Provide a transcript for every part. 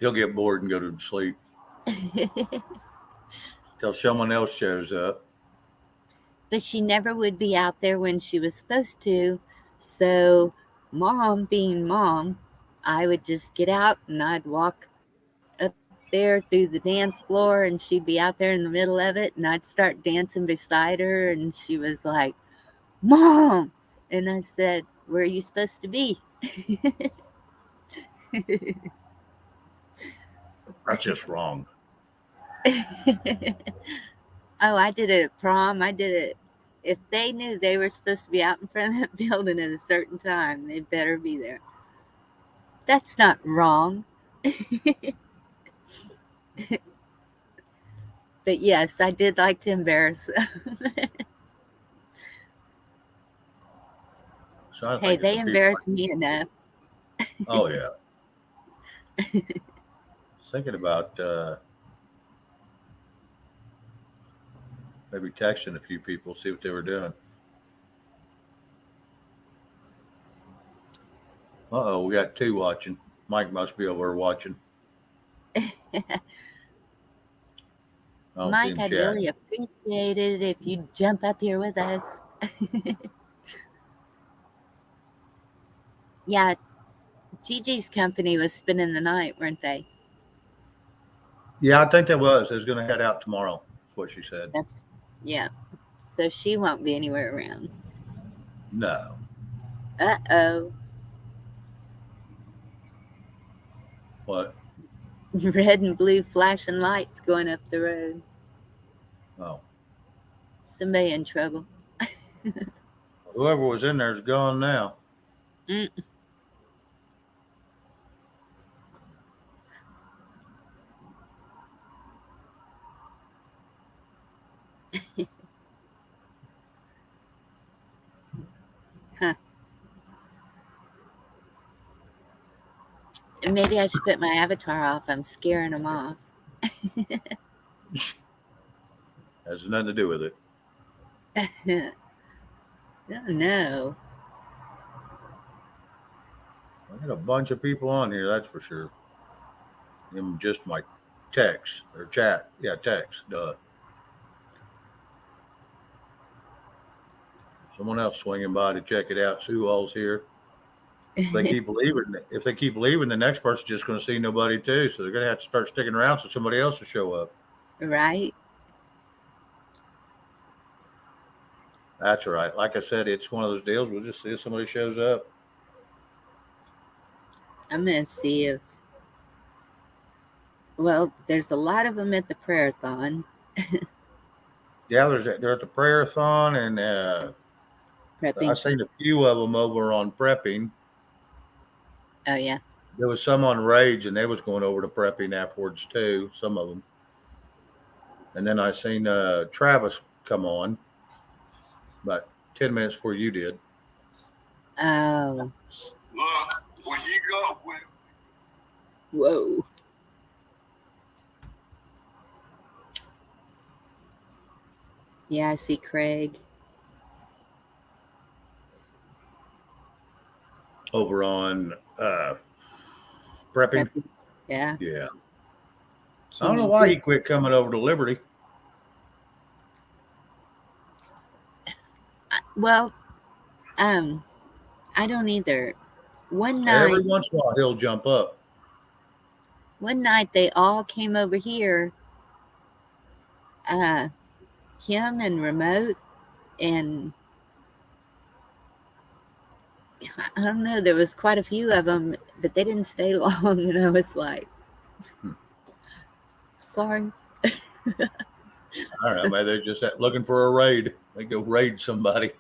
He'll get bored and go to sleep till someone else shows up. But she never would be out there when she was supposed to. So, mom, being mom, I would just get out and I'd walk up there through the dance floor and she'd be out there in the middle of it and I'd start dancing beside her and she was like, Mom! And I said, Where are you supposed to be? That's just wrong. Oh, I did it at prom. I did it. If they knew they were supposed to be out in front of that building at a certain time, they better be there. That's not wrong. But yes, I did like to embarrass. So I Hey, think of they some people like, embarrassed me enough. oh yeah. Thinking about maybe texting a few people, see what they were doing. Uh-oh, we got two watching. Mike must be over watching. I don't see Mike, him I'd chatting. really appreciate it if you'd jump up here with us. Yeah, Gigi's company was spending the night, weren't they? Yeah, I think that was. They was going to head out tomorrow. That's what she said. That's, yeah. So she won't be anywhere around. No. Uh-oh. What? Red and blue flashing lights going up the road. Oh. Somebody in trouble. Whoever was in there is gone now. Mm. Huh. Maybe I should put my avatar off. I'm scaring them off. Has nothing to do with it. Don't know. I got a bunch of people on here, that's for sure. Even just my text or chat. Yeah, text. Duh. Someone else swinging by to check it out. See who all's here. If they keep leaving, the next person's just going to see nobody too. So they're going to have to start sticking around so somebody else will show up. Right? That's right. Like I said, it's one of those deals. We'll just see if somebody shows up. I'm going to see if. Well, there's a lot of them at the prayer-a-thon. Yeah, they're at the prayer-a-thon, and Prepping. I've seen a few of them over on prepping. Oh, yeah. There was some on Rage, and they was going over to prepping afterwards too. Some of them, and then I seen Travis come on, about 10 minutes before you did. Oh. Look, when you go, Whoa. Yeah, I see Craig. Over on prepping. Prepping. Yeah. Yeah. I don't know why he quit coming over to Liberty. Well, I don't either. One night, Every once in a while, he'll jump up. they all came over here. Uh, him and Remote, and I don't know. There was quite a few of them, but they didn't stay long, and I was like, sorry. I don't know. Maybe they're just looking for a raid. They go raid somebody.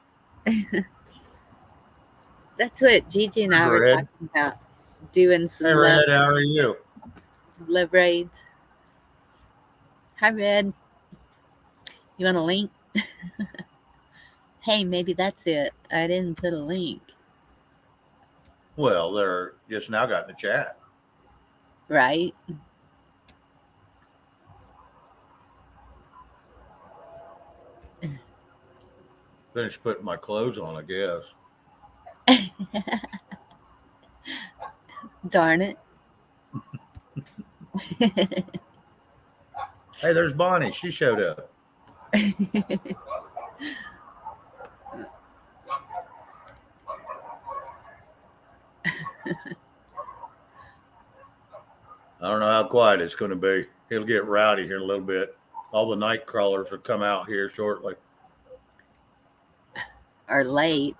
That's what Gigi and I were Red. talking about, doing some Hey, Red, how are you? love raids. Hi, Red. You want a link? Hey, maybe that's it. I didn't put a link. Well, they're just now got in the chat. Right? Finished putting my clothes on, I guess. Darn it. Hey, there's Bonnie. She showed up. I don't know how quiet it's going to be. It'll get rowdy here in a little bit. All the night crawlers will come out here shortly. Or late.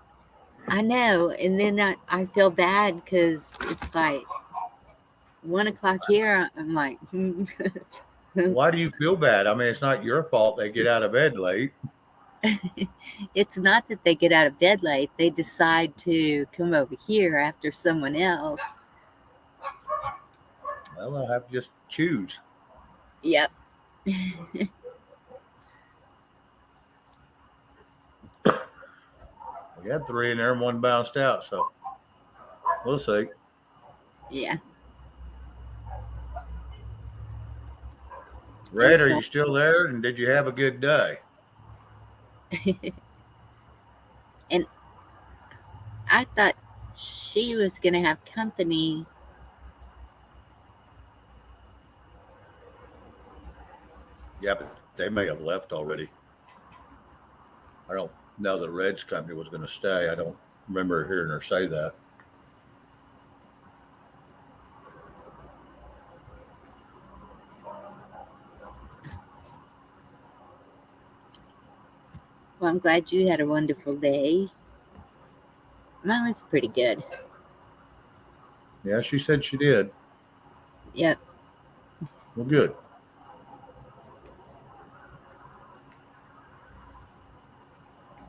I know. And then I feel bad because it's like 1 o'clock here. I'm like, Why do you feel bad? I mean, it's not your fault they get out of bed late. it's not that they get out of bed late. They decide to come over here after someone else. Well, they'll have to just choose. Yep. We had 3 in there and 1 bounced out, so we'll see. Yeah. Red, are you still there? And did you have a good day? And I thought she was going to have company. Yeah, but they may have left already. I don't know the Reds company was going to stay. I don't remember hearing her say that. Well, I'm glad you had a wonderful day. Mine was pretty good. Yeah, she said she did. Yep. Well, good.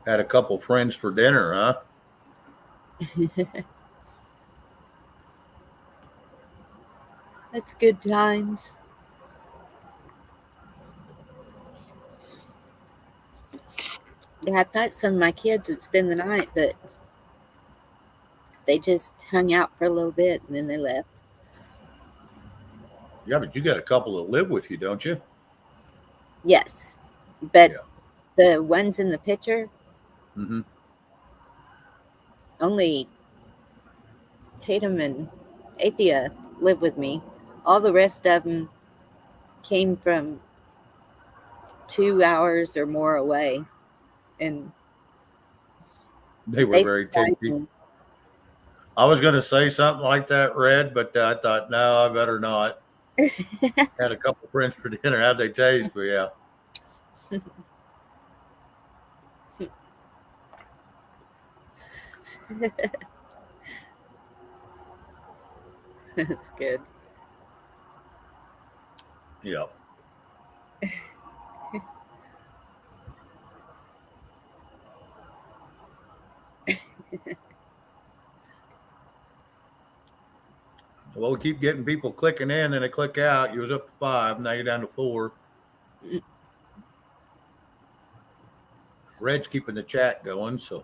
Had a couple friends for dinner, huh? That's good times. Yeah, I thought some of my kids would spend the night, but they just hung out for a little bit and then they left. Yeah, but you got a couple that live with you, don't you? Yes. But Yeah. the ones in the picture, Mm-hmm. only Tatum and Athea live with me. All the rest of them came from 2 hours or more away. And They were they very tasty. surprised I was going to say something like that, Red, but I thought, no, I better not. me. Had a couple friends for dinner. How'd they taste? But yeah. That's good. Yeah. Well, we keep getting people clicking in and they click out. You was up to 5. Now you're down to 4. Red's keeping the chat going. So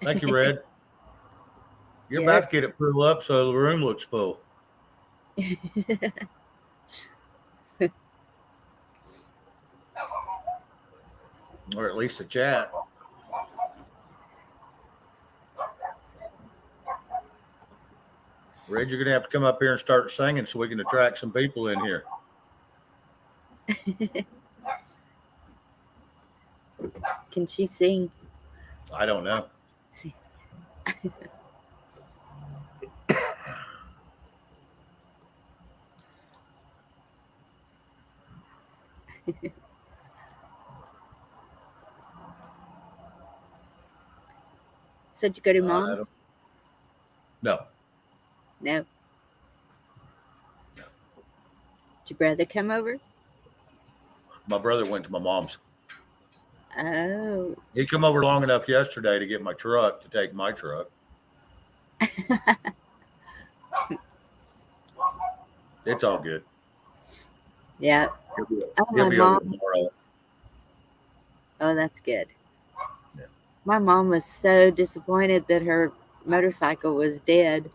thank you, Red. You're about to get it full up so the room looks full. Or at least the chat. Red, you're going to have to come up here and start singing so we can attract some people in here. Can she sing? I don't know. See. So did you go to Mom's? No. No. Did your brother come over? My brother went to my mom's. Oh. He come over long enough yesterday to get my truck, to take my truck. It's all good. Yeah. He'll be over tomorrow. Oh, that's good. Yeah. My mom was so disappointed that her motorcycle was dead.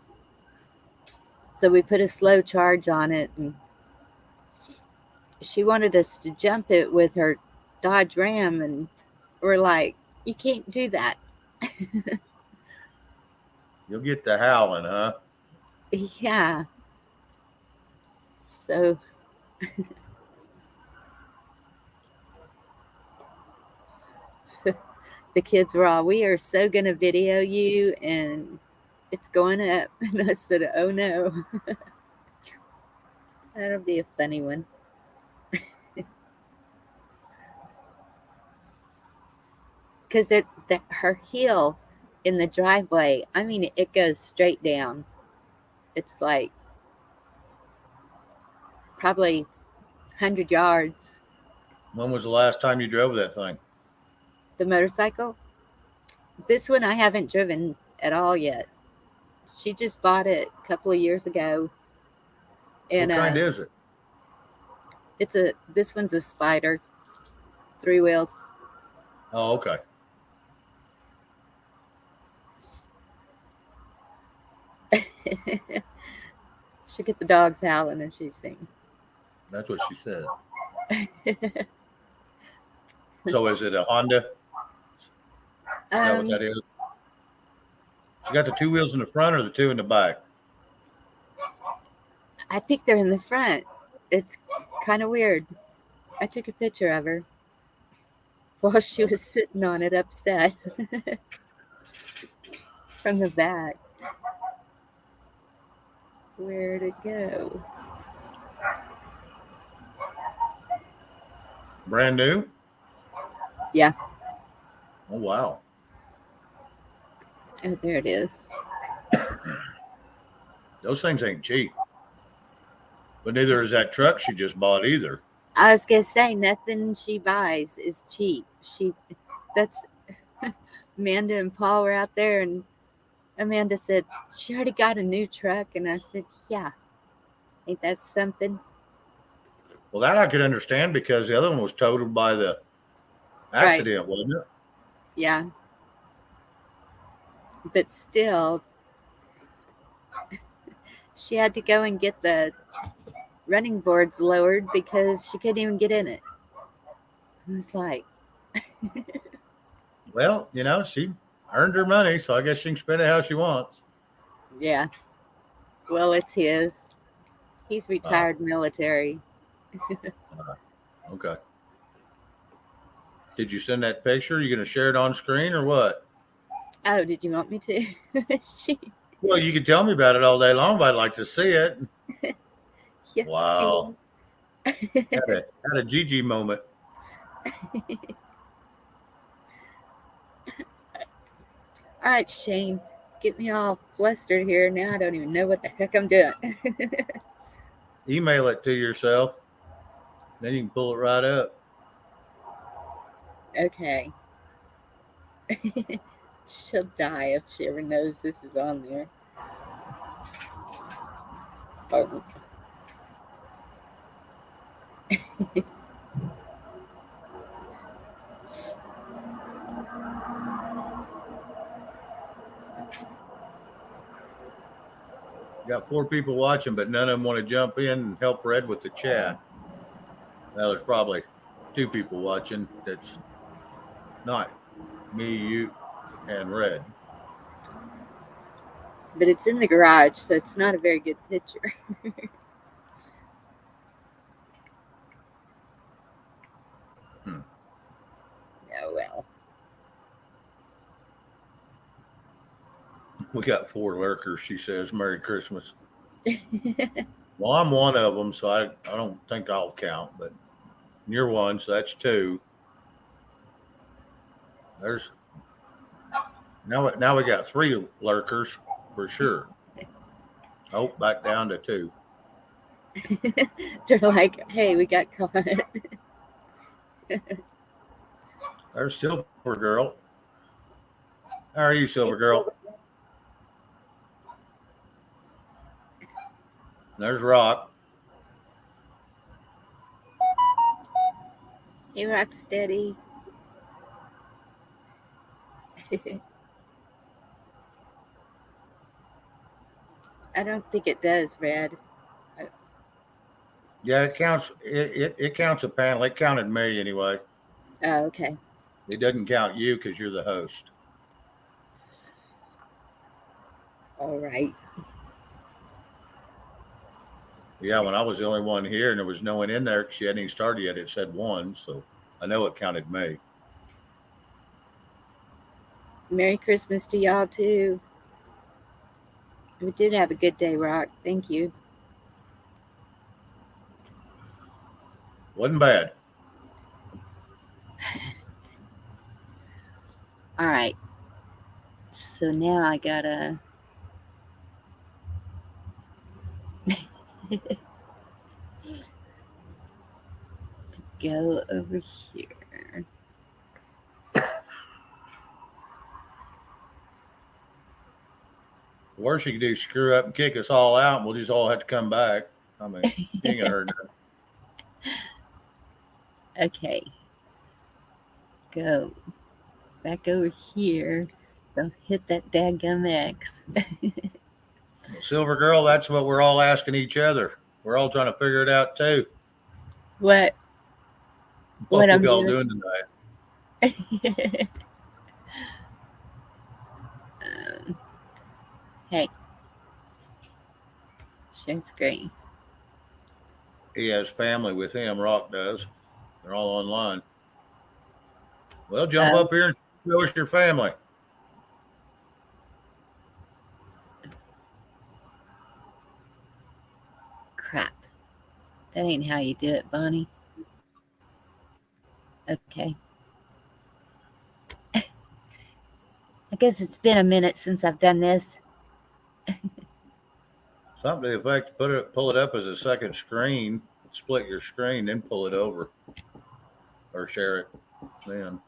So we put a slow charge on it, and she wanted us to jump it with her Dodge Ram, and we're like, you can't do that. You'll get the howling, huh? Yeah. So The kids were all, we are so going to video you and it's going up. And I said, oh no, that'll be a funny one. Because her heel in the driveway, I mean, it goes straight down. It's like probably 100 yards. When was the last time you drove that thing? The motorcycle. This one I haven't driven at all yet. She just bought it a couple of years ago. And What kind is it? this one's a Spider, 3 wheels. Oh, okay. She'll get the dogs howling and she sings. That's what she said. So is it a Honda? Is that what that is? She got the 2 wheels in the front or the 2 in the back? I think they're in the front. It's kind of weird. I took a picture of her while she was sitting on it upset from the back. Where'd it go? Brand new? Yeah. Oh, wow. Oh, there it is. Those things ain't cheap. But neither is that truck she just bought either. I was gonna say nothing she buys is cheap. That's Amanda and Paul were out there, and Amanda said she already got a new truck, and I said, yeah, ain't that something? Well, that I could understand because the other one was totaled by the accident, wasn't it? Yeah, but still, she had to go and get the running boards lowered because she couldn't even get in it. I was like, Well, she earned her money, so I guess she can spend it how she wants. yeah, well, it's his. He's retired military. Okay. Did you send that picture? Are you going to share it on screen or what? Oh, did you want me to? Well, you can tell me about it all day long, but I'd like to see it. Yes, Wow. Had a Gigi moment. All right, Shane, get me all flustered here. Now I don't even know what the heck I'm doing. Email it to yourself. Then you can pull it right up. Okay. She'll die if she ever knows this is on there. Oh. Got 4 people watching, but none of them want to jump in and help Red with the chat. Well, there's probably 2 people watching. That's not me, you, and Red. But it's in the garage, so it's not a very good picture. Oh, well. We got 4 lurkers, she says. Merry Christmas. Well, I'm one of them, so I don't think I'll count, but you're one, so that's 2. There's now we got 3 lurkers for sure. Oh, back down to 2. They're like, hey, we got caught. There's Silver Girl. How are you, Silver Girl? There's Rock. Hey, Rocksteady. I don't think it does, Red. Yeah, it counts. It counts a panel. It counted me anyway. Oh, okay. It doesn't count you because you're the host. All right. Yeah, when I was the only one here and there was no one in there because she hadn't even started yet, it said one. So I know it counted me. Merry Christmas to y'all too. We did have a good day, Rock. Thank you. Wasn't bad. All right. So now I gotta go over here. Worst you could do is screw up and kick us all out, and we'll just all have to come back. I mean, you ain't gonna hurt nothing. Okay. Go back over here. Don't hit that dadgum X. Well, Silver Girl, that's what we're all asking each other. We're all trying to figure it out too. What What I'm we all doing? doing tonight? Hey, share screen. He has family with him. Rock does. They're all online. Well, jump Oh up here and show us your family. crap! That ain't how you do it, Bonnie. Okay. I guess it's been a minute since I've done this. Something to the effect, pull it up as a second screen, split your screen, then pull it over or share it. Then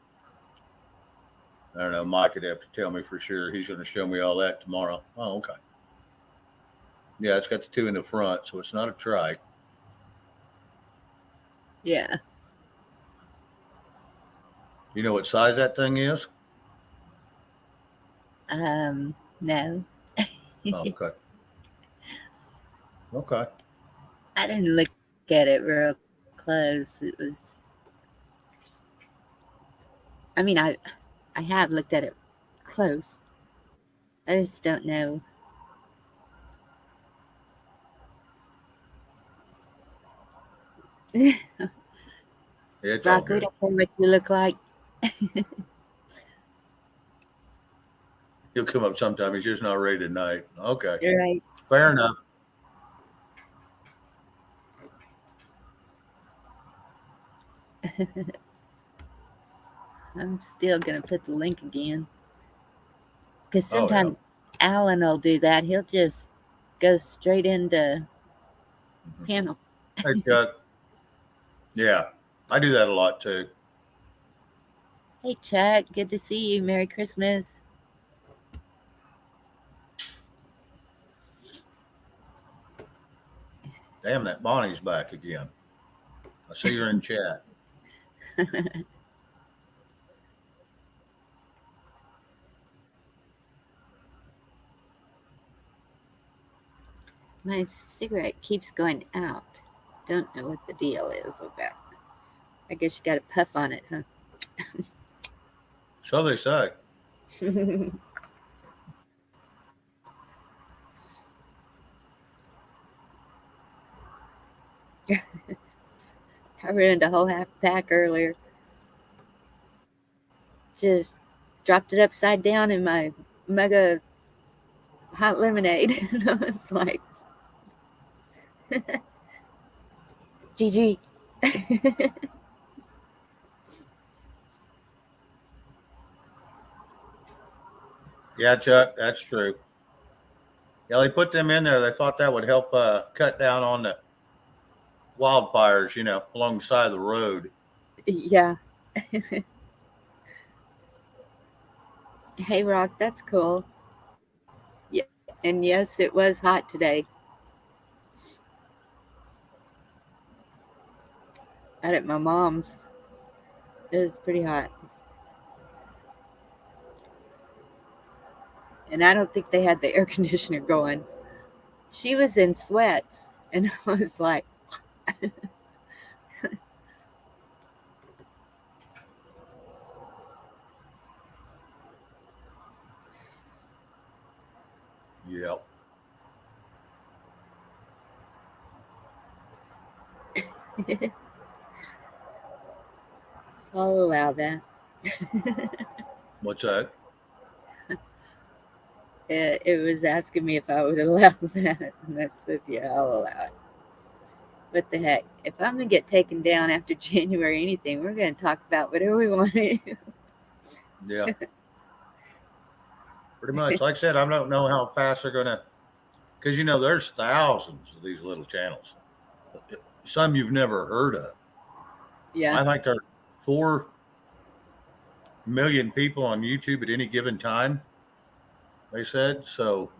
I don't know. Mike would have to tell me for sure. He's going to show me all that tomorrow. Oh, okay. Yeah, it's got the two in the front, so it's not a trike. Yeah. You know what size that thing is? No. Oh, okay. Okay. I didn't look at it real close. It was. I mean, I have looked at it close. I just don't know. It's all Rock, we good. don't care what you look like. He'll come up sometime. He's just not ready tonight. Okay. You're right. Fair enough. I'm still gonna put the link again because Oh, yeah. sometimes Alan will do that. He'll just go straight into panel. Hey, Chuck. Yeah, I do that a lot too. Hey Chuck, good to see you. Merry Christmas. Damn, that Bonnie's back again. I see her in chat. My cigarette keeps going out. Don't know what the deal is with that. I guess you got to puff on it, huh? So they say. I ruined a whole half pack earlier. Just dropped it upside down in my mug of hot lemonade. And I was like, GG. Yeah, Chuck, that's true. Yeah, they put them in there. They thought that would help cut down on the wildfires, along the side of the road. Yeah. Hey, Rock, that's cool. Yeah. And yes, it was hot today. Out at my mom's, it was pretty hot. And I don't think they had the air conditioner going. She was in sweats. And I was like, Yep. I'll allow that. What's that? It was asking me if I would allow that, and I said, yeah, I'll allow it. What the heck? If I'm going to get taken down after January anything, we're going to talk about whatever we want to. Yeah. Pretty much. Like I said, I don't know how fast they're going to, because, there's thousands of these little channels. Some you've never heard of. Yeah. I think there are 4 million people on YouTube at any given time, they said. So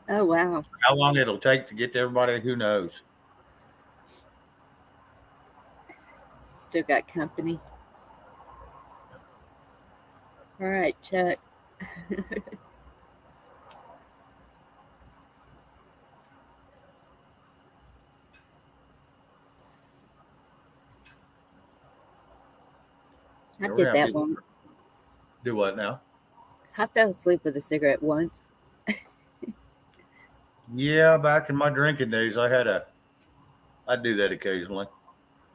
Oh, wow. how long it'll take to get to everybody, who knows? Still got company. All right, Chuck. I Yeah, we're did gonna have that people once. do what now? I fell asleep with a cigarette once. Yeah, back in my drinking days, I do that occasionally.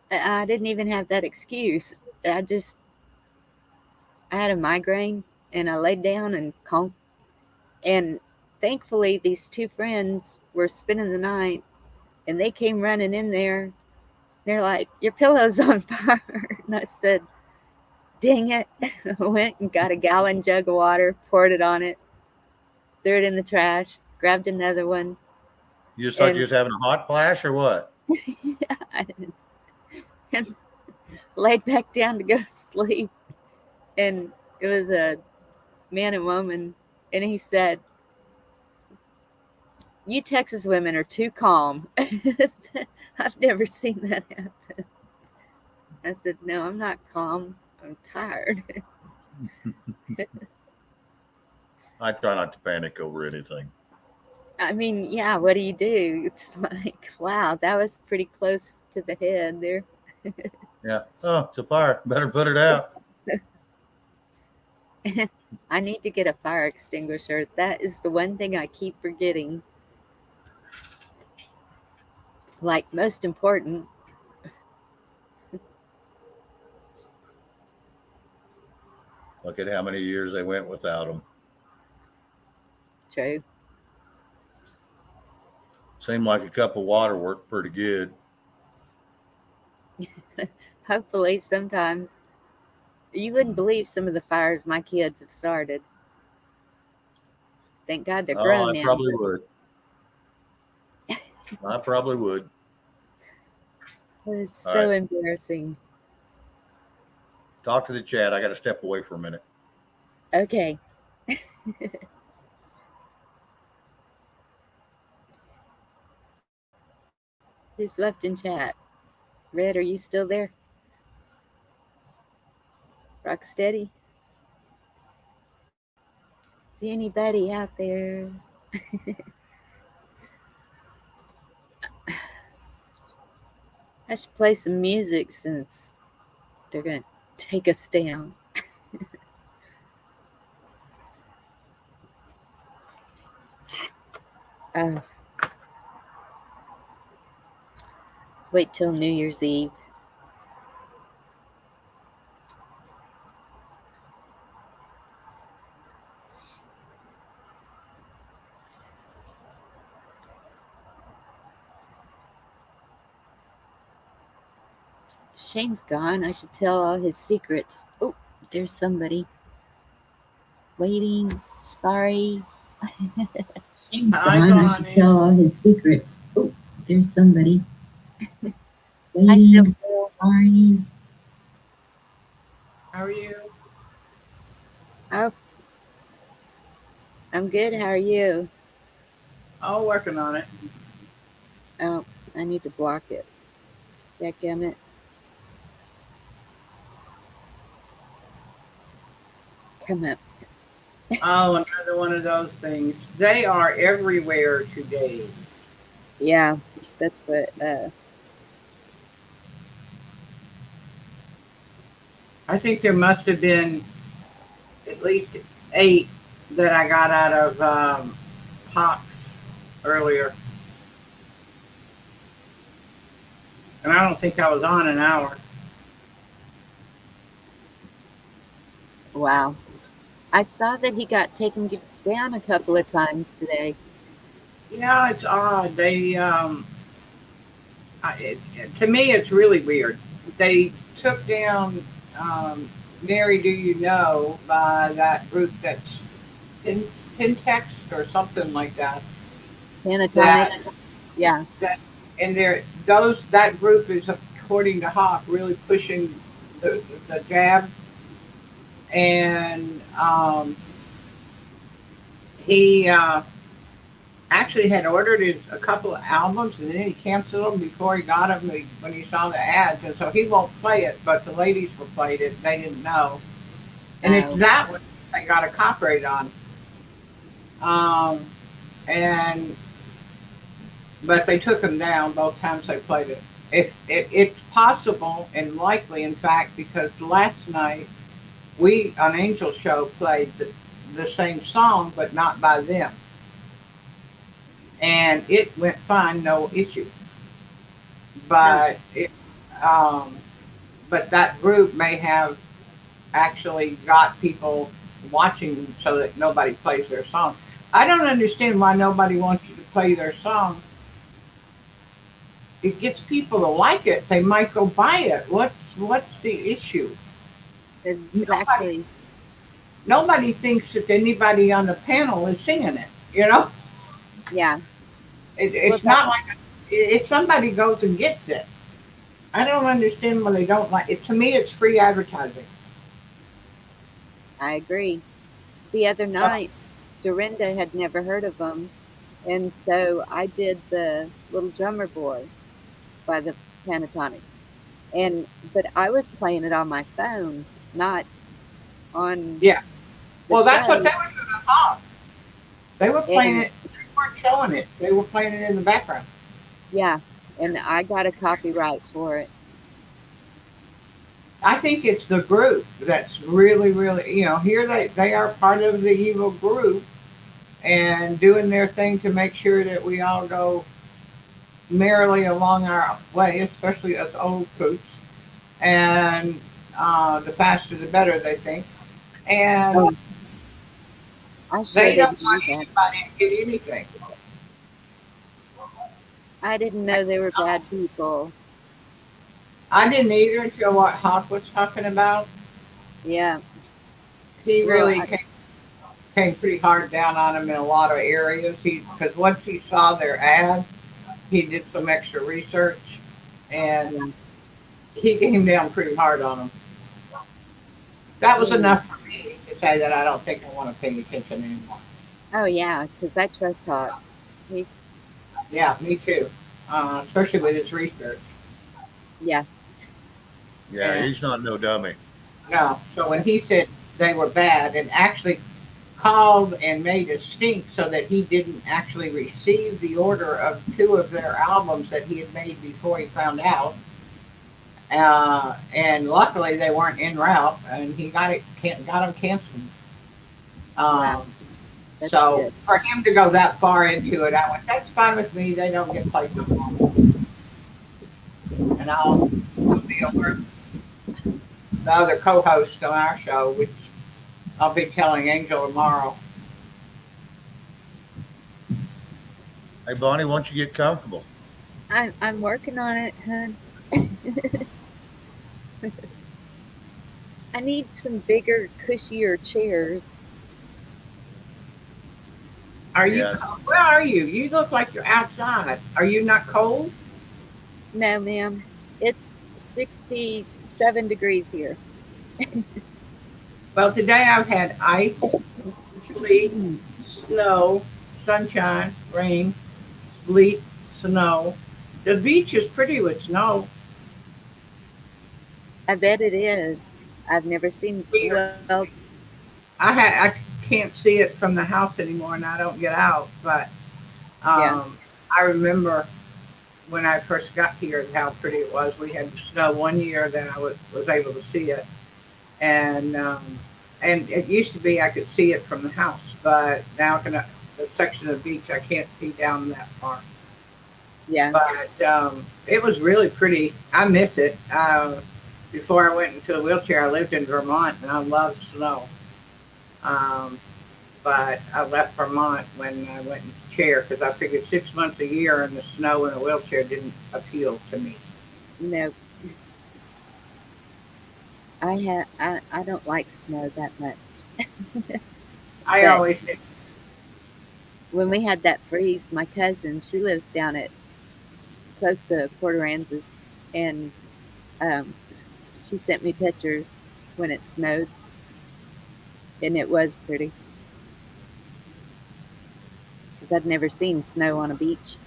I didn't even have that excuse. I had a migraine and I laid down and conked. And thankfully, these 2 friends were spending the night and they came running in there. They're like, your pillow's on fire. And I said, dang it. I went and got a gallon jug of water, poured it on it, threw it in the trash, grabbed another one, You just thought you and, was having a hot flash or what? and laid back down to go to sleep. And it was a man and woman. And he said, you Texas women are too calm. I've never seen that happen. I said, no, I'm not calm. I'm tired. I try not to panic over anything. I mean, yeah, what do you do? It's like, wow, that was pretty close to the head there. Yeah. Oh, it's a fire. Better put it out. I need to get a fire extinguisher. That is the one thing I keep forgetting. Like, most important. Look at how many years they went without them. True. Seemed like a cup of water worked pretty good. Hopefully, sometimes. You wouldn't believe some of the fires my kids have started. Thank God they're Oh, grown I now. probably would. I probably would. It was All so right. embarrassing. Talk to the chat. I got to step away for a minute. Okay. Who's left in chat? Red, are you still there? Rocksteady? See anybody out there? I should play some music since they're going to take us down. Uh, wait till New Year's Eve. Shane's gone. I should tell all his secrets. Oh, there's somebody. Waiting. Sorry. Shane's gone. I should tell all his secrets. Oh, there's somebody. Waiting. Sorry. How are you? Oh, I'm good. How are you? Oh, working on it. Oh, I need to block it. Dadgummit. Come up. Oh, another one of those things. They are everywhere today. Yeah, that's what. I think there must have been at least 8 that I got out of Pox earlier. And I don't think I was on an hour. Wow. I saw that he got taken down a couple of times today. Yeah, it's odd. To me, it's really weird. They took down Mary Do You Know by that group that's in text or something like that. Pentatonic. That Yeah. that and that group is, according to Hawk, really pushing the jab, and he actually had ordered a couple of albums, and then he canceled them before he got them when he saw the ads, and so he won't play it. But the ladies were played it; they didn't know, and it's Oh, that one they got a copyright on. Um, and but they took them down both times they played it. If it's possible and likely, in fact, because last night we on Angel Show played the same song, but not by them, and it went fine, no issue. huh. But um, but that group may have actually got people watching so that nobody plays their song. I don't understand why nobody wants you to play their song. It gets people to like it. They might go buy it. What's the issue? Nobody Exactly. nobody thinks that anybody on the panel is singing it. You know, Yeah. Well, it's not like if somebody goes and gets it. I don't understand why they don't like it. To me, it's free advertising. I agree. The other So, night, Dorinda had never heard of them, and so I did the Little Drummer Boy by the Pentatonic. But I was playing it on my phone, not on yeah. the Well, that's what they shows. were doing at home. They were playing And it. They weren't showing it. They were playing it in the background. yeah, and I got a copyright for it. I think it's the group that's really, really, here they are part of the evil group and doing their thing to make sure that we all go merrily along our way, especially us old coots. And the faster the better, they think. And Oh, I sure they don't didn't want know that. anybody to get anything. I didn't know they were bad people. I didn't either until what Hawk was talking about. Yeah. He Well, really came pretty hard down on them in a lot of areas. Because once he saw their ad, he did some extra research, and yeah. he came down pretty hard on them. That was Hmm. enough for me to say that I don't think I want to pay attention anymore. Oh, yeah, because I trust Hawk. He's, Yeah, me too. Especially with his research. yeah. Yeah, And he's not no dummy. no, so when he said they were bad, and actually called and made a stink so that he didn't actually receive the order of two of their albums that he had made before he found out. And luckily they weren't en route, and he got them canceled. Wow. Um, That's so good. for him to go that far into it, I went, "That's fine with me. They don't get played no more, and I'll be over the other co-host on our show, which I'll be telling Angel tomorrow." Hey, Bonnie, why don't you get comfortable? I'm working on it, hun. I need some bigger, cushier chairs. Are you? Yeah, Where are you? You look like you're outside. Are you not cold? No, ma'am. It's 67 degrees here. Well, today I've had ice, sleet, Mm, snow, sunshine, rain, sleet, snow. The beach is pretty with snow. I bet it is. I've never seen, Here, well, I can't see it from the house anymore, and I don't get out. But yeah. I remember when I first got here how pretty it was. We had snow one year that I was able to see it, and it used to be I could see it from the house, but now the section of the beach I can't see down that far. Yeah. But it was really pretty. I miss it. Before I went into a wheelchair, I lived in Vermont, and I loved snow. Um, but I left Vermont when I went into chair because I figured 6 months a year in the snow in a wheelchair didn't appeal to me. No, I don't like snow that much. I But always did. when we had that freeze, my cousin, she lives down at close to Port Aransas, and um, she sent me pictures when it snowed, and it was pretty because I'd never seen snow on a beach.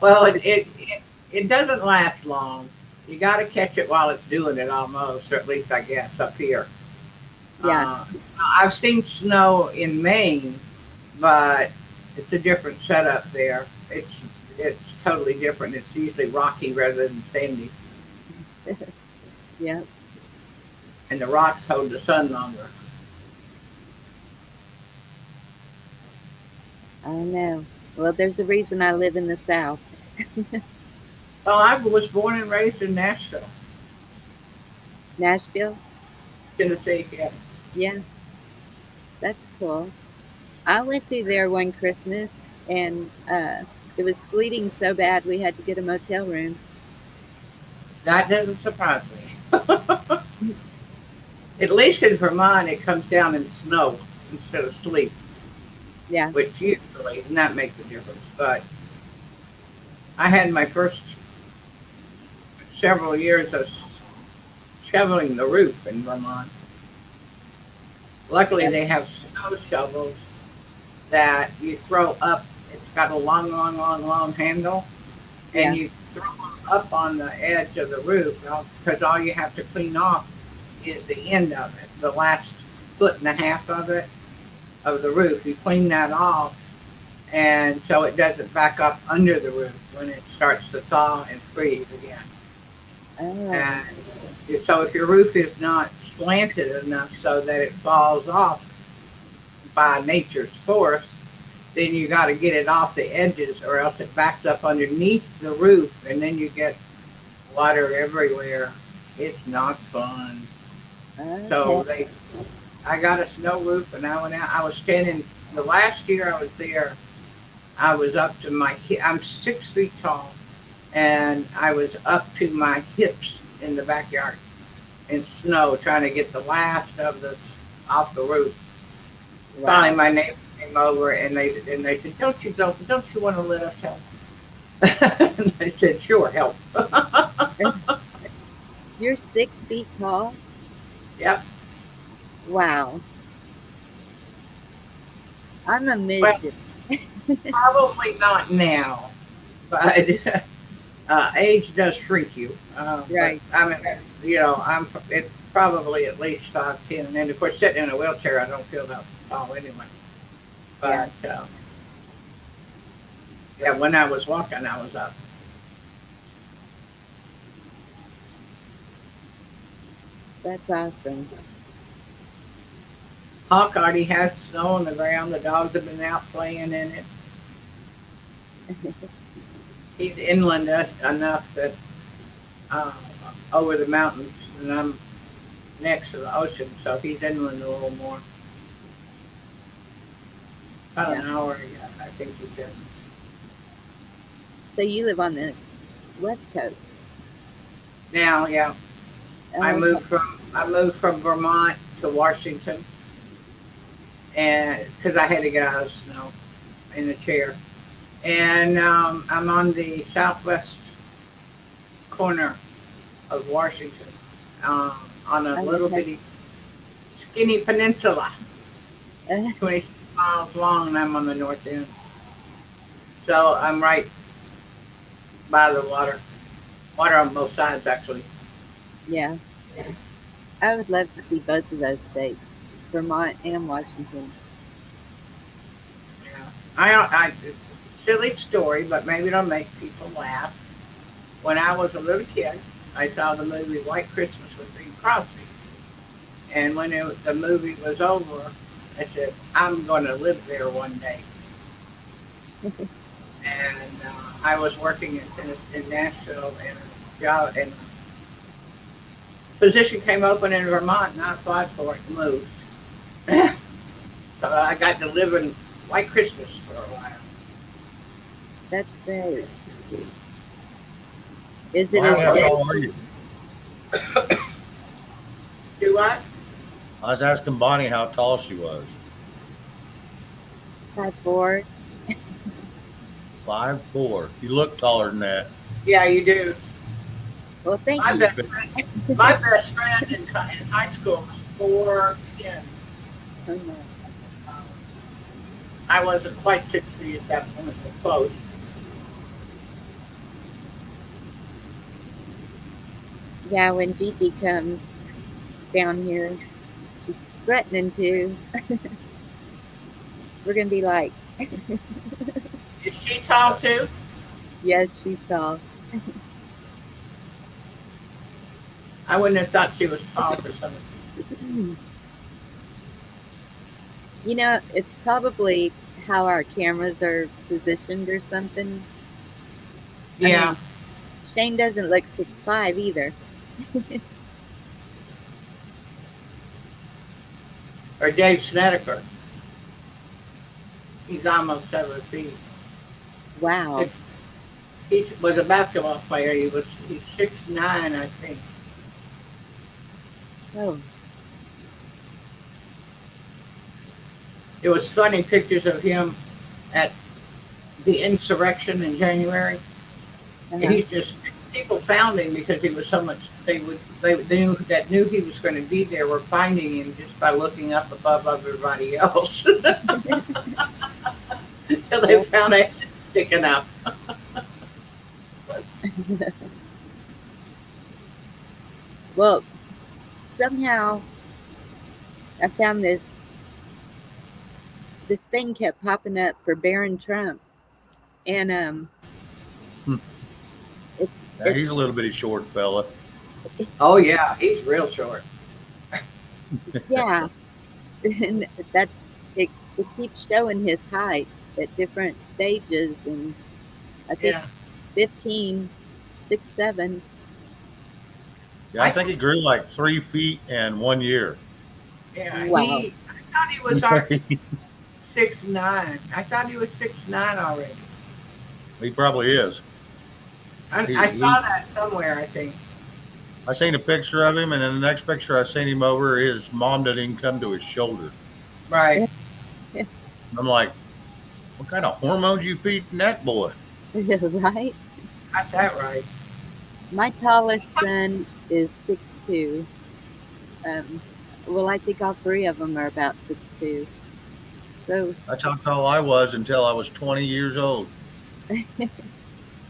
Well, it doesn't last long. You got to catch it while it's doing it, almost, or at least I guess up here. Yeah, Uh, I've seen snow in Maine, but it's a different setup there. It's totally different. It's usually rocky rather than sandy, yeah, and the rocks hold the sun longer. I know. Well, there's a reason I live in the South. Well, I was born and raised in Nashville, Nashville? Tennessee. Yeah. Yeah, that's cool. I went through there one Christmas, and it was sleeting so bad we had to get a motel room. That doesn't surprise me. At least in Vermont, it comes down in snow instead of sleet, Yeah, which usually, and that makes a difference. But I had my first several years of shoveling the roof in Vermont. Luckily, yeah, they have snow shovels that you throw up. It's got a long, long, long, long handle, and yeah, you throw them up on the edge of the roof because all you have to clean off is the end of it, the last foot and a half of it, of the roof. You clean that off, and so it doesn't back up under the roof when it starts to thaw and freeze again. oh, And so if your roof is not slanted enough so that it falls off by nature's force, then you got to get it off the edges or else it backs up underneath the roof and then you get water everywhere. It's not fun. okay, So I got a snow roof and I went out. I was standing, the last year I was there, I was up to my, I'm 6 feet tall and I was up to my hips in the backyard in snow trying to get the last of the off the roof. Finally, wow. my neighbor came over and they said, don't you want to let us help?" And I said, "Sure, help." You're 6 feet tall? Yep. Wow. I'm a Well, midget. probably not now, but age does shrink you. But Right. I mean, I'm it's probably at least 5'10", and then of course sitting in a wheelchair, I don't feel that tall anyway. Yeah, But yeah, when I was walking, I was up. that's awesome. Hawk already has snow on the ground. The dogs have been out playing in it. He's inland enough that uh, over the mountains, and I'm next to the ocean, so he's inland a little more. About Yeah. an hour, yeah, I think he said. So you live on the West Coast. Now, yeah, Oh, okay. I moved from Vermont to Washington, and because I had to get out of the snow in the chair, and I'm on the southwest corner of Washington, on a Oh, little okay. bitty skinny peninsula, Uh, 20 miles long, and I'm on the north end. So I'm right by the water. Water on both sides, actually. yeah. I would love to see both of those states, Vermont and Washington. Yeah. I silly story, but maybe it'll make people laugh. When I was a little kid, I saw the movie White Christmas with Bing Crosby. And when the movie was over, I said, I'm going to live there one day. and I was working in Nashville, and a job and a position came open in Vermont, and I applied for it and moved. So I got to live in White Christmas for a while. That's great. Is it Wow, as how big? tall are you? Do what? I was asking Bonnie how tall she was. 5'4"? 5'4". You look taller than that. Yeah, you do. Well, thank My you. best friend in high school was 4'10". Oh, no. I wasn't quite 6 feet at that point, but close. Yeah, when Gigi comes down here, she's threatening to. We're gonna be like, Is she tall too? yes, she saw. I wouldn't have thought she was tall for some. You know, it's probably how our cameras are positioned or something. I Yeah. mean, Shane doesn't look 6'5" either. Or Dave Snedeker. He's almost 7 feet. Wow. He was a basketball player. He's 6'9", I think. Oh, It was funny pictures of him at the insurrection in January. uh-huh. He's just people found him because he was so much. They knew he was going to be there. Were finding him just by looking up above everybody else. Until they found it sticking up. Well, somehow I found this thing kept popping up for Barron Trump, and it's Yeah, he's a little bitty short fella. Oh yeah, he's real short. yeah, and that's it. It keeps showing his height at different stages, and I think Yeah. 15, 6, 7. Yeah, I think he grew like 3 feet in 1 year. Yeah. Wow. I thought he was already 6'9". I thought he was 6'9" already. He probably is. I saw that somewhere. I think. I seen a picture of him, and in the next picture I seen him over, his mom didn't even come to his shoulder. Right. I'm like, what kind of hormones you feeding that boy? Right? Got that right. My tallest son is 6'2". Well, I think all three of them are about 6'2". So, That's how tall I was until I was 20 years old. And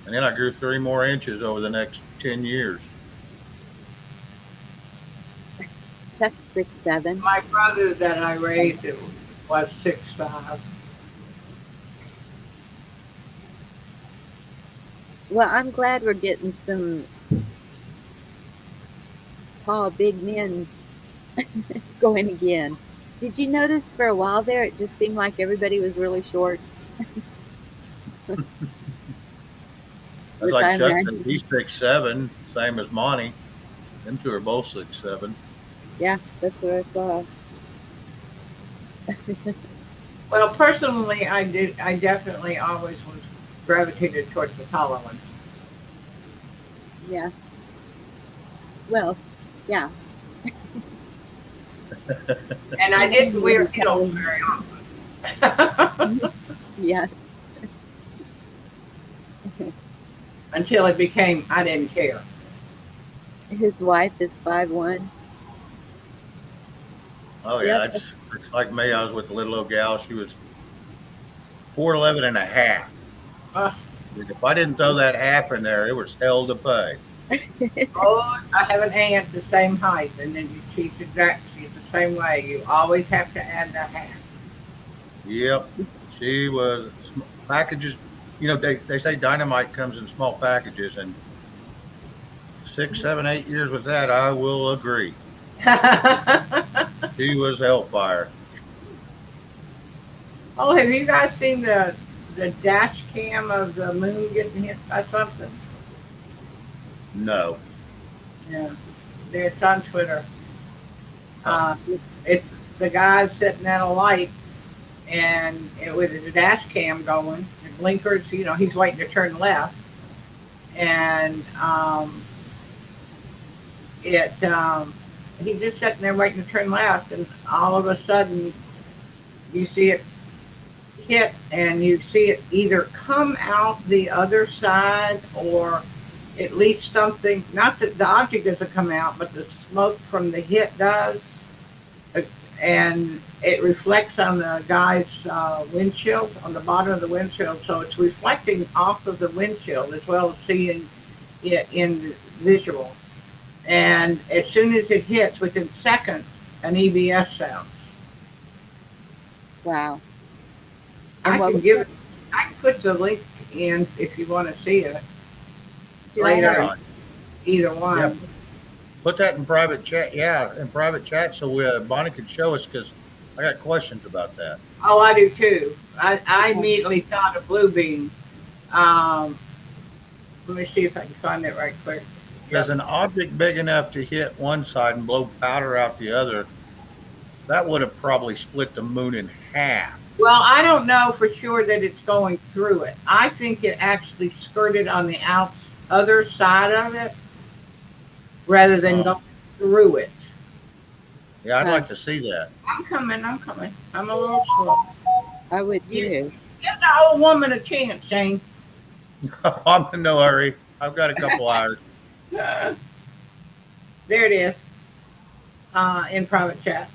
then I grew 3 more inches over the next 10 years. Chuck's 6'7". My brother that I raised was 6'5". Well, I'm glad we're getting some tall, big men going again. Did you notice for a while there, it just seemed like everybody was really short? That's Was like I Chuck said, imagining? he's 6'7", same as Monty. Them two are both 6'7". Yeah, that's what I saw. Well, personally, I did. I definitely always was gravitated towards the taller ones. Yeah. Well, yeah. And I didn't wear heels very often. Yes. Until it became, I didn't care. His wife is 5'1". Oh, yeah, Yep. it's like me. I was with a little old gal. She was 4'11" and a half. Uh, If I didn't throw that half in there, it was hell to pay. oh, I have an aunt the same height, and then she's the same way. You always have to add that half. Yep. She was packages. You know, they say dynamite comes in small packages, and 6, 7, 8 years with that, I will agree. She was hellfire. Oh, have you guys seen the the dash cam of the moon getting hit by something? No. Yeah, it's on Twitter. Huh. It's the guy sitting at a light, and with the dash cam going, the blinkers. He's waiting to turn left, and it he's just sitting there waiting to turn left, and all of a sudden you see it hit, and you see it either come out the other side, or at least something. Not that the object doesn't come out, but the smoke from the hit does, and it reflects on the guy's windshield, on the bottom of the windshield. So it's reflecting off of the windshield as well as seeing it in visual. And as soon as it hits, within seconds, an EBS sounds. Wow. I can put the link in if you want to see it later. Either one. Yeah. Put that in private chat. Yeah, in private chat, so Bonnie can show us, because I got questions about that. Oh, I do too. I immediately thought of Blue Beam. Let me see if I can find it right quick. Does an object big enough to hit one side and blow powder out the other, that would have probably split the moon in half. Well, I don't know for sure that it's going through it. I think it actually skirted on the other side of it rather than going through it. Yeah, I'd like to see that. I'm coming. I'm a little slow. I would too. Give the old woman a chance, Shane. I'm in no hurry. I've got a couple hours. There it is, in private chat.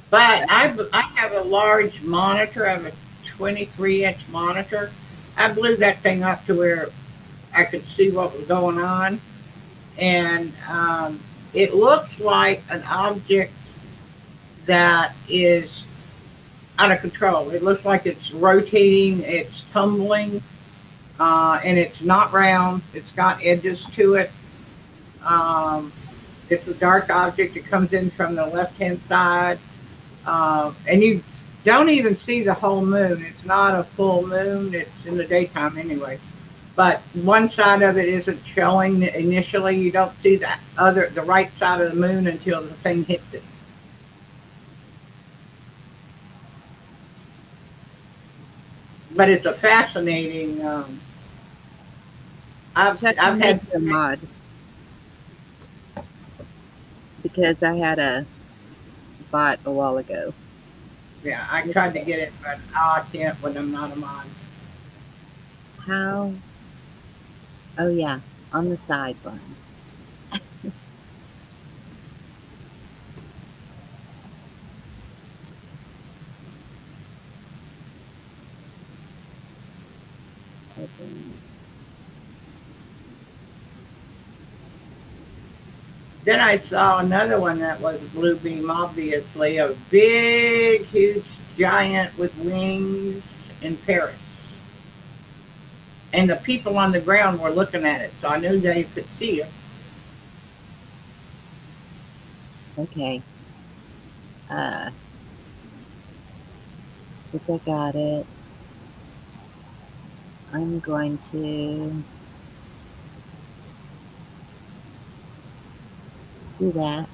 But I have a large monitor. I have a 23-inch monitor. I blew that thing up to where I could see what was going on, and it looks like an object that is out of control. It looks like it's rotating, it's tumbling, and it's not round. It's got edges to it. It's a dark object. It comes in from the left-hand side, and you don't even see the whole moon. It's not a full moon. It's in the daytime anyway. But one side of it isn't showing initially. You don't see the right side of the moon until the thing hits it. But it's a fascinating. I've had a mod because I had a bot a while ago. Yeah, I tried to get it, but I can't when I'm not a mod. How? Oh yeah, on the side one. Then I saw another one that was Blue Beam, obviously, a big, huge giant with wings in Paris. And the people on the ground were looking at it, so I knew they could see it. Okay. Think I got it. I'm going to do that.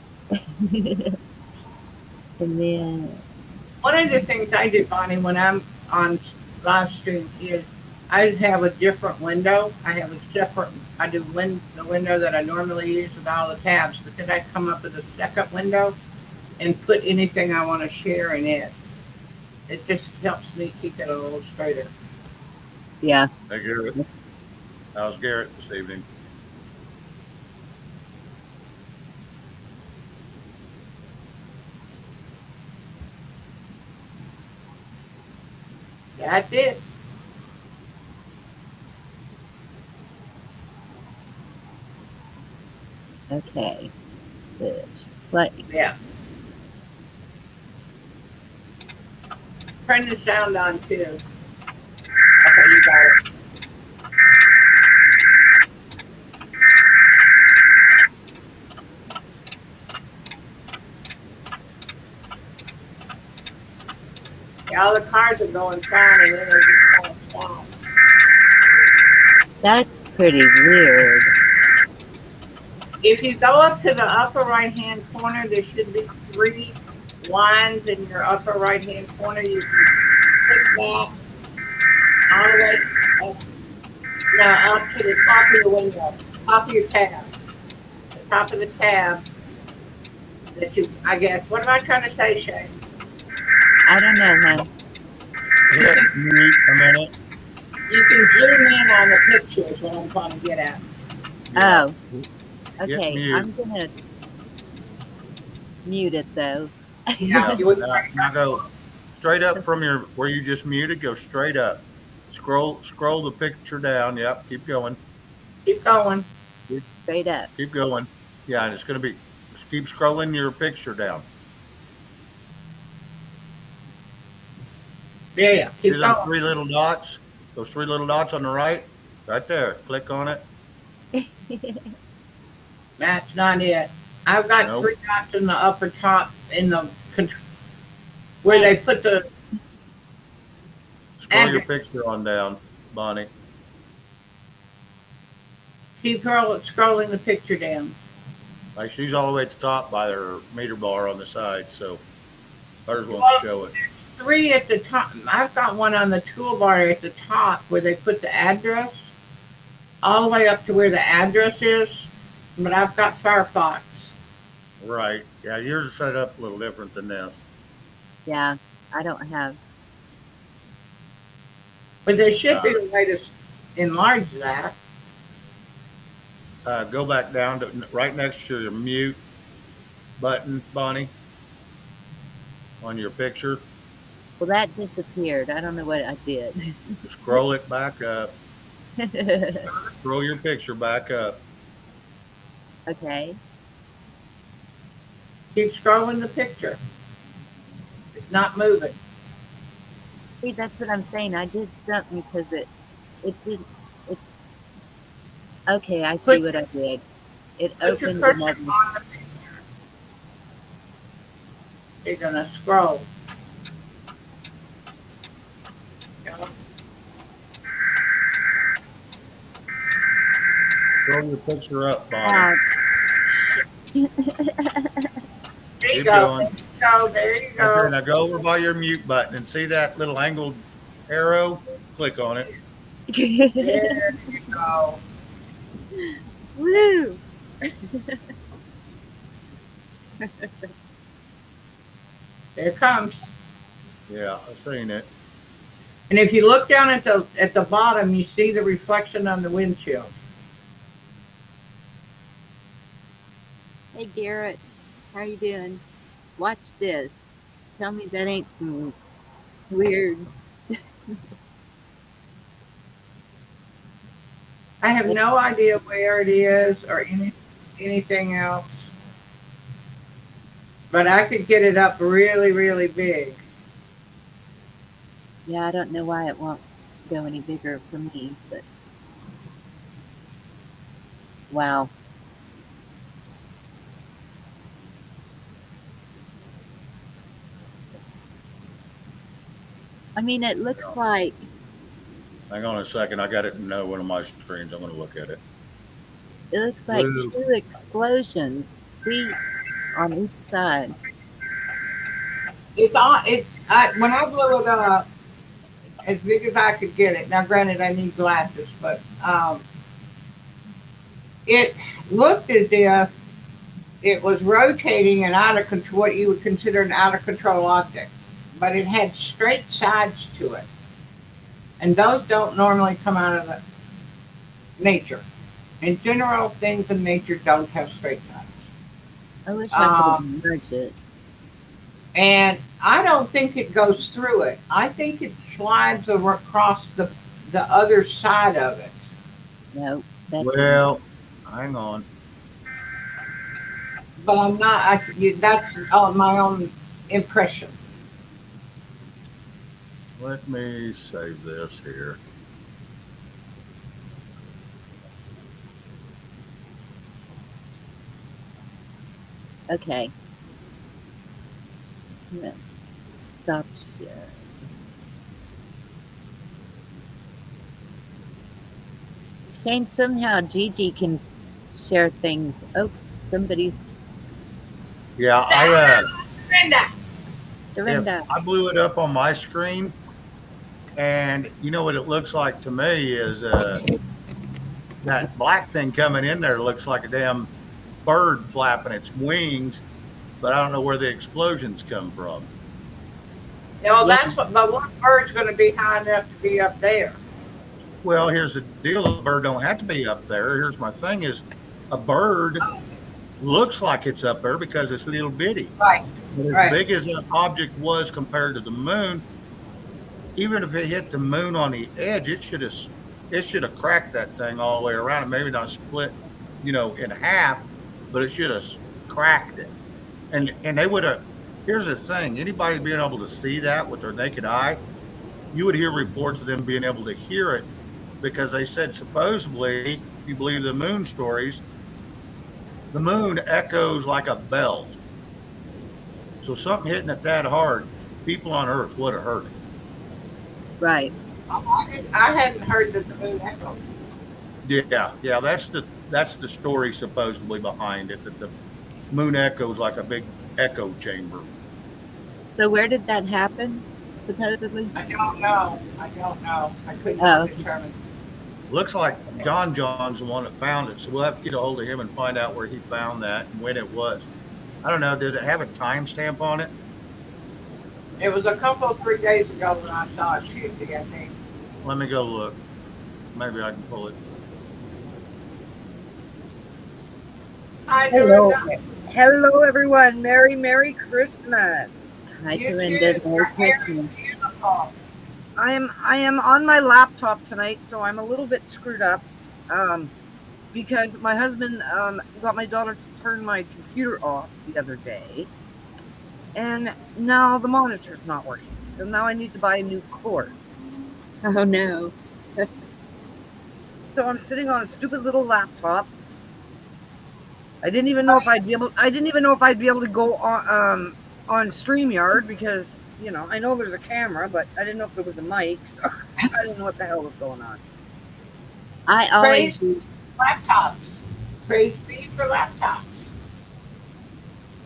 And then One of the things I do, Bonnie, when I'm on live stream is I have a different window. I have a separate, I do the window that I normally use with all the tabs, but then I come up with a second window and put anything I want to share in it. It just helps me keep it a little straighter. yeah. Hey, Garrett. How's Garrett this evening? That's it. Okay. This play. Yeah. Turn the sound on too. Okay, you got it. all the cars are going fine, and then they just kind of stop. That's pretty weird. If you go up to the upper right hand corner, there should be 3 lines in your upper right hand corner. You can click that all the way up, no, up to the top of your window, top of your tab, the top of the tab. That you, I guess. What am I trying to say, Shay? I don't know, hon. Hit mute a minute. You can zoom in on the picture. Is what I'm trying to get at. Yeah. Oh, Hit okay. mute. I'm gonna mute it though. Yeah, Yeah. Now go straight up from where you just muted. Go straight up. Scroll the picture down. Yep. Keep going. keep going. Straight up. Keep going. Yeah, and it's gonna be. Keep scrolling your picture down. Yeah, See keep those going. 3 little dots? Those 3 little dots on the right? Right there. Click on it. That's not it. I've got Nope. 3 dots in the upper top in the where they put the. Scroll your picture on down, Bonnie. Keep scrolling the picture down. Like she's all the way at the top by her meter bar on the side, so hers won't Well, show it. 3 at the top. I've got one on the toolbar at the top where they put the address, all the way up to where the address is. But I've got Firefox. Right. Yeah, yours is set up a little different than this. Yeah, I don't have. But there should be a way to enlarge that. Go back down to right next to your mute button, Bonnie, on your picture. Well, that disappeared. I don't know what I did. Scroll it back up. Scroll your picture back up. Okay. Keep scrolling the picture. It's not moving. See, that's what I'm saying. I did something because it did it. Okay, I see what I did. It Put your opened cursor another. on the picture. You're gonna scroll. Scroll your picture up, Bonnie. Shit. There you Keep go. going. There you go. Okay, now go over by your mute button and see that little angled arrow? Click on it. There you go. Woo! There it comes. Yeah, I've seen it. And if you look down at the bottom, you see the reflection on the windshield. Hey Garrett, how you doing? Watch this. Tell me that ain't some weird. I have no idea where it is or anything else, but I could get it up really, really big. Yeah, I don't know why it won't go any bigger for me, but wow. I mean, it looks like Hang on a second. I got it in one of my screens. I'm going to look at it. it looks like Blue. 2 explosions. See, on each side. It's on. When I blew it up, as big as I could get it. Now, granted, I need glasses, but it looked as if it was rotating and out of control, what you would consider an out of control object, but it had straight sides to it, and those don't normally come out of the nature. In general, things in nature don't have straight sides. I wish I could merge it. And I don't think it goes through it. I think it slides over across the other side of it. No. Well, hang on. But I'm not. That's my own impression. Let me save this here. Okay. No. Stop sharing. Shane, somehow Gigi can share things. Oh, somebody's Yeah, Brenda. Dorinda. I blew it up on my screen, and you know what it looks like to me is that black thing coming in there looks like a damn bird flapping its wings, but I don't know where the explosions come from. Well, Yeah, that's what. But one bird's going to be high enough to be up there. Well, here's the deal: a bird don't have to be up there. Here's my thing: is a bird looks like it's up there because it's little bitty. Right. But as Right. big as that object was compared to the moon, even if it hit the moon on the edge, it should have cracked that thing all the way around and maybe not split, in half, but it should have cracked it. And they would have. Here's the thing: anybody being able to see that with their naked eye, you would hear reports of them being able to hear it because they said supposedly, if you believe the moon stories, the moon echoes like a bell. So something hitting it that hard, people on Earth would have heard it. right. I hadn't heard that the moon echoed. Yeah, that's the story supposedly behind it, that the moon echoes like a big echo chamber. So where did that happen? Supposedly. I don't know. I could Oh, not okay. determine. Looks like John's the one that found it, so we'll have to get a hold of him and find out where he found that and when it was. I don't know. Did it have a timestamp on it? It was a couple of 3 days ago when I saw it Tuesday, I think. Let me go look. Maybe I can pull it. Hi, Hello. Dorinda. Hello, everyone. Merry Christmas. Hi, You Dorinda. too. Merry Your hair is Christmas. beautiful. I am on my laptop tonight, so I'm a little bit screwed up, because my husband got my daughter to turn my computer off the other day, and now the monitor's not working. So now I need to buy a new cord. Oh no. So I'm sitting on a stupid little laptop. I didn't even know if I'd be able to go on StreamYard because, I know there's a camera, but I didn't know if there was a mic, so I didn't know what the hell was going on. I always use Laptops. Praise be for laptops.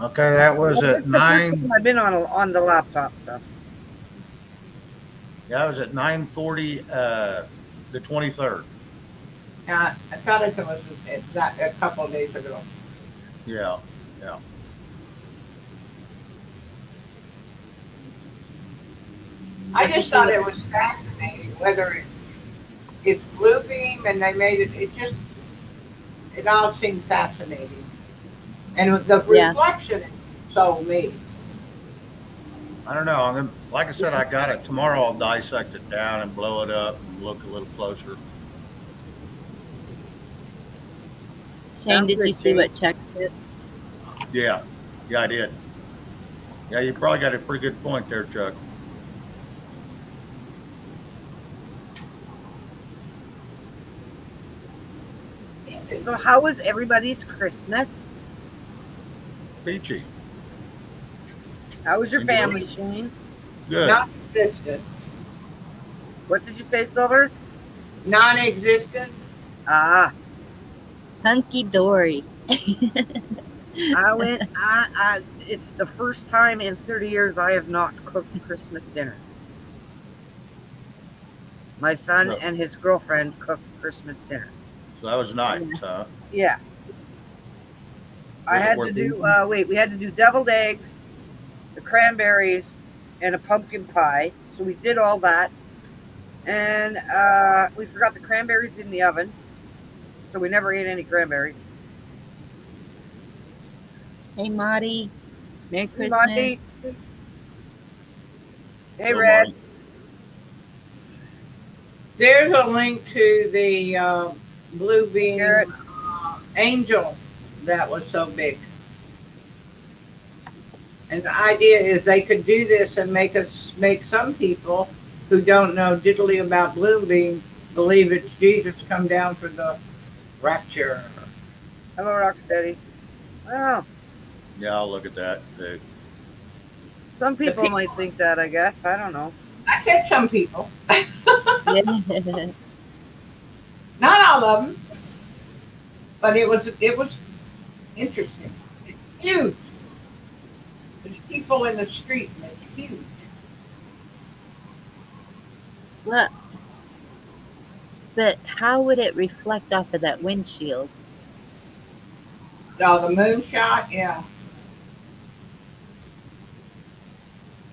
Okay, that was Well, at it's the first 9. time I've been on the laptop, so. Yeah, it was at 9:40, the 23rd. I thought it was that a couple of days ago. Yeah. I just thought it was fascinating whether it's blue beam and they made it all seemed fascinating. And the Yeah. reflection so me. I don't know. Like I said, I got it. Tomorrow I'll dissect it down and blow it up and look a little closer. Shane, Sounds did good, you see Shane. what Chuck said? Yeah, I did. Yeah, you probably got a pretty good point there, Chuck. So how was everybody's Christmas? Peachy. How was your And yours? family, Shane? Good. Non-existent. What did you say, Silver? Non-existent. Ah, Hunky dory. I went. It's the first time in 30 years I have not cooked Christmas dinner. My son No. and his girlfriend cooked Christmas dinner. So that was nice, huh? Yeah. I Was it had worth to do, eating? we had to do deviled eggs, the cranberries, and a pumpkin pie. So we did all that. And we forgot the cranberries in the oven. So we never ate any cranberries. Hey, Marty. Merry Hey, Monty. Christmas. Hey, Hello, Red. Marty. There's a link to the blue beam Garrett. angel that was so big. And the idea is they could do this and make some people who don't know diddly about blue beam believe it's Jesus come down for the rapture. Hello, Rocksteady. Well, Yeah, I'll look at that too. some people might think that, I guess. I don't know. I said some people, Yeah. not all of them, but it was interesting. Huge. There's people in the street, and it's huge. Well, but how would it reflect off of that windshield? Oh, the moonshot, yeah.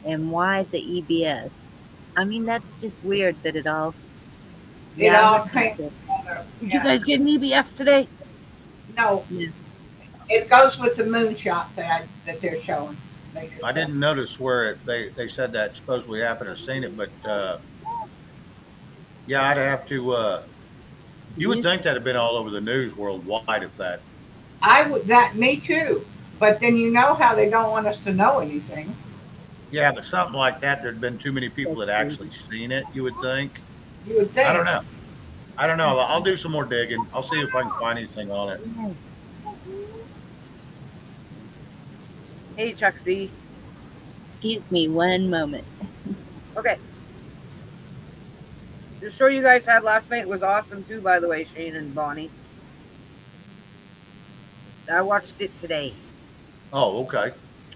And why the EBS? I mean, that's just weird that it all. It Yeah, all came together. Did you Yeah. guys get an EBS today? No, Yeah. it goes with the moonshot that they're showing. I didn't notice where they said that supposedly happened or seen it, but yeah, I'd have to. You would think that'd have been all over the news worldwide if that. I would that me too. But then you know how they don't want us to know anything. Yeah, but something like that, there'd been too many people that actually seen it. You would think. You would think. I don't know. I don't know. I'll do some more digging. I'll see if I can find anything on it. Yes. Hey, Chuck C. Excuse me one moment. Okay. The show you guys had last night was awesome too, by the way, Shane and Bonnie. I watched it today. Oh, okay.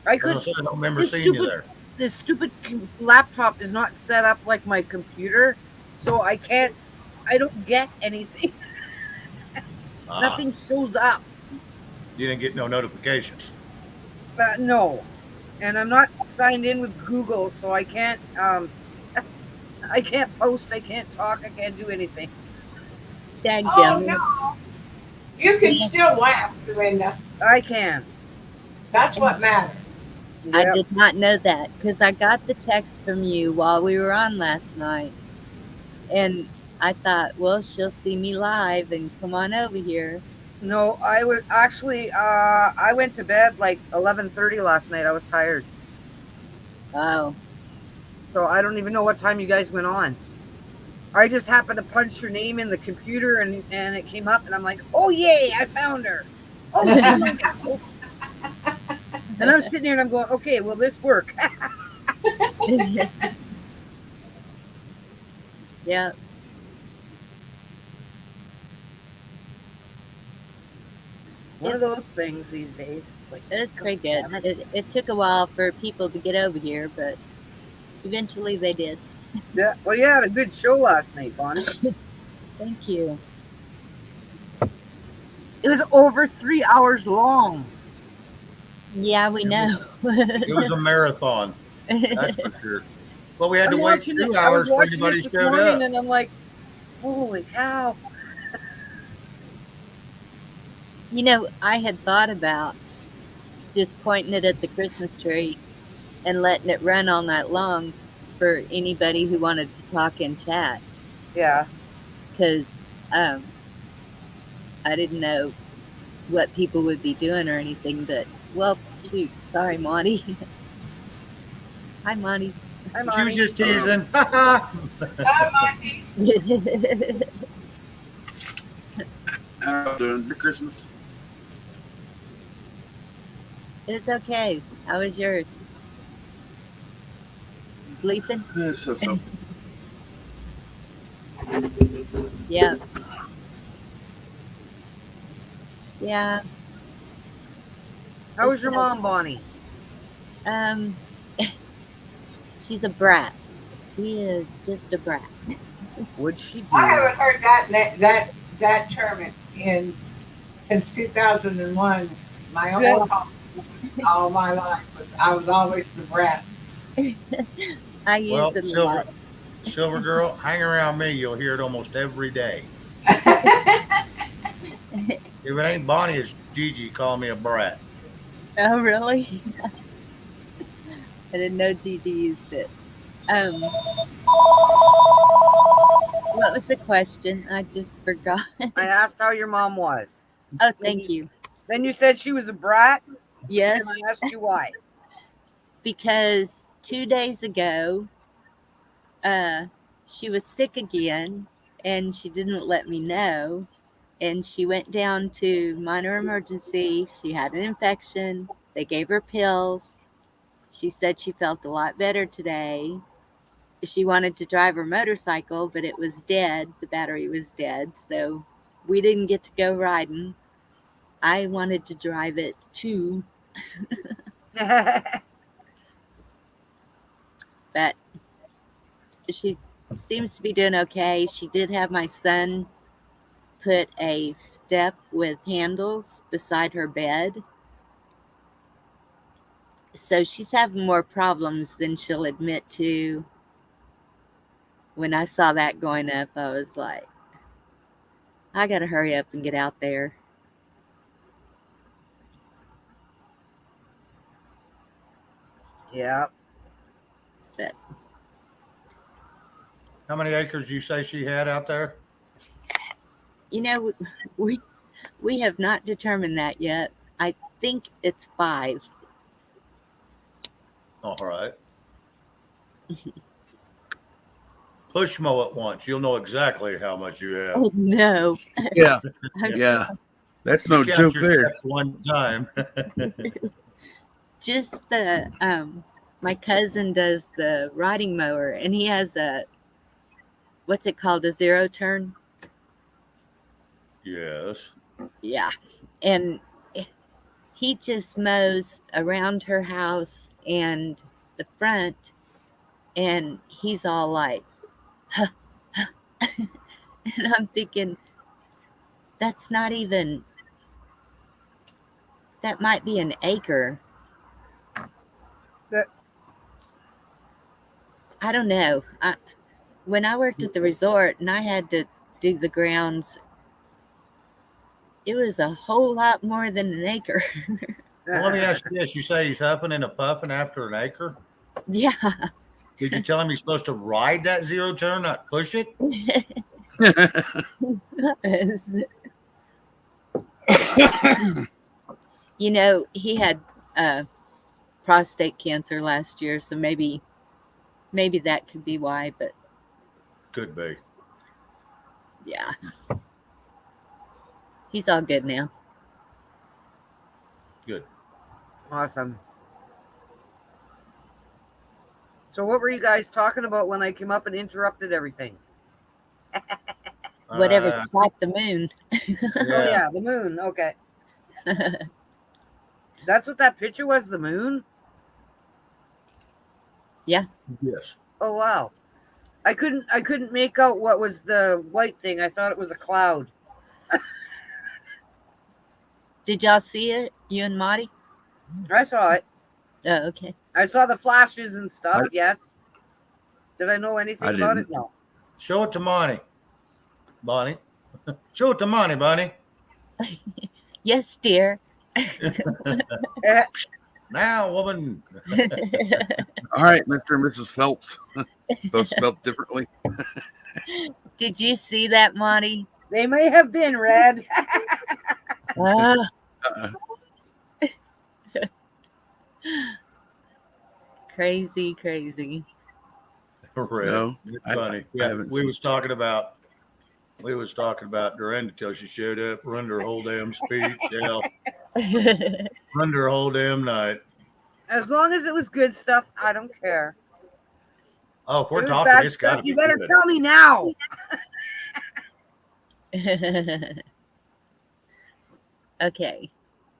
I I could. don't remember This seeing you stupid- there. This stupid laptop is not set up like my computer, so I can't. I don't get anything. Ah, Nothing shows up. you didn't get no notifications. No, and I'm not signed in with Google, so I can't. I can't post. I can't talk. I can't do anything. Oh Dadgummit. no. You can still laugh, Linda. I can. That's what matters. I Yep. did not know that because I got the text from you while we were on last night. And I thought, well, she'll see me live and come on over here. No, I was actually. I went to bed like 11:30 last night. I was tired, Oh, so I don't even know what time you guys went on. I just happened to punch your name in the computer, and it came up, and I'm like, oh yay, I found her. Oh, oh. And I'm sitting there, and I'm going, okay, will this work? yeah. One of those things these days. It's like It was pretty good. It took a while for people to get over here, but eventually they did. Yeah. Well, you had a good show last night, Bonnie. Thank you. It was over 3 hours long. Yeah, we know. It was a marathon. That's for sure. Well, we had to wait 2 I hours was for watching anybody it this showed morning, up. and I'm like, holy cow. You know, I had thought about just pointing it at the Christmas tree and letting it run all night long for anybody who wanted to talk and chat Yeah. because I didn't know what people would be doing or anything. But, well, shoot. Sorry, Monty. Hi, Monty. I'm She on was just teasing. Ha Hi, Monty. How you doing? Your Christmas? It's okay. How was yours? Sleeping? So. Yeah. Yeah. How was your mom, Bonnie? Um, she's a brat. She is just a brat. What'd she do? I haven't heard that term in since 2001. My Yeah. own home all my life, but I was always the brat. I use Well, it a lot. Silver Girl, hang around me. You'll hear it almost every day. If it ain't Bonnie, it's Gigi calling me a brat. Oh, really? I didn't know Gigi used it. What was the question? I just forgot. I asked how your mom was. Oh, thank you. Then you said she was a brat, Yes, and I asked you why. because 2 days ago, she was sick again, and she didn't let me know. And she went down to minor emergency. She had an infection. They gave her pills. She said she felt a lot better today. She wanted to drive her motorcycle, but it was dead. The battery was dead. So we didn't get to go riding. I wanted to drive it too, but she seems to be doing okay. She did have my son put a step with handles beside her bed. So she's having more problems than she'll admit to. When I saw that going up, I was like, I got to hurry up and get out there. Yeah. But How many acres you say she had out there? you know, we have not determined that yet. I think it's 5. All right. Push mow it once. You'll know exactly how much you have. Oh no. Yeah. Yeah. That's no Count joke your there. steps one time. Just the my cousin does the riding mower, and he has a, what's it called, a 0 turn? Yes. Yeah. And he just mows around her house and the front, and he's all like, huh, huh. And I'm thinking, that's not even, that might be an acre. That- I don't know. When I worked at the resort and I had to do the grounds, it was a whole lot more than an acre. Well, let me ask you this. You say he's huffing and a puffing after an acre? Yeah. Did you tell him he's supposed to ride that 0 turn, not push it? You know, he had prostate cancer last year, so maybe that could be why, but Could be. yeah. He's all good now. Good. Awesome. So what were you guys talking about when I came up and interrupted everything? Whatever cracked the moon. Oh yeah, the moon. Okay. That's what that picture was, the moon? Yeah. Yes. Oh wow. I couldn't make out what was the white thing. I thought it was a cloud. Did y'all see it? You and Marty? I saw it. Oh, okay. I saw the flashes and stuff, I- yes. Did I know anything I about didn't. it? No. Show it to Monty. Bonnie. Show it to Monty, Bonnie. Yes, dear. Now, woman. All right, Mr. and Mrs. Phelps. Both spelled differently. Did you see that, Monty? They may have been red. Ah, Uh-uh. crazy. Red. No, It's I- funny. I Yeah, haven't we seen- was talking about Dorinda till she showed up, run her whole damn speech. Yeah, run her whole damn night. As long as it was good stuff, I don't care. Oh, if If we're it was talking, bad it's got to stuff, be you better good. tell me now. Okay.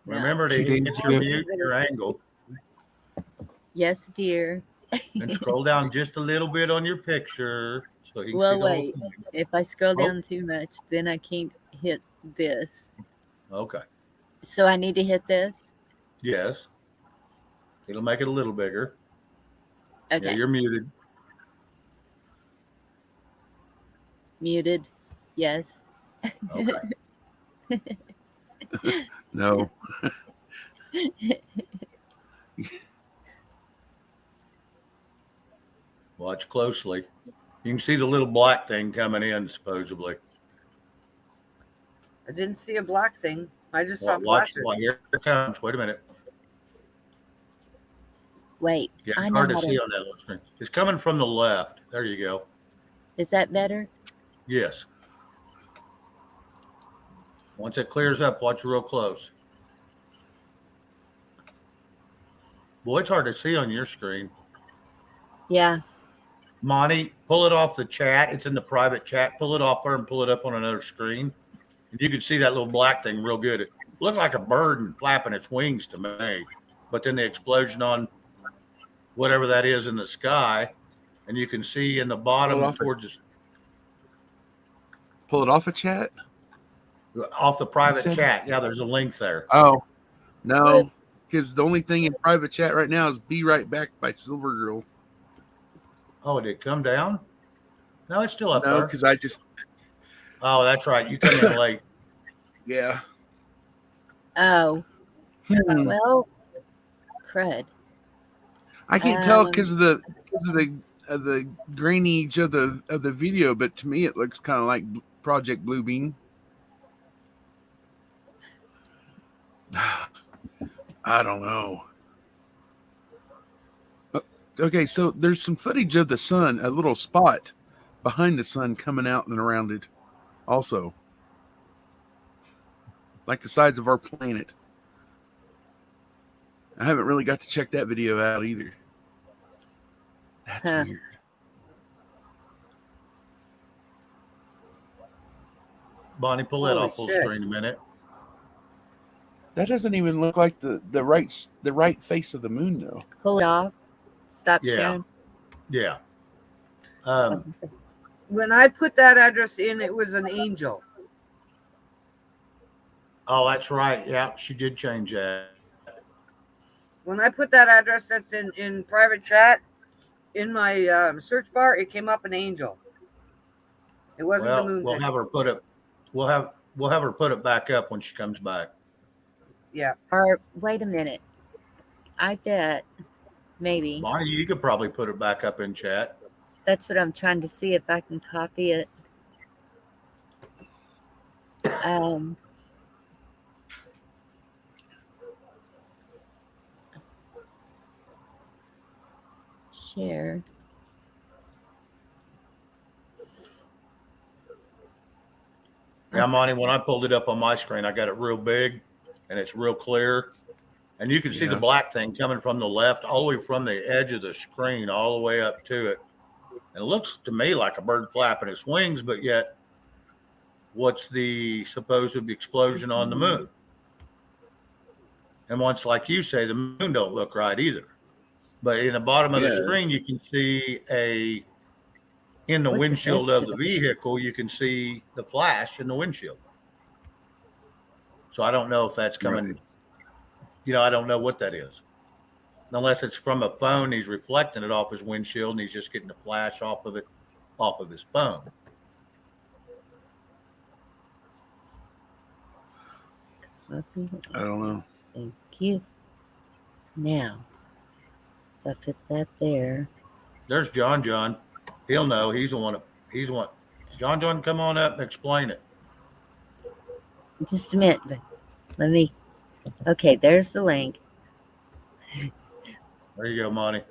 Now, Remember to She hit did- your she mute, your angle, yes, dear. and scroll down just a little bit on your picture so you can Well, see the whole wait. thing. If I scroll Oh. down too much, then I can't hit this. Okay. So I need to hit this? Yes. It'll make it a little bigger. Okay. Yeah, you're muted. Muted. Yes. Okay. no. Watch closely. You can see the little black thing coming in, supposedly. I didn't see a black thing. I just saw Watch. flashes. Well, here it comes. Wait a minute. Wait. Yeah, I it's know hard to how see to. on that little screen. It's coming from the left. There you go. Is that better? Yes. Once it clears up, watch real close. Boy, it's hard to see on your screen. Yeah. Monty, pull it off the chat. It's in the private chat. Pull it off there and pull it up on another screen. And you could see that little black thing real good. It looked like a bird and flapping its wings to me. But then the explosion on whatever that is in the sky, and you can see in the bottom Pull it off a chat? off the private chat. Yeah, there's a link there. Oh, no. Because the only thing in private chat right now is Be Right Back by Silver Girl. Oh, did it come down? No, it's still up there. No, because I just... Oh, that's right. You come in late. Yeah. Oh. Well, crud. I can't tell because of the grainage of the video, but to me it looks kind of like Project Bluebeam. I don't know. Okay, so there's some footage of the sun, a little spot behind the sun coming out and around it, also, like the sides of our planet. I haven't really got to check that video out either. That's weird. Bonnie, pull that off full screen a minute. That doesn't even look like the right face of the moon, though. Pull it off. Stop sharing. Yeah. When I put that address in, it was an angel. Oh, that's right. Yeah, she did change that. When I put that address that's in private chat, in my search bar, it came up an angel. It wasn't the moon. We'll have her put it. We'll have her put it back up when she comes back. Yeah. Or wait a minute. I bet maybe. Bonnie, you could probably put it back up in chat. That's what I'm trying to see if I can copy it. Share. Yeah, Monty, when I pulled it up on my screen, I got it real big and it's real clear. And you can see the black thing coming from the left, all the way from the edge of the screen, all the way up to it. And it looks to me like a bird flapping its wings, but yet what's the supposed explosion on the moon? And once, like you say, the moon don't look right either. But in the bottom of the screen, you can see in the windshield of the vehicle, you can see the flash in the windshield. So I don't know if that's coming. Right. I don't know what that is. Unless it's from a phone, he's reflecting it off his windshield and he's just getting the flash off of his phone. I don't know. Thank you. Now, if I put that there. There's John. He'll know. He's the one. John, come on up and explain it. Just a minute. But let me. Okay, there's the link. There you go, Monty.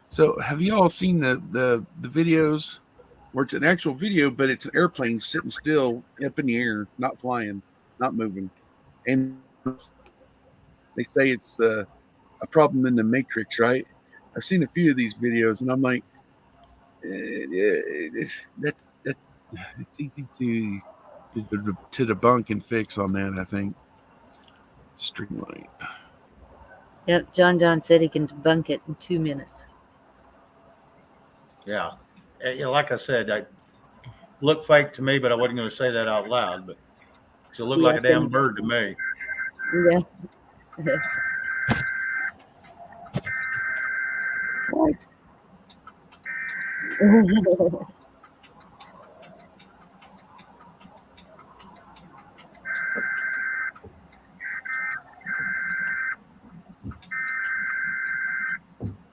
So have you all seen the videos where it's an actual video, but it's an airplane sitting still up in the air, not flying, not moving? And they say it's a problem in the Matrix, right? I've seen a few of these videos, and I'm like, it's easy to debunk and fix on that, I think. Streamlight. Yep, John said he can debunk it in 2 minutes. Yeah. Like I said, it looked fake to me, but I wasn't going to say that out loud. But it looked like a damn bird to me. Yeah.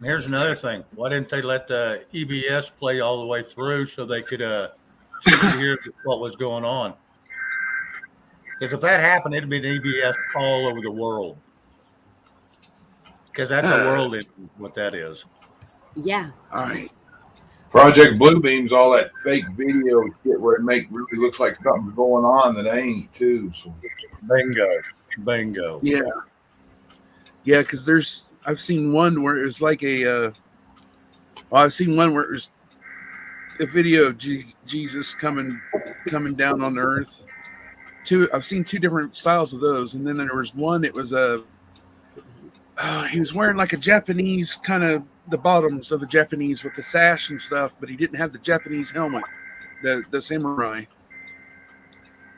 Here's another thing. Why didn't they let the EBS play all the way through so they could hear what was going on? Because if that happened, it'd be an EBS all over the world. Because that's a world what that is. Yeah. All right. Project Bluebeam's all that fake video shit where it really looks like something's going on that ain't too. So. Bingo. Yeah. Yeah, because I've seen one where it was like I've seen one where it was a video of Jesus coming coming down on Earth. I've seen two different styles of those, and then there was one. It was he was wearing like a Japanese kind of the bottoms of the Japanese with the sash and stuff, but he didn't have the Japanese helmet, the samurai.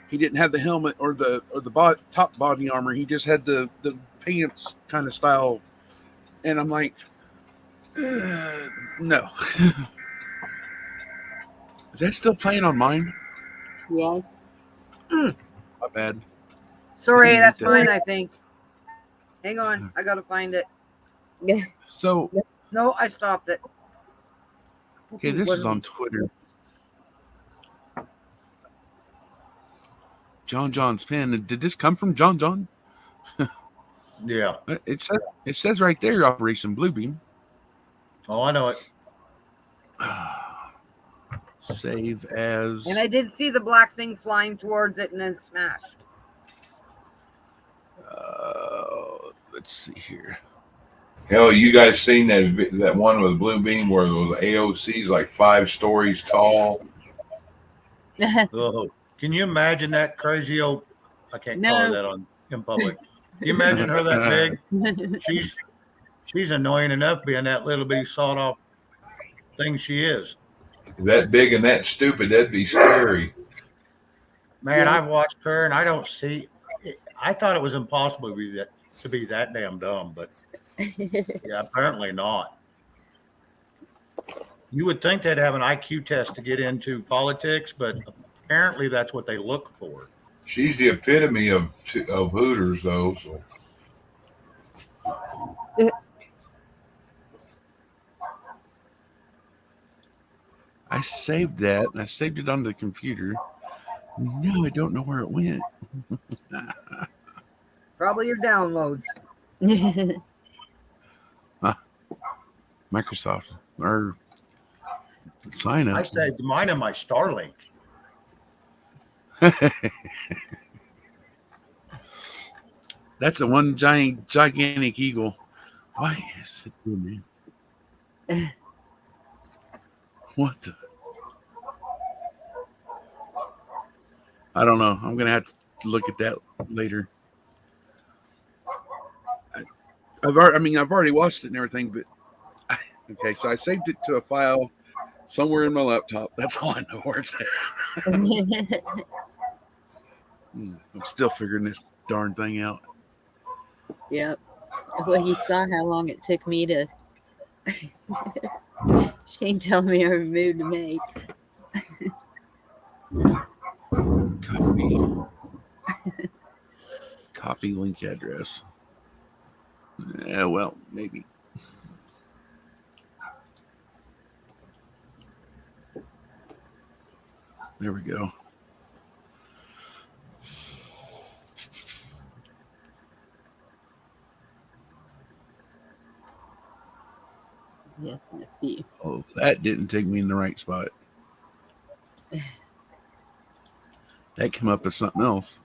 He didn't have the helmet or the top body armor. He just had the pants kind of style, and I'm like, no. Is that still playing on mine? Yes. My bad. Sorry, Didn't that's need that. mine, I think. Hang on, I gotta find it. So, No, I stopped it. okay, this is on Twitter. John's pen. Did this come from John? Yeah. It says right there, Operation Bluebeam. Oh, I know it. Save as. And I did see the black thing flying towards it and then smash. Let's see here. Hell, you guys seen that one with Blue Beam where the AOC's like 5 stories tall? Oh, can you imagine that crazy old? I can't call her No. that in public. Can you imagine her that big? She's annoying enough being that little bitty sawed off thing she is. That big and that stupid, that'd be scary. Man, Yeah. I've watched her and I don't see. I thought it was impossible to be that damn dumb, but yeah, apparently not. You would think they'd have an IQ test to get into politics, but apparently that's what they look for. She's the epitome of Hooters, though. So I saved that, and I saved it on the computer. Now I don't know where it went. Probably your downloads. Microsoft or sign I up. saved mine in my Starlink. That's a one gigantic eagle. Why is it doing that? What the? I don't know. I'm gonna have to look at that later. I've already watched it and everything, but okay. So I saved it to a file somewhere in my laptop. That's all I know where it's at. I'm still figuring this darn thing out. Yep. Well, you saw how long it took me to. Shane telling me I removed to make. Copy link address. Yeah, well, maybe. There we go. Yeah, a few. Oh, that didn't take me in the right spot. That came up as something else.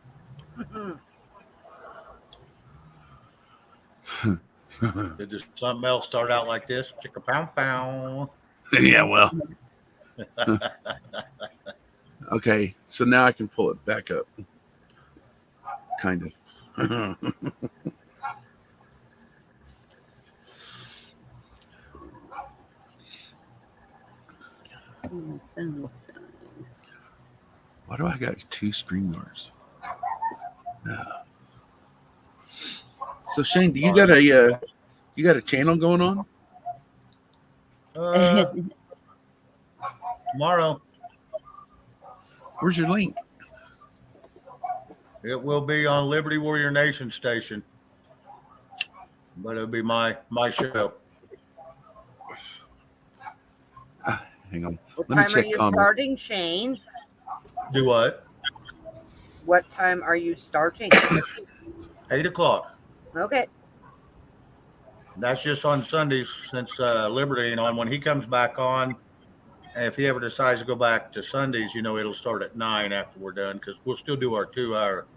Did just something else start out like this? Chicka pow pow. Yeah, well. Okay, so now I can pull it back up. Kind of. Why do I got 2 StreamYards? So Shane, do you got a channel going on? Tomorrow Where's your link? it will be on Liberty Warrior Nation station, but it'll be my show. Hang on. What Let me time are check you comments. starting, Shane? Do what? What time are you starting? 8:00. Okay. That's just on Sundays since Liberty ain't on. When he comes back on, and if he ever decides to go back to Sundays, it'll start at 9 after we're done because we'll still do our 2-hour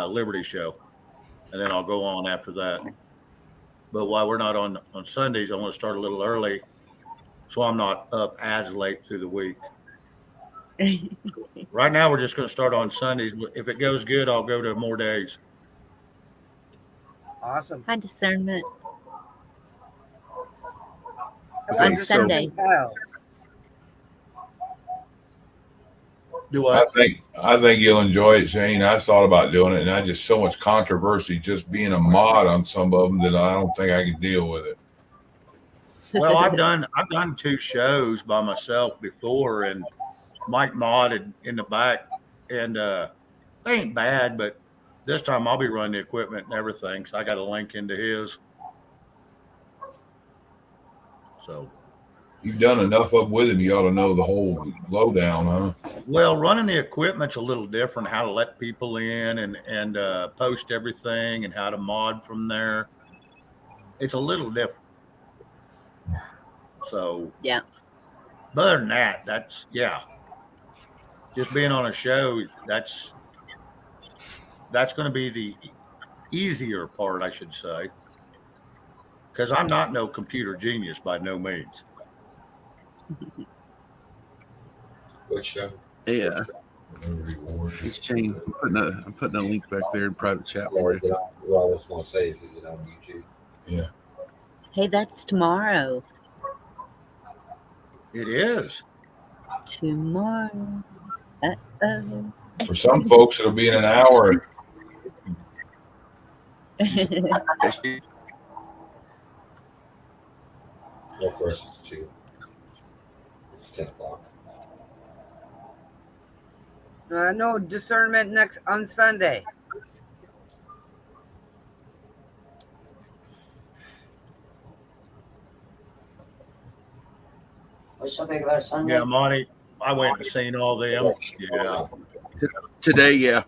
Liberty show, and then I'll go on after that. But while we're not on Sundays, I want to start a little early, so I'm not up as late through the week. Right now, we're just going to start on Sundays. If it goes good, I'll go to more days. Awesome. High discernment. Okay, On Sunday. Do what? I think you'll enjoy it, Shane. I thought about doing it, and I just so much controversy just being a mod on some of them that I don't think I could deal with it. Well, I've done 2 shows by myself before, and Mike modded in the back, and they ain't bad, but this time I'll be running the equipment and everything, so I got a link into his. So, You've done enough of with him, you ought to know the whole lowdown, huh? well, running the equipment's a little different. How to let people in and post everything, and how to mod from there. It's a little different. So Yeah. But other than that, that's just being on a show. That's going to be the easier part, I should say, because I'm not no computer genius by no means. What show? Yeah. No reward. It's Shane. I'm putting a link back there in private chat for you. What I was going to say is it on YouTube? Yeah. Hey, that's tomorrow. It is. Tomorrow. Uh-oh. For some folks, it'll be in an hour. Well, for us, it's 2. It's 10 o'clock. No discernment next on Sunday. What's so big about Sunday? Yeah, Monty, I went and seen all them. Yeah. Today, yeah.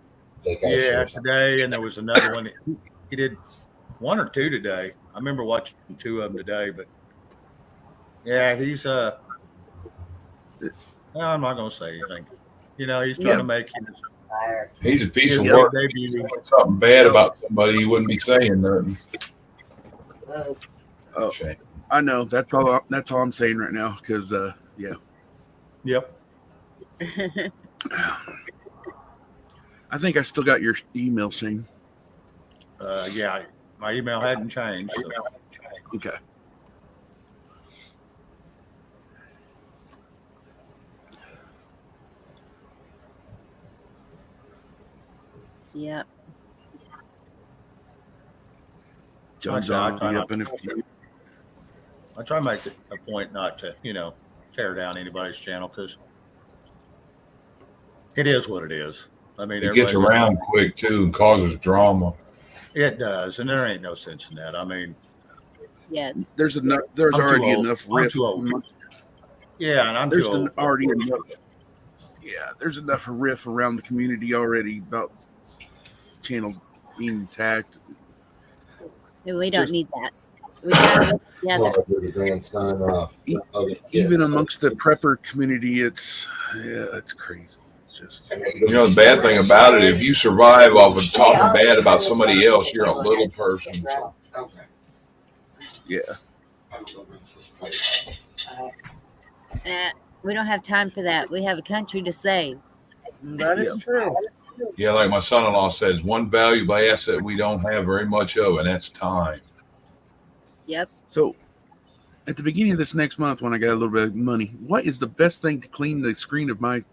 Yeah, today, and there was another one. He did 1 or 2 today. I remember watching 2 of them today, but yeah, he's well, I'm not gonna say anything. He's trying to make his He's a piece of big work. debut. Something bad about somebody, he wouldn't be saying nothing. Oh, Shame. I know. That's all I'm saying right now. Because yeah. Yep. I think I still got your email, Shane. Yeah, my email hadn't changed. So. Okay. Yep. John's I on. try Yep, not and if I try to make it a point not to, tear down anybody's channel, because it is what it is. I mean, It gets everybody- around quick, too, and causes drama. It does, and there ain't no sense in that. I mean, Yes. there's I'm already too old. enough I'm riff. too old. Yeah, and I'm There's too old. already enough. Yeah, there's enough riff around the community already about channel being attacked. We don't Just- need that. We gotta work together. Well, the grandson of the Even kids. amongst the prepper community, it's crazy. It's just The bad thing about it, if you survive off of talking bad about somebody else, you're a little person. So. Okay. yeah. We don't have time for that. We have a country to save. That is Yeah. true. Yeah, like my son-in-law says, one valuable asset we don't have very much of, and that's time. Yep. So, at the beginning of this next month, when I got a little bit of money, what is the best thing to clean the screen of my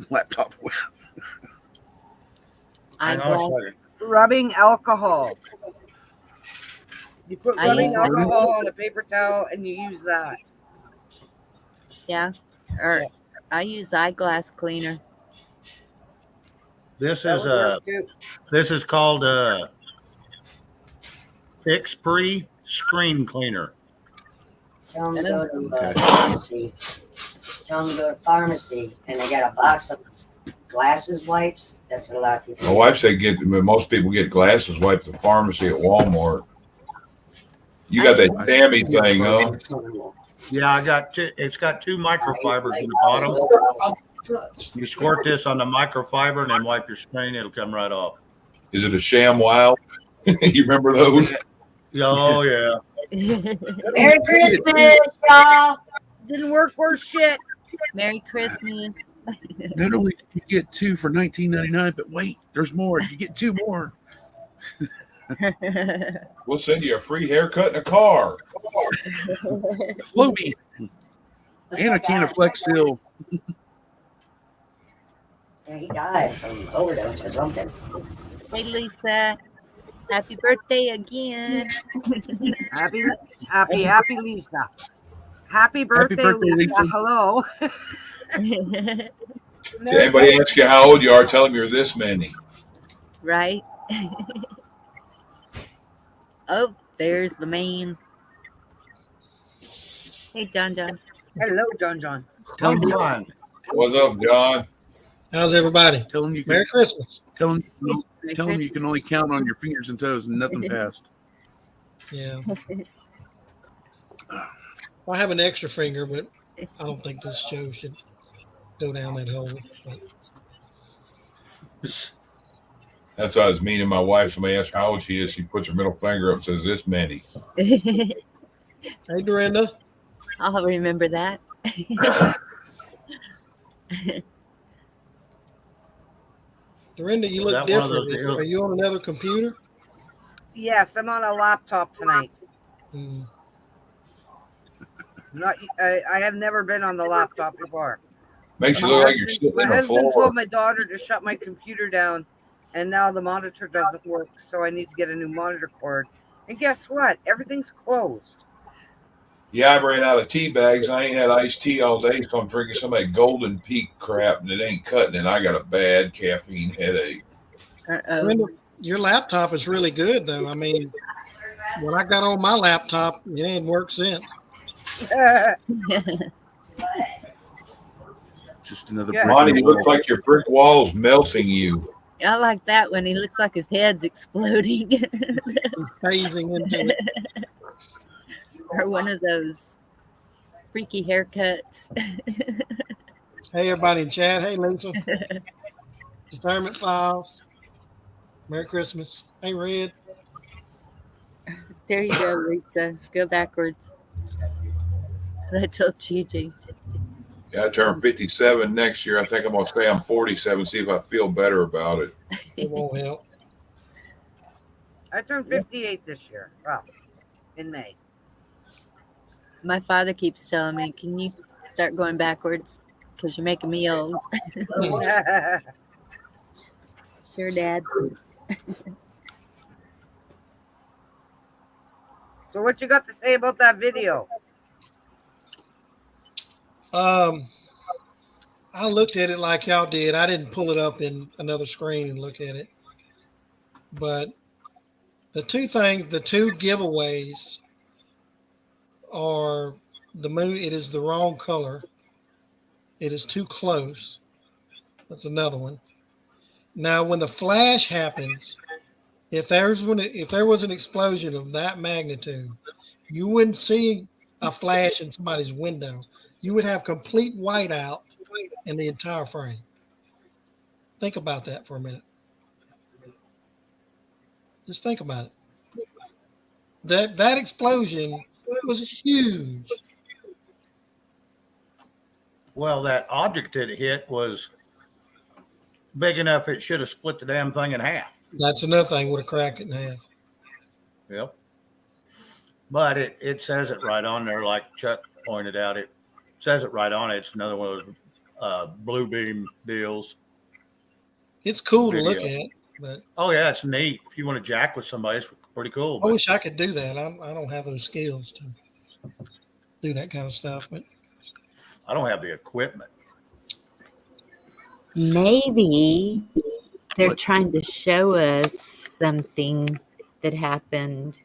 laptop with? Hang on a second. Rubbing alcohol. You put I rubbing use- alcohol on a paper towel and you use that. Yeah. Or I use eyeglass cleaner. This That is would work too. this is called X-Pre Screen Cleaner. Tell them to go to Okay. pharmacy. Tell them to go to pharmacy, and they got a box of glasses wipes. That's what a lot of people. My wife said most people get glasses wiped at the pharmacy at Walmart. You got that Tammy thing, huh? Yeah, I got it's got 2 microfibers in the bottom. You squirt this on the microfiber and then wipe your screen. It'll come right off. Is it a sham wow? You remember those? Oh yeah. Merry Christmas, y'all. Didn't work worth shit. Merry Christmas. Not only do you get 2 for $19.99, but wait, there's more. You get 2 more. We'll send you a free haircut in a car. Floby. And a can of Flex Seal. Yeah, he died from overdose or something. Hey, Lisa. Happy birthday again. Happy Lisa. Happy birthday, Lisa. Lisa. Hello. If anybody asks you how old you are, tell them you're this many. Right? Oh, there's the man. Hey, John. Hello, John. Tell him, Fine. What's up, John? How's everybody? tell him you Merry can, Christmas. tell him, Merry tell him you Christmas. can only count on your fingers and toes and nothing past. Yeah. I have an extra finger, but I don't think this show should go down that hole. But That's why I was meeting my wife. Somebody asked her how old she is. She puts her middle finger up and says, this many. hey, Dorinda. I'll remember that. Dorinda, you Is look that one of those different. deals? Are you on another computer? Yes, I'm on a laptop tonight. Hmm. I have never been on the laptop before. Makes you look like you're sitting My on the husband floor. told my daughter to shut my computer down, and now the monitor doesn't work, so I need to get a new monitor cord. And guess what? Everything's closed. Yeah, I ran out of tea bags. I ain't had iced tea all day, so I'm drinking some of that Golden Peak crap, and it ain't cutting it. I got a bad caffeine headache. Uh-oh. Dorinda, your laptop is really good, though. I mean, when I got on my laptop, it ain't worked since. Just another Yeah. brick Monty, in it the looks wall. like your brick wall's melting you. I like that one. He looks like his head's exploding. Phasing into it. Or one of those freaky haircuts. Hey, everybody in chat. Hey, Lisa. Discernment Files. Merry Christmas. Hey, Red. There you go, Lisa. Go backwards. That's what I told Gigi. Yeah, I turn 57 next year. I think I'm going to say I'm 47, see if I feel better about it. It won't help. I turned 58 this year. Well, in May. My father keeps telling me, can you start going backwards? Because you're making me old. Sure, Dad. So what you got to say about that video? I looked at it like y'all did. I didn't pull it up in another screen and look at it. But the two giveaways are the moon. It is the wrong color. It is too close. That's another one. Now, when the flash happens, if there was an explosion of that magnitude, you wouldn't see a flash in somebody's window. You would have complete whiteout in the entire frame. Think about that for a minute. Just think about it. That explosion was huge. Well, that object that it hit was big enough it should have split the damn thing in half. That's another thing. Would have cracked it in half. Yep. But it says it right on there, like Chuck pointed out. It says it right on it. It's another one of those blue beam deals. It's cool to Video. look at, but Oh yeah, it's neat. If you want to jack with somebody, it's pretty cool. I But wish I could do that. I don't have those skills to do that kind of stuff. But I don't have the equipment. Maybe they're What? trying to show us something that happened.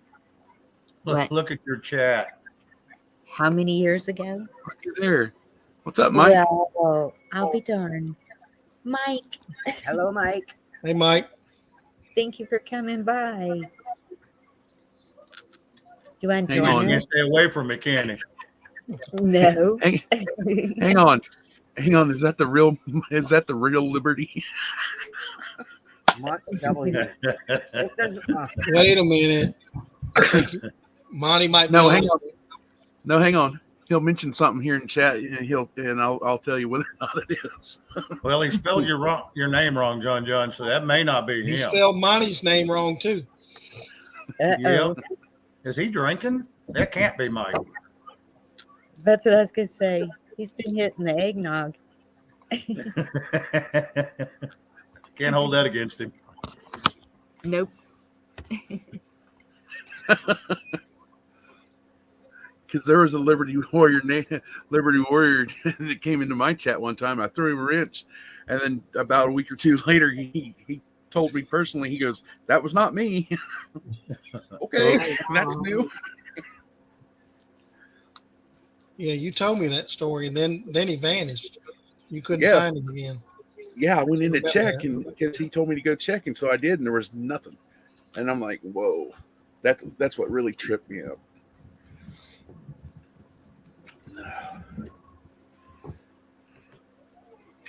What? Look at your chat. How many years ago? You're there. What's up, Mike? Well, I'll be darned. Mike, Hello, Mike. hey, Mike, thank you for coming by. You want to Hang join on. You us? can't stay away from me, can you? No. Hang on. Is that the real Liberty? Mark W. It doesn't, wait a minute. Monty might be No, on. hang on. No, hang on. he'll mention something here in chat, and I'll tell you whether or not it is. Well, he spelled your name wrong, John, so that may not be He him. spelled Monty's name wrong too. Uh-oh. Yep. Is he drinking? That can't be Mike. That's what I was going to say. He's been hitting the eggnog. Can't hold that against him. Nope. Because there was a Liberty Warrior that came into my chat one time. I threw him a wrench, and then about a week or two later, he told me personally. He goes, "That was not me." Okay, that's new. Yeah, you told me that story, and then he vanished. You couldn't Yeah. find him again. Yeah, I went in to Remember check, that. and because he told me to go check, and so I did, and there was nothing. And I'm like, "Whoa, that's what really tripped me up."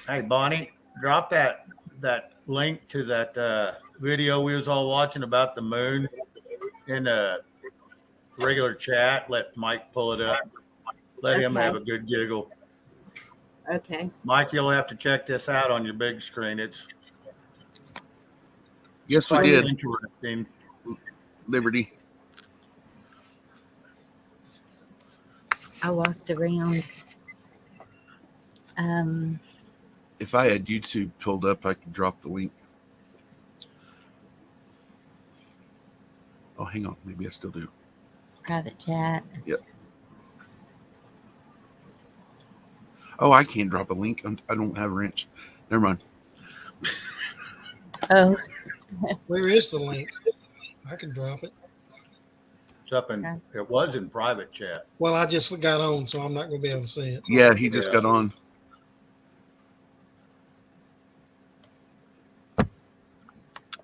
Hey, Bonnie, drop that link to that video we was all watching about the moon in a regular chat. Let Mike pull it up. Let him Okay. have a good giggle. Okay. Mike, you'll have to check this out on your big screen. It's Yes, we quite did, interesting. Liberty. I walked around. If I had YouTube pulled up, I could drop the link. Oh, hang on. Maybe I still do. Private chat. Oh, I can't drop a link. I don't have a wrench. Never mind. Oh, Where is the link? I can drop it. It's up in. It was in private chat. Well, I just got on, so I'm not going to be able to see it. Yeah, he just Yeah. got on.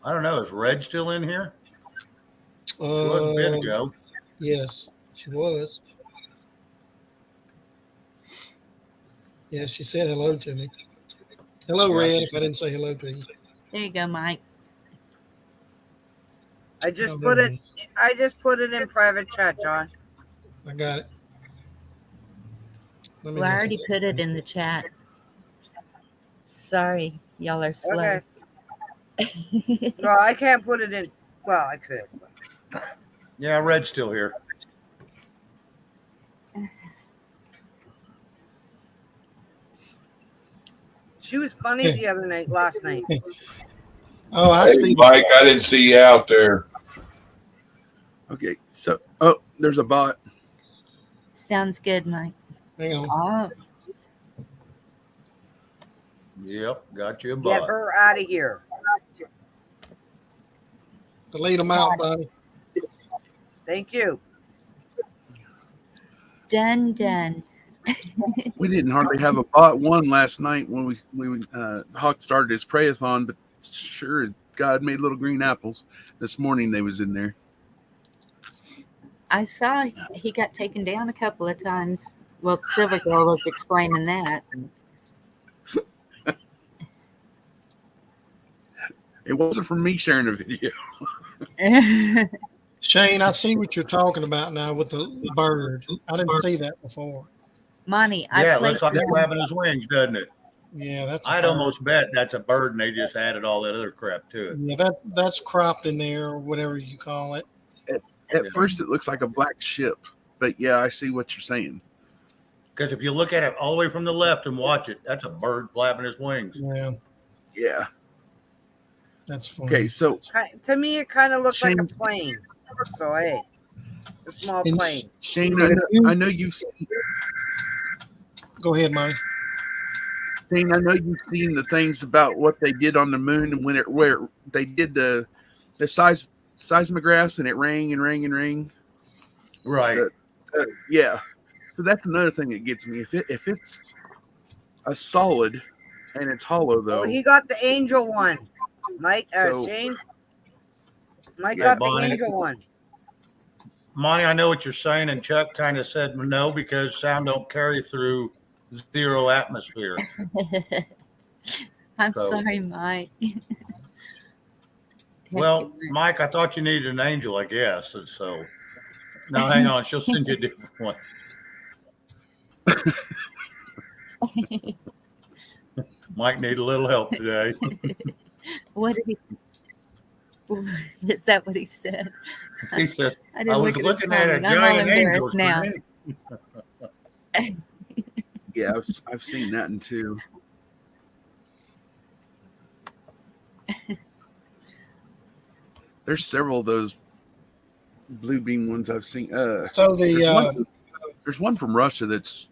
I don't know. Is Red still in here? She was a bit ago. Yes, she was. Yeah, she said hello to me. Hello, Yeah, Red, she if I didn't say hello to you. there you go, Mike. I just Oh, put there it. is. I just put it in private chat, John. I got it. Let me Well, I look already at put it in the chat. Sorry, y'all are slow. Okay. No, I can't put it in. Well, I could. Yeah, Red's still here. She was funny the other night, last night. Oh, I Hey, see. Mike, I didn't see you out there. Okay, so there's a bot. Sounds good, Mike. Hang on. Oh, Yep, got you a Get bot. her out of here. Delete them out, buddy. Thank you. done. We didn't hardly have a bot one last night when we Hawk started his prayathon, but sure, God made little green apples. This morning they was in there. I saw he got taken down a couple of times. Well, Silver Girl was explaining that. It wasn't from me sharing a video. Shane, I see what you're talking about now with the bird. I didn't see that before. Monty, Yeah, it I played looks like with it's flapping his wings, doesn't it? Yeah, that's. a I'd bird. almost bet that's a bird and they just added all that other crap to it. Yeah, that's cropped in there, or whatever you call it. At first, it looks like a black ship, but yeah, I see what you're saying. Because if you look at it all the way from the left and watch it, that's a bird flapping his wings. Yeah, Yeah. that's funny. Okay, so To me, it kind of looked like a Shane- plane. So, hey, a small And plane. Shane, I know you've seen, Go ahead, Monty. Shane, I know you've seen the things about what they did on the moon and where they did the seismographs and it rang and rang and rang. Right. Yeah. So that's another thing that gets me. If it's a solid and it's hollow though, Oh, he got the angel one. Mike, So- Shane. Mike Yeah, got Bonnie. the angel one. Monty, I know what you're saying, and Chuck kind of said no because sound don't carry through zero atmosphere. I'm So- sorry, Mike. Well, Mike, I thought you needed an angel, I guess. And so now hang on, she'll send you a different one. Might need a little help today. What did he? Is that what he said? He says, I I didn't was look at his looking at a comment. I'm all giant angel. embarrassed now. Yeah, I've seen that one too. There's several of those blue beam ones I've seen. So There's one from Russia that's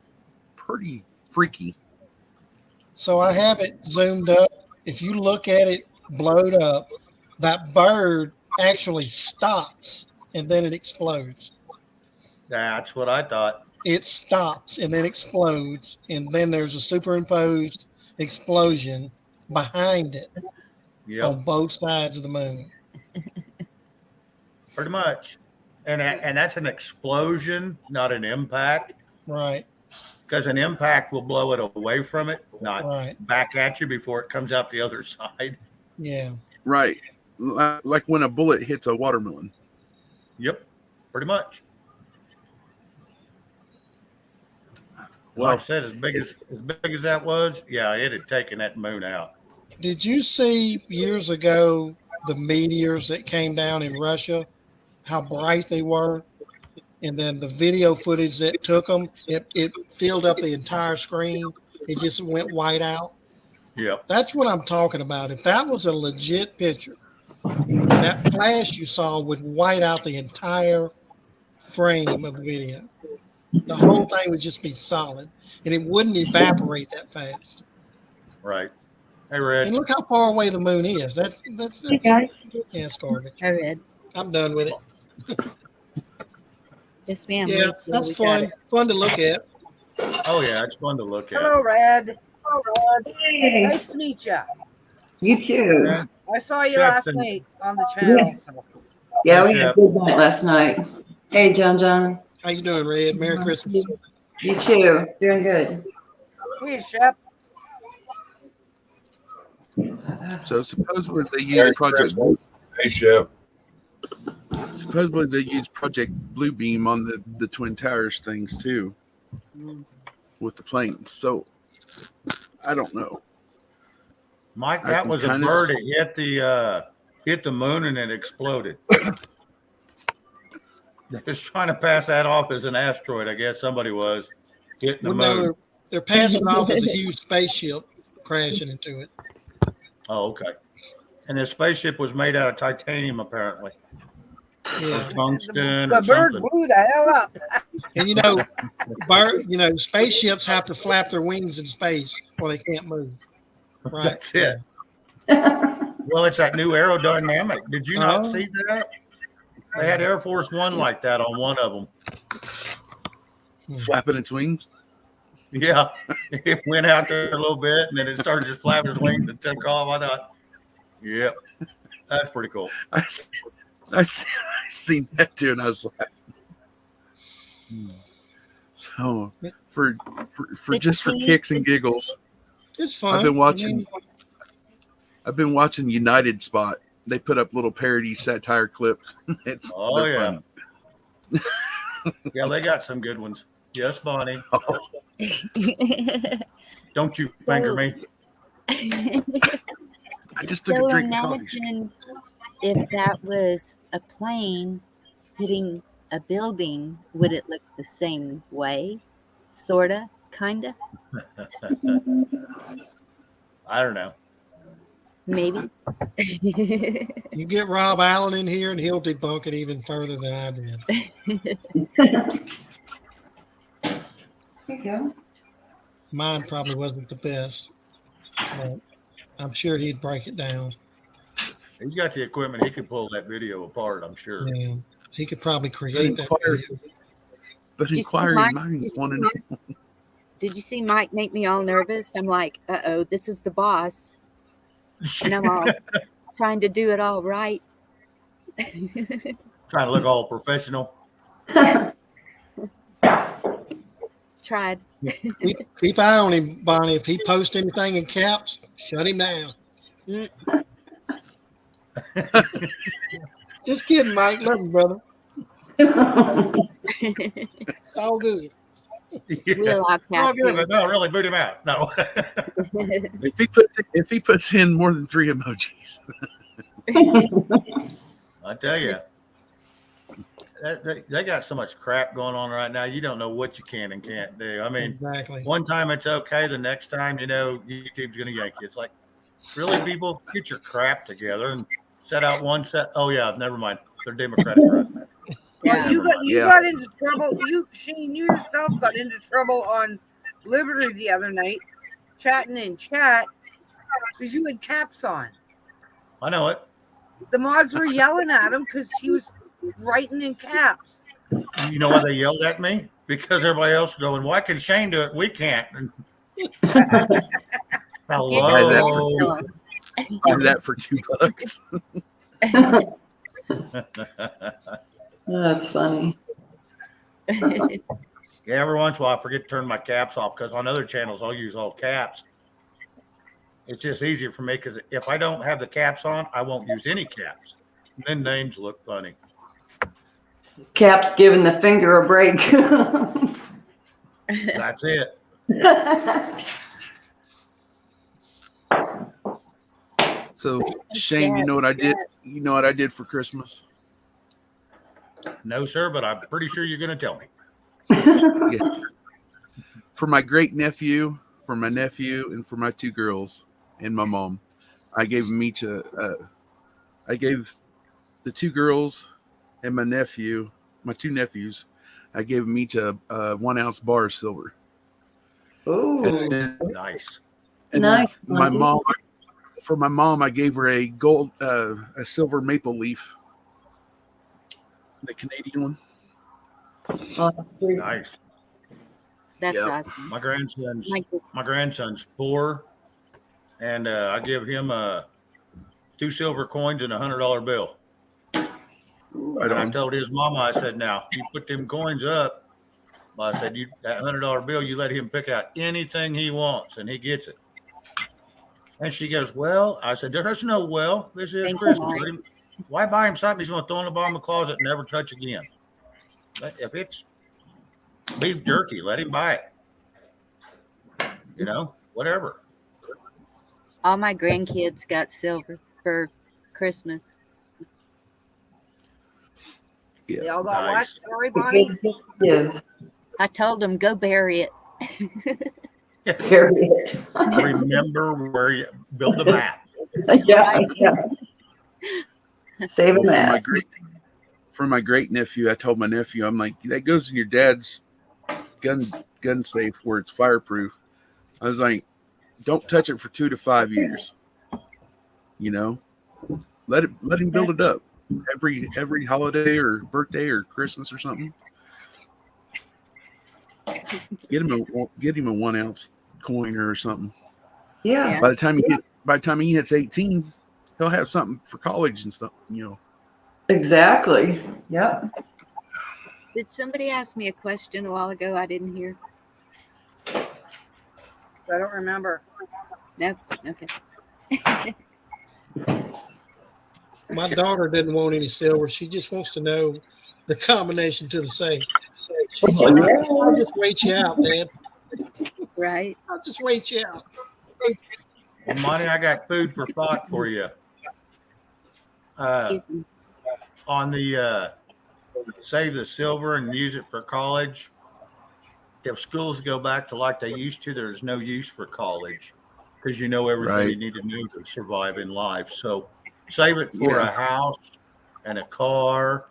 pretty freaky. so I have it zoomed up. If you look at it blowed up, that bird actually stops and then it explodes. That's what I thought. It stops and then explodes, and then there's a superimposed explosion behind it Yep, on both sides of the moon. pretty much. And that's an explosion, not an impact. Right, Because an impact will blow it away from it, not right. back at you before it comes out the other side. Yeah. Right. Like when a bullet hits a watermelon. Yep, pretty much. Well, Like I said, as big as that was, yeah, it had taken that moon out. Did you see years ago the meteors that came down in Russia? How bright they were? And then the video footage that took them, it filled up the entire screen. It just went white out. Yep. That's what I'm talking about. If that was a legit picture, that flash you saw would white out the entire frame of the video. The whole thing would just be solid, and it wouldn't evaporate that fast. Right. Hey, Red. And look how far away the moon is. That's Hey guys. yeah, it's garbage. I read. I'm done with it. Yes, ma'am. Yeah, Lisa, that's we got fun. it. Fun to look at. Oh, yeah, it's fun to look at. Hello, Red. Hey. Nice to meet you. You too. I saw you Shepton. last night on the channel. So. Yeah, we Hey, had a Shep. good night last night. Hey, John. How you doing, Red? Merry Christmas. You too. Doing good. Hey, Shep. so supposedly they Merry use Project Christmas. Hey, Chef. supposedly they use Project Bluebeam on the Twin Towers things too, with the planes. So I don't know. Mike, I that can was a kinda bird. It hit the moon and it exploded. They're just trying to pass that off as an asteroid. I guess somebody was hitting the Well, no, moon. they're passing it off as a huge spaceship crashing into it. Oh, okay. And the spaceship was made out of titanium, apparently, Yeah, or tungsten, The or bird something. blew the hell up. and spaceships have to flap their wings in space or they can't move. Right. That's it. Well, it's that new aerodynamic. Did you not Oh. see that? They had Air Force One like that on one of them. Flapping its wings. Yeah, it went out there a little bit, and then it started just flapping its wings and took off. I thought, yep, that's pretty cool. I seen that too, and I was laughing. So for just for kicks and giggles, It's fun. I've been watching United Spot. They put up little parody satire clips. Oh, they're yeah. funny. Yeah, they got some good ones. Yes, Bonnie. Oh, Don't you finger me. I just took So a drink of coffee. imagine if that was a plane hitting a building, would it look the same way? Sorta, kinda, I don't know. maybe. You get Rob Allen in here and he'll debunk it even further than I did. There you go. Mine probably wasn't the best, but I'm sure he'd break it down. He's got the equipment. He could pull that video apart, I'm sure. Yeah, he could probably create that Inquire- video. But Did you see inquiring Mike? minds want to know. Did you see Mike make me all nervous? I'm like, uh-oh, this is the boss. And I'm all trying to do it all right. Trying to look all professional. Tried. Keep eye on him, Bonnie. If he posts anything in caps, shut him down. Just kidding, Mike. Love you, brother. It's all good. We'll all Oh, cats good, him. but no, really boot him out. No. If he puts in more than 3 emojis, I tell you, they got so much crap going on right now. You don't know what you can and can't do. I mean, Exactly. one time it's okay. The next time, YouTube's going to yank you. It's like, really, people, get your crap together and set out one set. Oh, yeah, never mind. They're Democratic right now. Yeah. Well, you Yeah. got into trouble. Shane, you yourself got into trouble on Liberty the other night, chatting in chat because you had caps on. I know it. The mods were yelling at him because he was writing in caps. You know why they yelled at me? Because everybody else is going, why can Shane do it? We can't. Hello. do that for $2. That's funny. Yeah, every once in a while I forget to turn my caps off because on other channels I'll use all caps. It's just easier for me because if I don't have the caps on, I won't use any caps. Then names look funny. Cap's giving the finger a break. That's it. So Shane, you know what I did? You know what I did for Christmas? No, sir, but I'm pretty sure you're going to tell me. Yes. For my great nephew, for my nephew, and for my 2 girls and my mom, I gave them each I gave the 2 girls and my nephew, my 2 nephews, I gave them each a 1 ounce bar of silver. Ooh, Nice. And nice. my mom, for my mom, I gave her a gold, a silver maple leaf, the Canadian one. Oh, that's sweet. Nice. That's Yep. awesome. My grandson's 4, and I give him 2 silver coins and a $100 bill. Right And I on. told his mama, I said, now you put them coins up. I said, that $100 bill, you let him pick out anything he wants, and he gets it. And she goes, well, I said, there's no well. This is Thank you, Christmas. Mike. Let him, why buy him something he's going to throw in the bottom of the closet and never touch again? But if it's beef jerky, let him buy it. Whatever. All my grandkids got silver for Christmas. They all got Nice. what? Sorry, It's a Bonnie. good gift to give. I told them, go bury it. Period. Remember where you build a map. Yeah, yeah. Saving Well, that. for my great nephew, I told my nephew, I'm like, that goes in your dad's gun safe where it's fireproof. I was like, don't touch it for 2 to 5 years. Let him build it up every holiday or birthday or Christmas or something. Get him a 1 ounce coin or something. Yeah. By the time he hits 18, he'll have something for college and stuff. Exactly. Yep. Did somebody ask me a question a while ago I didn't hear? I don't remember. No? Okay. My daughter didn't want any silver. She just wants to know the combination to the safe. She said, I'll just wait you out, Dad. Right. I'll just wait you out. Well, Monty, I got food for thought for you. Excuse me. On the save the silver and use it for college. If schools go back to like they used to, there's no use for college because everything Right. you need to know to survive in life. So save it for a house and a car.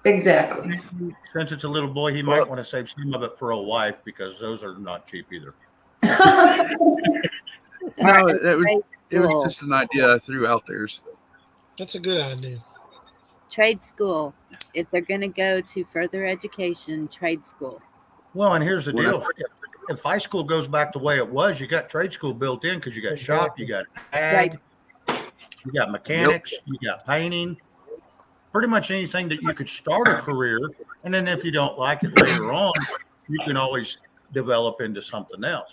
Exactly. Since it's a little boy, he might want to save some of it for a wife because those are not cheap either. No, it was School. just an idea I threw out there. That's a good idea. Trade school. If they're going to go to further education, trade school. Well, and here's the deal. If high school goes back the way it was, you got trade school built in because you got shop, you got ag, you got mechanics, you got painting, pretty much anything that you could start a career. And then if you don't like it later on, you can always develop into something else.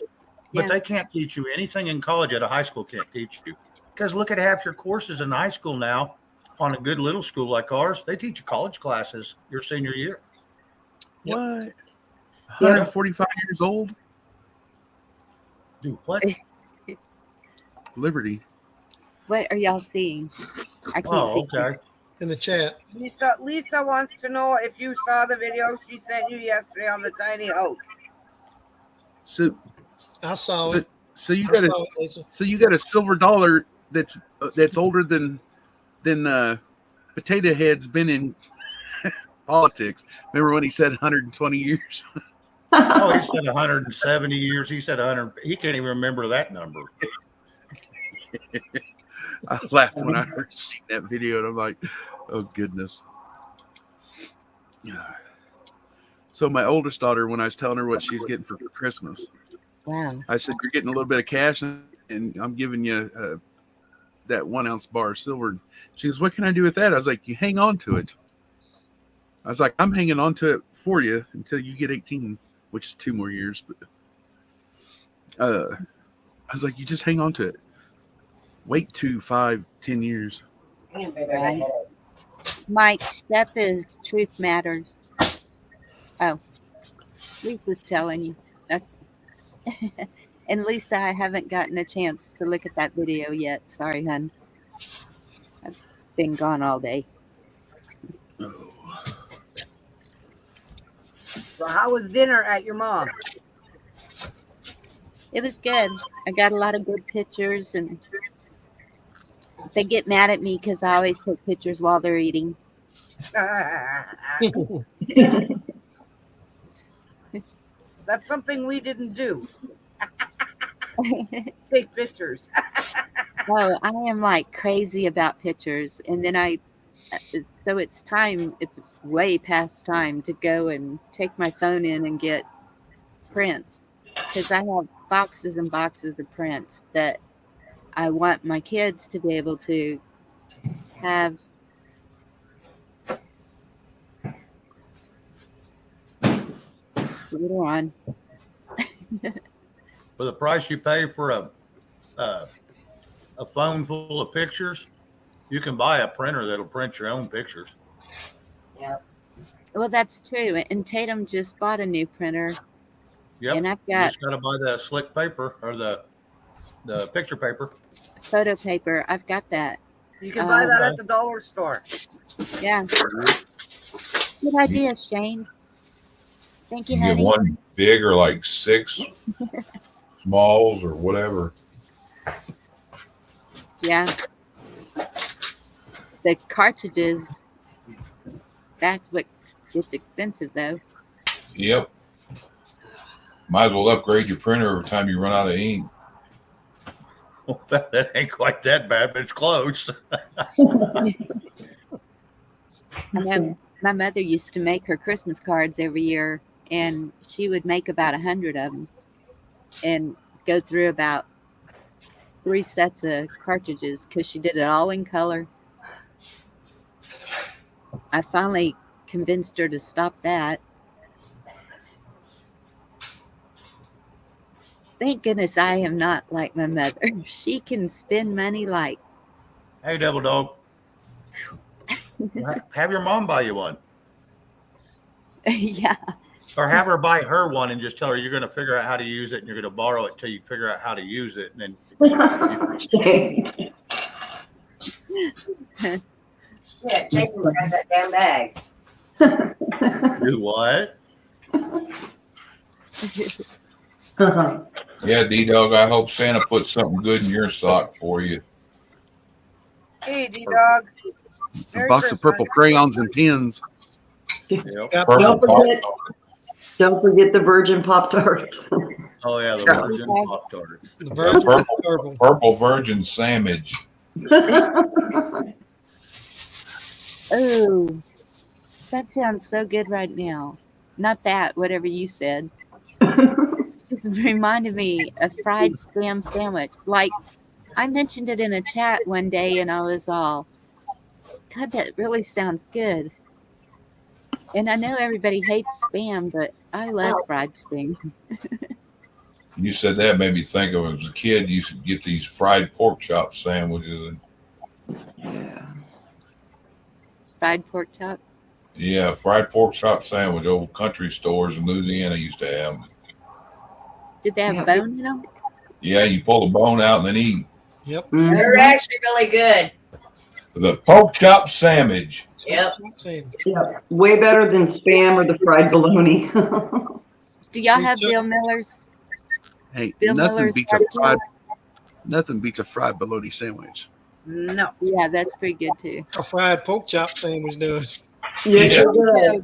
But they can't teach you anything in college that a high school can't teach you. Because look at half your courses in high school now on a good little school like ours. They teach you college classes your senior year. What? 145 years old. Do what? Liberty. What are y'all seeing? I can't Oh, see. okay. In the chat. Lisa wants to know if you saw the video she sent you yesterday on the tiny house. So I saw it. So you I got saw it, Lisa. a silver dollar that's older than Potato Head's been in politics. Remember when he said 120 years? Oh, he said 170 years. He said 100. He can't even remember that number. I laughed when I heard seen that video, and I'm like, oh goodness. So my oldest daughter, when I was telling her what she's getting for Christmas, Wow. I said, you're getting a little bit of cash, and I'm giving you that 1 ounce bar of silver. She goes, what can I do with that? I was like, you hang on to it. I was like, I'm hanging on to it for you until you get 18, which is 2 more years. But I was like, you just hang on to it. Wait 2, 5, 10 years. Right. Mike, Steph is Truth Matters. Oh, Lisa's telling you. And Lisa, I haven't gotten a chance to look at that video yet. Sorry, hun. I've been gone all day. So how was dinner at your mom's? It was good. I got a lot of good pictures, and they get mad at me because I always take pictures while they're eating. That's something we didn't do. Take pictures. Oh, I am like crazy about pictures. And then so it's way past time to go and take my phone in and get prints, because I have boxes and boxes of prints that I want my kids to be able to have. Later on. For the price you pay for a phone full of pictures, you can buy a printer that'll print your own pictures. Yep. Well, that's true. And Tatum just bought a new printer. Yep. And I've You got just got to buy the slick paper or the picture paper. photo paper. I've got that. You can buy that at the dollar store. Yeah. Good idea, Shane. Thank you, You get honey. one big or like 6 smalls or whatever. Yeah. The cartridges, that's what gets expensive, though. Yep. Might as well upgrade your printer every time you run out of ink. Well, that ain't quite that bad, but it's close. I know my mother used to make her Christmas cards every year, and she would make about 100 of them and go through about 3 sets of cartridges because she did it all in color. I finally convinced her to stop that. Thank goodness I am not like my mother. She can spend money like. Hey, Devil Dog. Have your mom buy you one. Yeah. Or have her buy her one and just tell her you're going to figure out how to use it and you're going to borrow it till you figure out how to use it. And then Yeah, Jason grab that damn bag. do what? Yeah, D-Dog, I hope Santa put something good in your sock for you. Hey, D-Dog. A box of purple crayons and pens. Yep. Purple Don't forget the virgin Pop-Tarts. Oh, yeah, the virgin Pop-Tarts. The virgin purple virgin sandwich. Oh, that sounds so good right now. Not that, whatever you said. Just reminded me of fried Spam sandwich. Like, I mentioned it in a chat one day and I was all, God, that really sounds good. And I know everybody hates Spam, but I love fried Spam. You said that made me think of as a kid, you used to get these fried pork chop sandwiches. Fried pork chop? Yeah, fried pork chop sandwich. Old country stores in Louisiana used to have 'em. Did they have Yeah. bone in them? Yeah, you pull the bone out and then eat. Yep. Mhm. They're actually really good. The pork chop sandwich. Yep. Same. Yeah, way better than Spam or the fried bologna. Do y'all See, have so- Bill Miller's? Hey, Bill nothing Miller's beats a barbecue? fried bologna sandwich. No. Yeah, that's pretty good too. A fried pork chop sandwich does. Yes, Yeah. it does.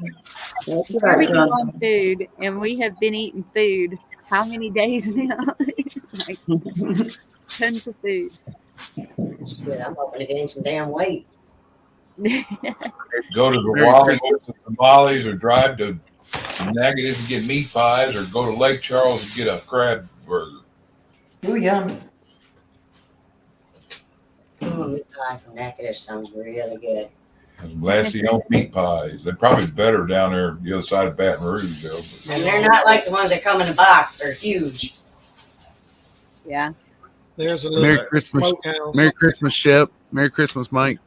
That's right, Barbecue John. on food, and we have been eating food how many days now? Like tons of food. Shit, I'm hoping to gain some damn weight. Go to the Very Wally's with the tamales, or drive to Negative and get meat pies, or go to Lake Charles and get a crab burger. Ooh, yum. Meat pie from Negative sounds really good. Glassy-owned meat pies. They're probably better down there the other side of Baton Rouge, though. And they're not like the ones that come in a box. They're huge. Yeah. There's a Merry little Christmas. smokehouse. Merry Christmas, Shep. Merry Christmas, Mike.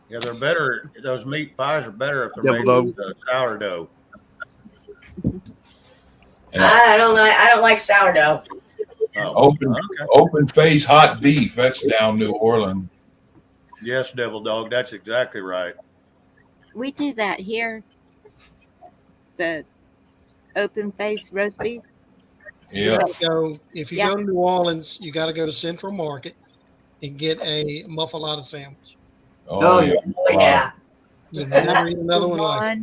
Yeah, they're better. Those meat pies are better if they're Devil made with sourdough. And I don't like sourdough. Oh, okay. open face hot beef. That's down New Orleans. Yes, Devil Dog. That's exactly right. We do that here. The open face roast beef. Yeah. If you Yeah. go to New Orleans, you got to go to Central Market and get a muffalata sandwich. Oh, yeah. Oh, yeah. You never eat another one like it.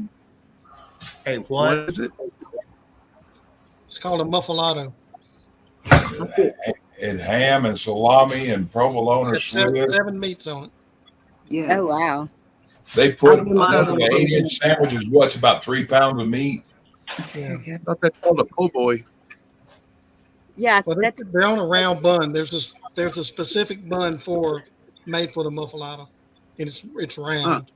Hey, What what? is it? It's called a muffalata. It's ham and salami and provolone or It's seven, Swiss. 7 meats on it. Yeah. Oh wow. They put I'll do mine an on the 8-inch sandwich is what's about 3 pounds of meat. Yeah. I thought that's called a po' boy. Yeah, Well, that's they're on a round bun. There's a specific bun made for the muffalata, and it's round.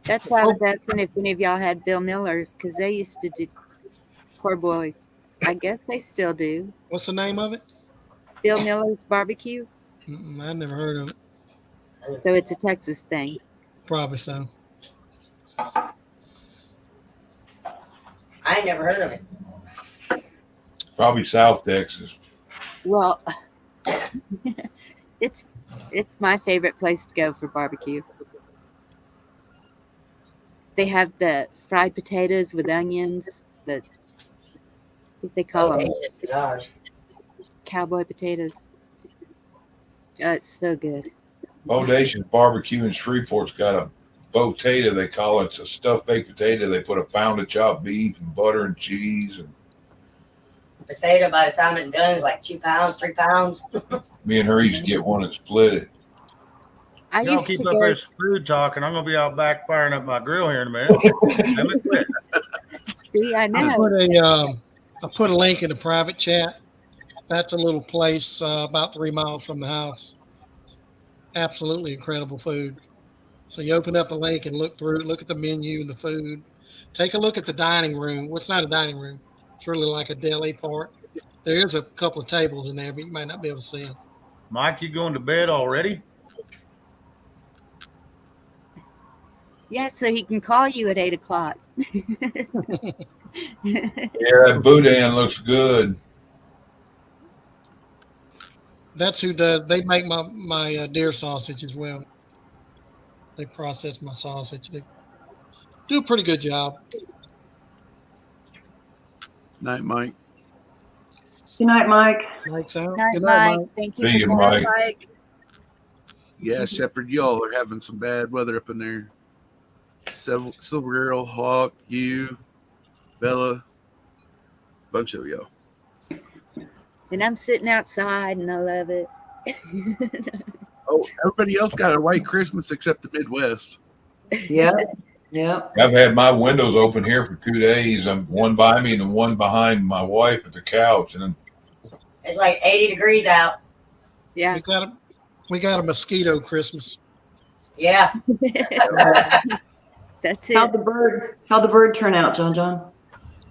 that's why I was asking if any of y'all had Bill Miller's, because they used to do poor boy. I guess they still do. What's the name of it? Bill Miller's barbecue. I never heard of it. So it's a Texas thing. Probably so. I ain't never heard of it. Probably South Texas. Well, it's my favorite place to go for barbecue. They have the fried potatoes with onions. I think they call them This is ours. cowboy potatoes. It's so good. Bodacious Barbecue in Shreveport's got a potato. They call it. It's a stuffed baked potato. They put a pound of chopped beef and butter and cheese. And Potato, by the time it's done, is like 2 pounds, 3 pounds. me and her used to get one and split it. I Y'all used keep to up go. this food talk, and I'm going to be out back firing up my grill here in a minute. Let me quit. See, I I know. put a link in the private chat. That's a little place about 3 miles from the house. Absolutely incredible food. So you open up a link and look at the menu and the food. Take a look at the dining room. Well, it's not a dining room. It's really like a deli part. There is a couple of tables in there, but you might not be able to see them. Mike, you going to bed already? Yeah, so he can call you at 8 o'clock. Yeah, that boudin looks good. That's who does. They make my deer sausage as well. They process my sausage. They do a pretty good job. Night, Mike. Good night, Mike. Lights out. Night, Good night, Mike. Mike. Thank you. See for you, calling. Mike. Like, Yeah, Shepherd, y'all are having some bad weather up in there. Silver Girl, Hawk, you, Bella, bunch of y'all. And I'm sitting outside, and I love it. Oh, everybody else got a white Christmas except the Midwest. Yep. Yep. I've had my windows open here for 2 days. One by me and one behind my wife at the couch. And It's like 80 degrees out. Yeah. We got a mosquito Christmas. Yeah. That's it. How'd the bird turn out, John?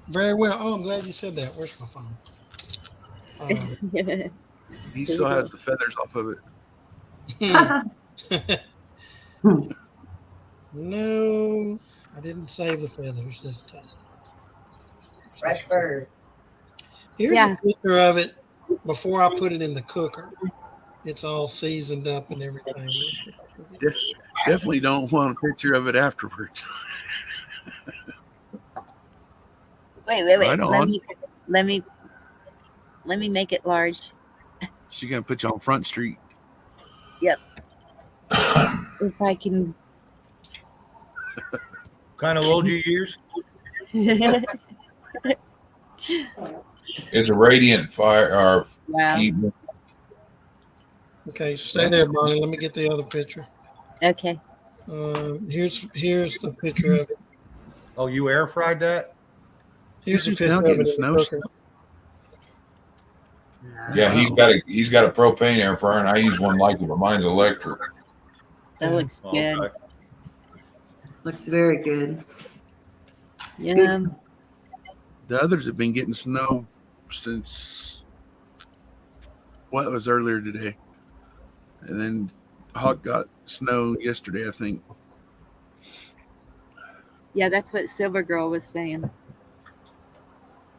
Very well. Oh, I'm glad you said that. Where's my phone? He still has the feathers off of it. No, I didn't save the feathers this time. Fresh bird. Here's Yeah. a picture of it before I put it in the cooker. It's all seasoned up and everything. Definitely don't want a picture of it afterwards. Wait. Right on. Let me make it large. She's gonna put you on Front Street. Yep. If I can. Kind of old you use? It's a radiant fire or Wow. heat. Okay, stay there, Bonnie. Let me get the other picture. Okay. Here's the picture of it. Oh, you air fried that? Here's the It's picture now of getting it in the snow. cooker. Yeah, he's got a propane air fryer, and I use one like it, but mine's electric. That looks Oh, good. okay. Looks very good. Yum. The others have been getting snow since what was earlier today, and then Hawk got snow yesterday, I think. Yeah, that's what Silver Girl was saying.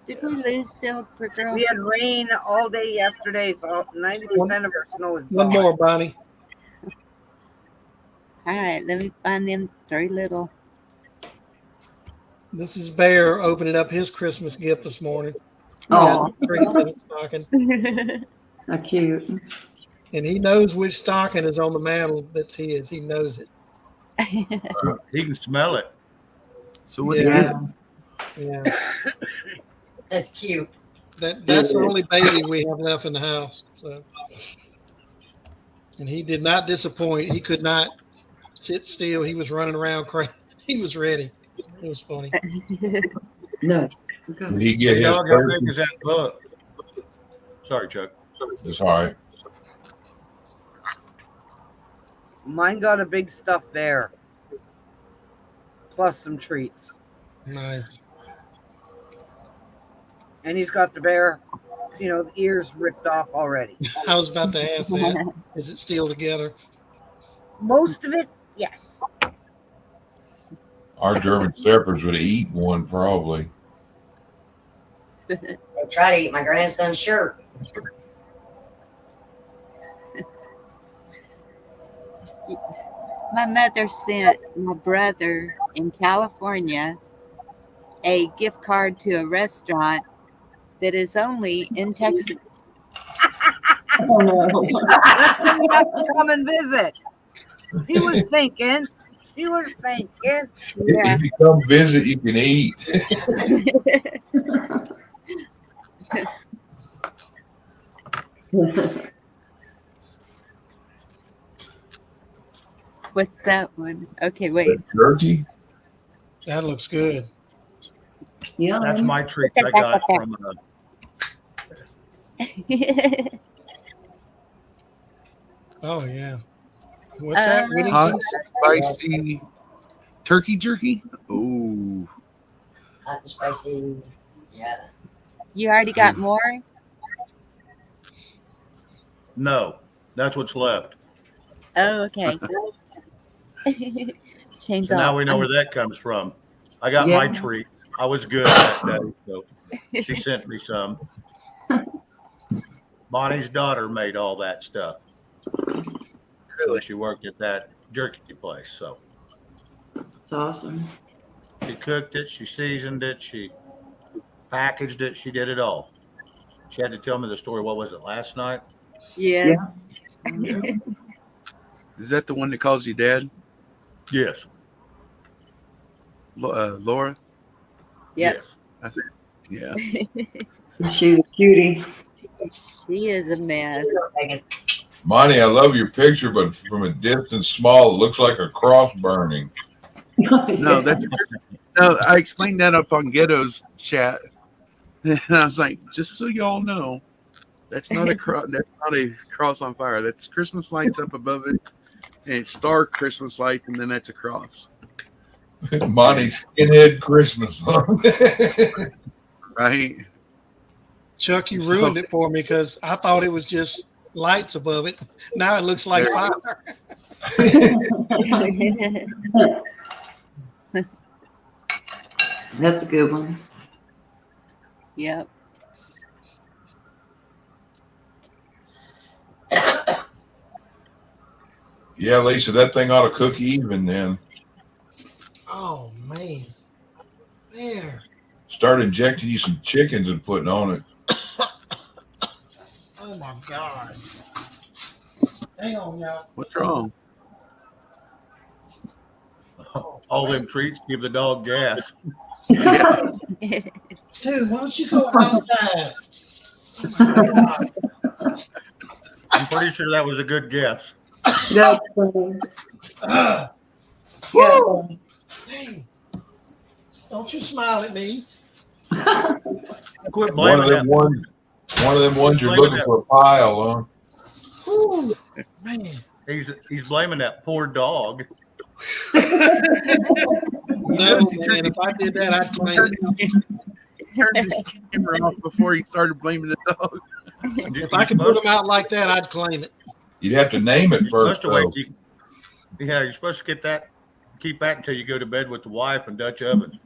Did we lose Silver Girl? We had rain all day yesterday, so 90% of our snow is One gone. more, Bonnie. All right, let me find them three little. This is Bear opening up his Christmas gift this morning. Oh, Treats in his stocking. how cute. And he knows which stocking is on the mantle that's his. He knows it. He can smell it. So what? Yeah. Yeah. Yeah. That's cute. That's the only baby we have left in the house. So, and he did not disappoint. He could not sit still. He was running around crazy. He was ready. It was funny. No. Did he get his Dog, how person? big is that bug? Sorry, Chuck. It's all right. Mine got a big stuffed bear, plus some treats. Nice. And he's got the bear, the ears ripped off already. I was about to ask that. Is it still together? Most of it, yes. Our German Shepherds would have eaten one probably. They try to eat my grandson's shirt. My mother sent my brother in California a gift card to a restaurant that is only in Texas. Oh, no. That's when he has to come and visit. He was thinking. Yeah. If you come visit, you can eat. What's that one? Okay, wait. Turkey. That looks good. Yeah. That's my treat I got from Oh, yeah. What's that? Hot, Whittington's? spicy turkey jerky. Oh, Hot and spicy. Yeah. You already got more? no. That's what's left. Oh, okay. Change So now off. we know where that comes from. I got Yeah. my treat. I was good that day, so she sent me some. Bonnie's daughter made all that stuff. So she worked at that jerky place. So It's awesome. she cooked it, she seasoned it, she packaged it, she did it all. She had to tell me the story. What was it, last night? Yes. is that the one that calls you dad, Yes. Laura? Yep. Yes. I think. Yeah. She's a cutie. She is a mess. Monty, I love your picture, but from a distance small, it looks like a cross burning. No, that's no. I explained that up on Ghetto's chat, and I was like, just so y'all know, that's not a cross. That's not a cross on fire. That's Christmas lights up above it, and it's star Christmas lights, and then that's a cross. Monty's skinhead Christmas. Right? Chuck, you ruined it for me because I thought it was just lights above it. Now it looks like There. fire. That's a good one. Yep. Yeah, Lisa, that thing ought to cook even then. Oh man. There. Start injecting you some chickens and putting on it. Oh my God. Hang on, y'all. What's wrong? Oh, All man. them treats give the dog gas. Yeah. Dude, why don't you go outside? Oh my God. I'm pretty sure that was a good guess. That's funny. Ah, Yeah. dang. Don't you smile at me. Quit One blaming of them ones you're blaming looking that. for a pile, huh? Whew, man. He's blaming that poor dog. No, Notice he man. If I did that, I'd claim it. Turned his camera off before he started blaming the dog. If I could put them out like that, I'd claim it. You'd have to name it You're supposed first, to wait. though. You're supposed to keep that until you go to bed with the wife and Dutch oven.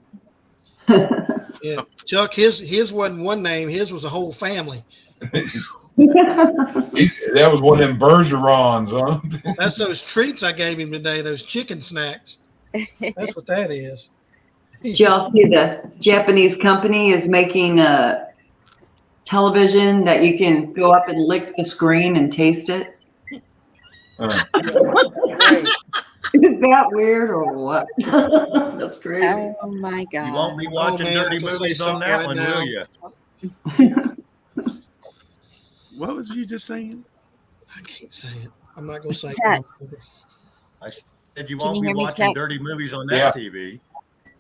Yeah. Chuck, his wasn't one name. His was a whole family. That was one of them Bergerons, huh? That's those treats I gave him today, those chicken snacks. That's what that is. Did y'all see the Japanese company is making a television that you can go up and lick the screen and taste it? Great. Is that weird or what? That's crazy. Oh my God. You won't be watching man, I dirty can say movies on something that right one, now. will you? What was you just saying? I can't say it. I'm not going to say Chuck. it. I said you Can won't you be hear me, watching Chuck? dirty movies on that TV.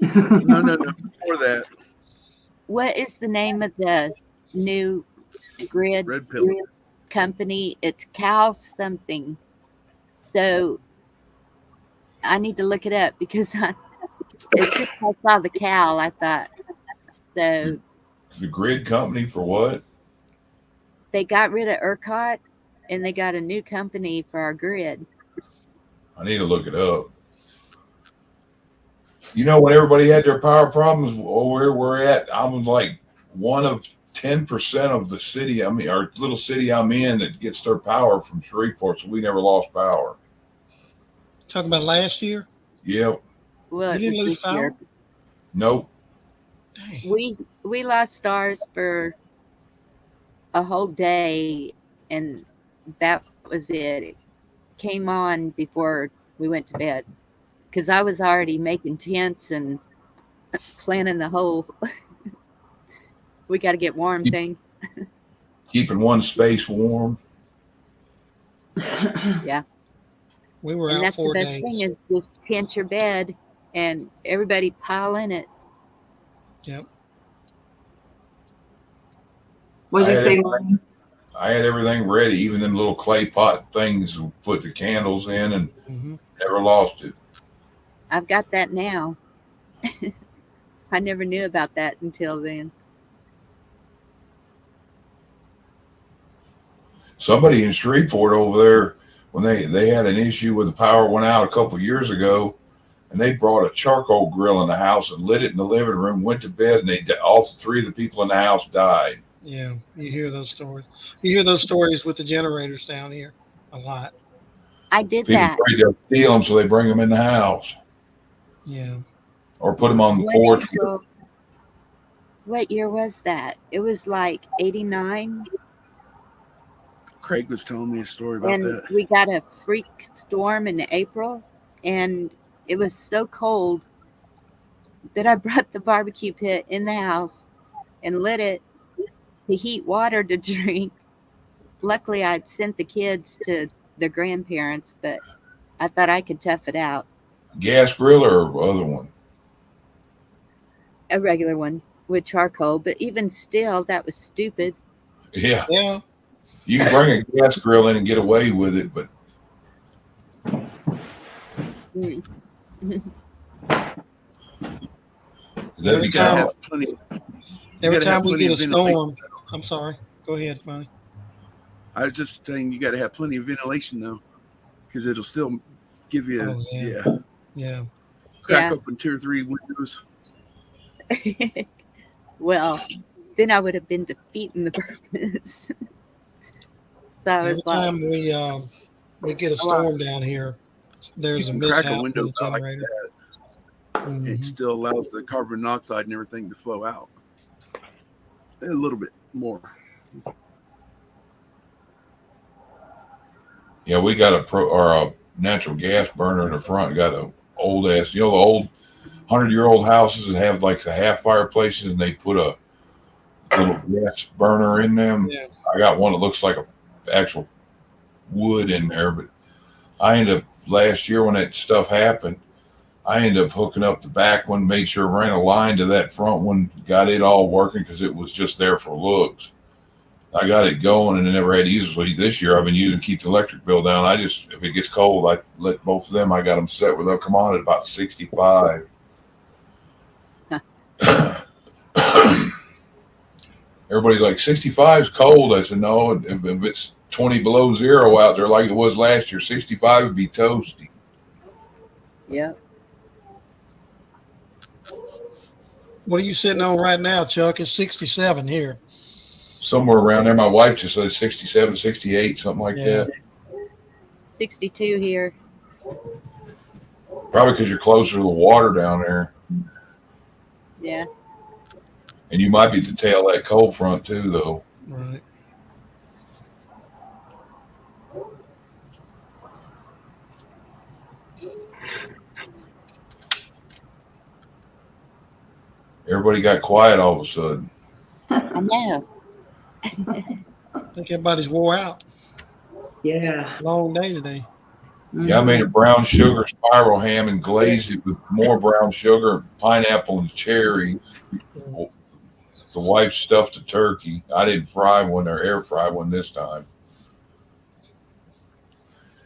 No. Before that, What is the name of the new grid Red Pill. company? It's Cal something. So I need to look it up because as soon as I saw the Cal, I thought, so The grid company for what? they got rid of ERCOT and they got a new company for our grid. I need to look it up. You know, when everybody had their power problems, where we're at, I'm like one of 10% of the city. I mean, our little city I'm in that gets their power from Shreveport, so we never lost power. Talking about last year? Yep. Well, You it didn't was lose this year. power? Nope. Dang. We lost stars for a whole day, and that was it. It came on before we went to bed because I was already making tents and planning the whole we got to get warm thing. Keeping one space warm. Yeah. We were And out that's the 4 best days. thing is just tent your bed and everybody pile in it. Yep. What'd you I had say, everything- Mom? I had everything ready, even them little clay pot things to put the candles in, and Mm-hmm. never lost it. I've got that now. I never knew about that until then. Somebody in Shreveport over there, when they had an issue with the power went out a couple of years ago, and they brought a charcoal grill in the house and lit it in the living room, went to bed, and all three of the people in the house died. Yeah, you hear those stories. You hear those stories with the generators down here a lot. I did People that. afraid they'll steal them, so they bring them in the house Yeah. or put them on the What porch. What year was that? It was like 89. Craig was telling me a story about And that. we got a freak storm in April, and it was so cold that I brought the barbecue pit in the house and lit it to heat water to drink. Luckily, I'd sent the kids to their grandparents, but I thought I could tough it out. Gas grill or other one? A regular one with charcoal, but even still, that was stupid. Yeah. Yeah. You can bring a gas grill in and get away with it, but Mm. that'd be You gotta kind have of, plenty. Every gotta have time we plenty get a of ventilation. storm, I'm sorry. Go ahead, Bonnie. I was just saying you got to have plenty of ventilation though, because it'll still give you. Oh, yeah. Yeah. Yeah. Crack Yeah. open 2 or 3 windows. Well, then I would have been defeating the purpose. So I Every was like, time we get a well, storm down here, there's a You can crack a mishap window with the out like generator. that. Mhm. It still allows the carbon monoxide and everything to flow out a little bit more. Yeah, we got a natural gas burner in the front. Got a old ass, the old 100-year-old houses that have like the half fireplaces, and they put a little gas burner in them. Yeah. I got one that looks like a actual wood in there, but I ended up last year when that stuff happened, I ended up hooking up the back one, made sure I ran a line to that front one, got it all working because it was just there for looks. I got it going and I never had to use it. So this year I've been using to keep the electric bill down. If it gets cold, I let both of them, I got them set where they'll come on at about 65. Everybody's like, 65 is cold. I said, no, if it's 20 below zero out there like it was last year, 65 would be toasty. yep. What are you sitting on right now, Chuck? It's 67 here. Somewhere around there. My wife just said 67, 68, something like Yeah. that. 62 here. Probably because you're closer to the water down there. Yeah. And you might be at the tail of that cold front too, though. Right. Everybody got quiet all of a sudden. I know. I think everybody's wore out. Yeah. Long day today. Yeah, I made a brown sugar spiral ham and glazed it with more brown sugar, pineapple, and cherry. The wife stuffed the turkey. I didn't fry one or air fry one this time.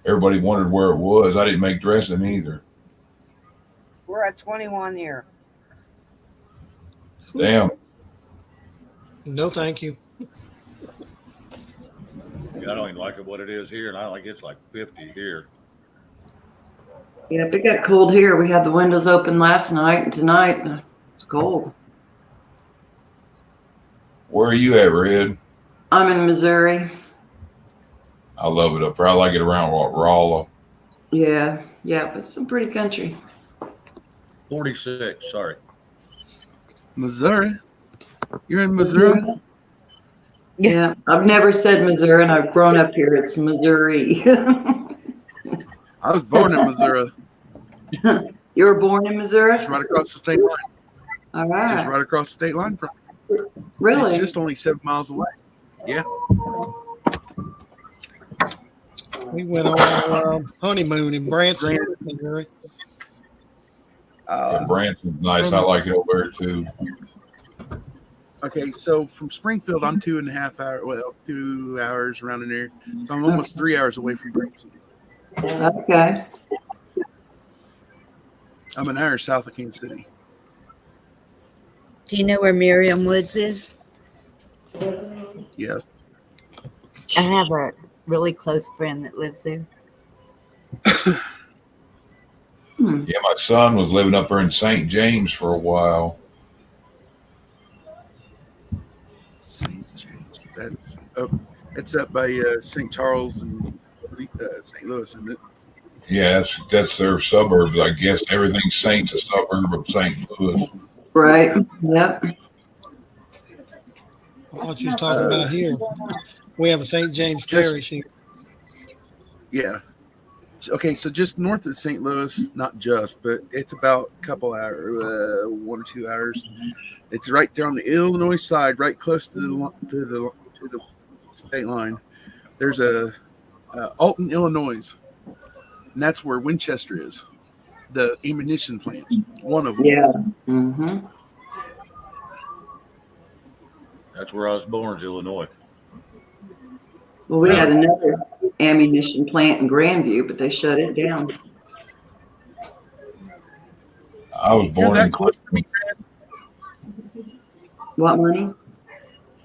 Everybody wondered where it was. I didn't make dressing either. We're at 21 here. Damn. No, thank you. Yeah, I don't even like it what it is here, and I think it's like 50 here. Yeah, if it got cold here, we had the windows open last night, and tonight it's cold. Where are you at, Red? I'm in Missouri. I love it up there. I like it around Rolla. Yeah, it's some pretty country. 46, sorry. Missouri? You're in Missouri? Yeah, I've never said Missouri, and I've grown up here. It's Missouri. I was born in Missouri. You were born in Missouri? Just right across the state line. All right. Just right across the state line from. Really? It's just only 7 miles away. Yeah. We went on our honeymoon in Branson, Missouri. Yeah, Branson's nice. I like it over there too. Okay, so from Springfield, I'm 2.5 hours. Well, 2 hours around in there. So I'm almost 3 hours away from Branson. Okay. I'm an hour south of Kansas City. Do you know where Miriam Woods is? Yes. I have a really close friend that lives there. Yeah, my son was living up there in St. James for a while. St. James. It's up by St. Charles and St. Louis, isn't it? Yeah, that's their suburbs. I guess everything's Saint's a suburb of St. Louis. Right. Yep. I thought you was talking about here. We have a St. James Parish here. Yeah. Okay, so just north of St. Louis, not just, but it's about a couple hours, 1 or 2 hours. It's right there on the Illinois side, right close to the state line. There's a Alton, Illinois, and that's where Winchester is, the ammunition plant, one of them. Yeah. Mm-hmm. That's where I was born, Illinois. Well, we had another ammunition plant in Grandview, but they shut it down. I was You're born that in close to me, Grant? What, money?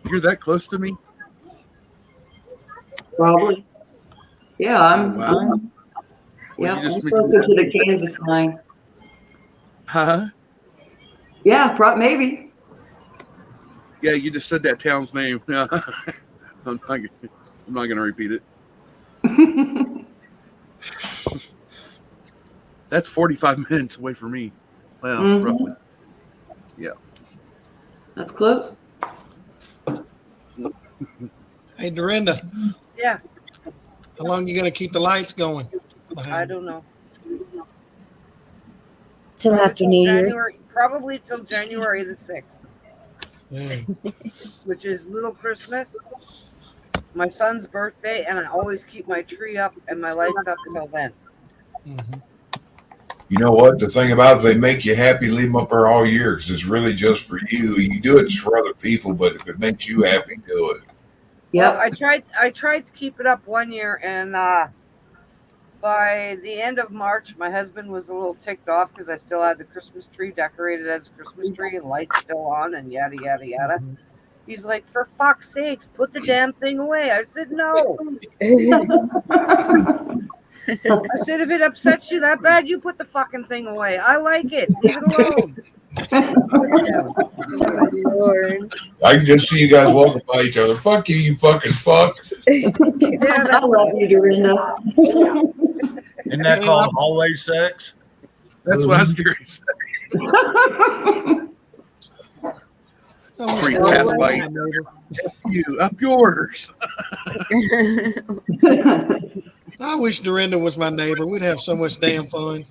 You're that close to me? Probably. Yeah, I'm. Wow. Yeah, you just I'm closer to the Kansas line. Huh? Yeah, maybe. Yeah, you just said that town's name. I'm not going to repeat it. That's 45 minutes away from me. Well, roughly. Yeah. That's close. Hey, Dorinda, Yeah, how long you going to keep the lights going? I don't know. Till after New Year's. Probably till January the 6th, Yeah. which is Little Christmas, my son's birthday, and I always keep my tree up and my lights up till then. Mm-hmm. You know what? The thing about it, they make you happy, leave them up there all year because it's really just for you. You do it for other people, but if it makes you happy, do it. Well, Yep. I tried to keep it up one year, and by the end of March, my husband was a little ticked off because I still had the Christmas tree decorated as a Christmas tree and lights still on and yada, yada, yada. Mm-hmm. He's like, for fuck's sakes, put the damn thing away. I said, no. I said, if it upsets you that bad, you put the fucking thing away. I like it. Leave it alone. Oh, Lord. I can just see you guys walking by each other. Fuck you, you fucking fuck. Yeah, I love you, Dorinda. Isn't that called hallway sex? That's what I was curious. Free cats bite. You up yours. I wish Dorinda was my neighbor. We'd have so much damn fun.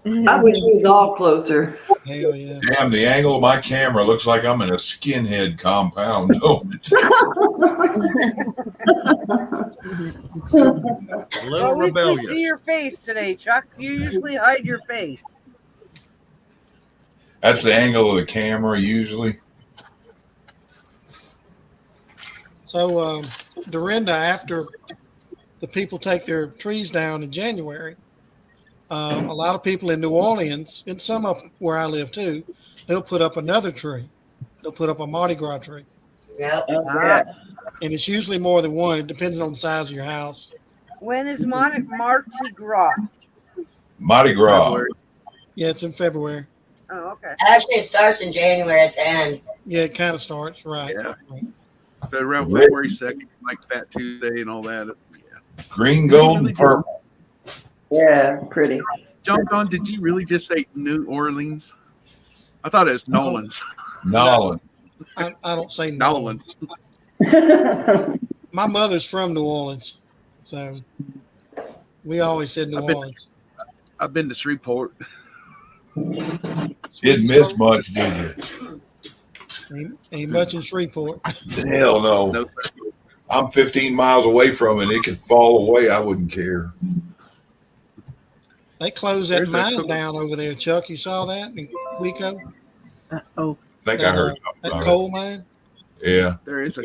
I wish we was all closer. Hell yeah. Damn, the angle of my camera looks like I'm in a skinhead compound. A little At least we rebellious. see your face today, Chuck. You usually hide your face. That's the angle of the camera usually. So, Dorinda, after the people take their trees down in January, a lot of people in New Orleans, and some up where I live too, they'll put up another tree. They'll put up a Mardi Gras tree. Yep. And it's usually more than one. It depends on the size of your house. When is Mardi Gras? Mardi Gras. Yeah, it's in February. Oh, okay. Actually, it starts in January at the end. Yeah, it kind of starts, right. Yeah. So around February 2nd, like Fat Tuesday and all that. Yeah. Green, gold, and purple. Yeah, pretty. John, did you really just say New Orleans? I thought it was Nolans. Nolan. I don't say Nolans. My mother's from New Orleans, so we always said New Orleans. I've been to Shreveport. Didn't miss much, did you? Ain't much in Shreveport. Hell no. No, sir. I'm 15 miles away from it. It could fall away. I wouldn't care. They closed that There's a mine cool- down over there, Chuck. You saw that in Waco? Oh, I think I heard something That about it. coal mine? Yeah, There is a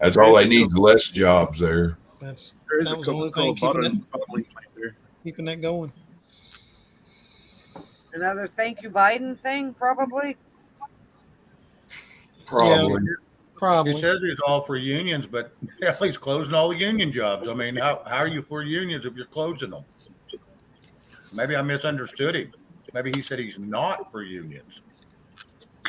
that's all they need. Less jobs there. there is That a was the only Coca-Cola thing bottling plant there. keeping that going. Another thank you Biden thing, probably. Probably. He Probably. says he's all for unions, but he's closing all the union jobs. I mean, how are you for unions if you're closing them? Maybe I misunderstood him. Maybe he said he's not for unions.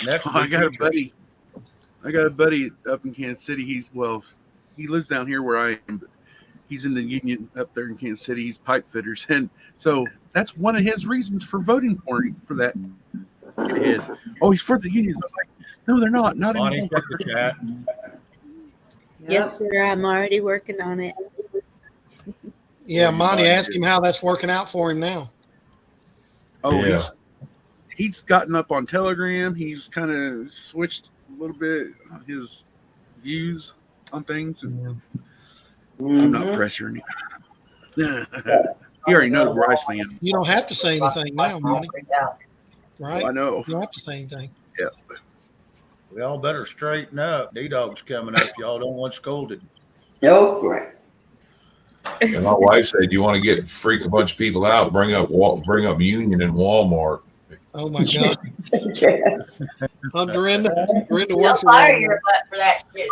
Next, I got a buddy up in Kansas City. He lives down here where I am, but he's in the union up there in Kansas City. He's pipe fitters, and so that's one of his reasons for voting for that. Get ahead. Oh, he's for the unions. I was like, no, they're not. Not Bonnie, anymore. check the chat. Yes, sir. I'm already working on it. Yeah, Monty, ask him how that's working out for him now. Oh, Yeah. he's gotten up on Telegram. He's kind of switched a little bit his views on things, and I'm not pressuring him. He already knows where I stand. You don't have to say anything now, Monty. Right? I know. You don't have to say anything. Yeah. We all better straighten up. D-Dog's coming up. Y'all don't want scolded. oh, right. And my wife said, "You want to freak a bunch of people out? Bring up Union and Walmart." Oh my God. Yeah. Dorinda They'll works fire at your butt for that shit.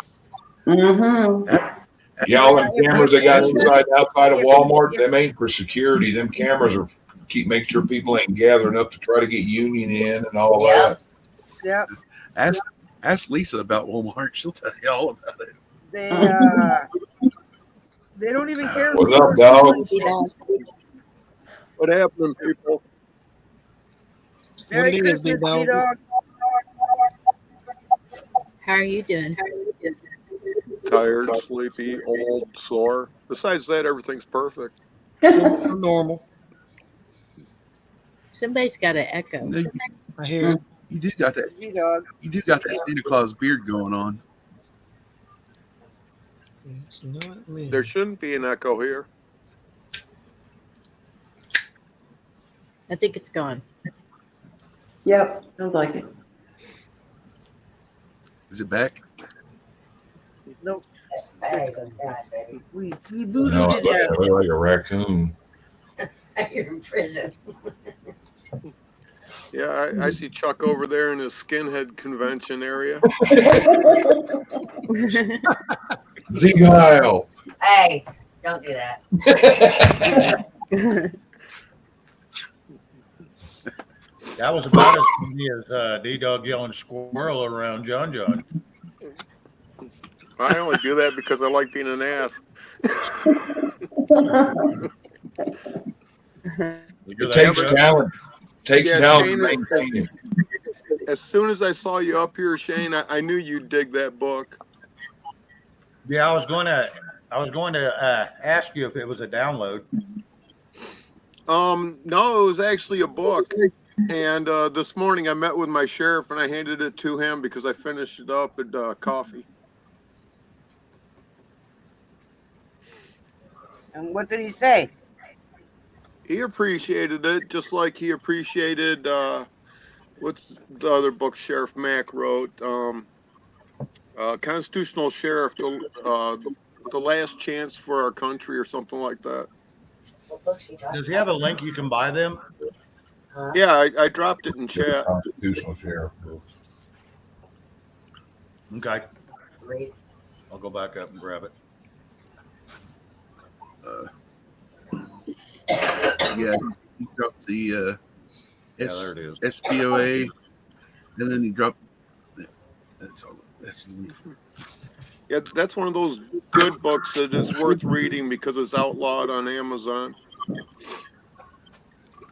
Mm-hmm. Yeah, all them cameras they got outside of Walmart, them ain't for security. Them cameras are make sure people ain't gathering up to try to get union in and all Yeah. that. Yep. Ask Lisa about Walmart. She'll tell you all about it. They don't even care. if What's people up, are dog? stealing shit. What happened, people? Merry What it is, Christmas, D-Dog. D-Dog. How are you doing? Tired, sleepy, old, sore. Besides that, everything's perfect. So normal. Somebody's got an echo. No, I hear it. you do got that. D-Dog. You do got that Santa Claus beard going on. It's not me. There shouldn't be an echo here. I think it's gone. Yep, sounds like it. Is it back? Nope. That's bags of God, baby. We voodooed No, I it out. look like a raccoon. You're in prison. Yeah, I see Chuck over there in his skinhead convention area. Zeile. Hey, don't do that. That was about as funny as D-Dog yelling squirrel around John John. I only do that because I like being an ass. It takes talent. Takes Yeah, talent Shane to is- maintain it. As soon as I saw you up here, Shane, I knew you'd dig that book. Yeah, I was going to ask you if it was a download. No, it was actually a book. And this morning I met with my sheriff and I handed it to him because I finished it up at coffee. And what did he say? He appreciated it just like he appreciated what's the other book Sheriff Mack wrote? Constitutional Sheriff, the last chance for our country or something like that. What book's he talking Does he have a link you can buy them? Huh? Yeah, I dropped it in chat. Constitutional sheriff. Okay, Read. I'll go back up and grab it. Yeah, he dropped the Yeah, there it is. SPOA, and then he dropped. That's all. That's Yeah, that's one of those good books that is worth reading because it's outlawed on Amazon.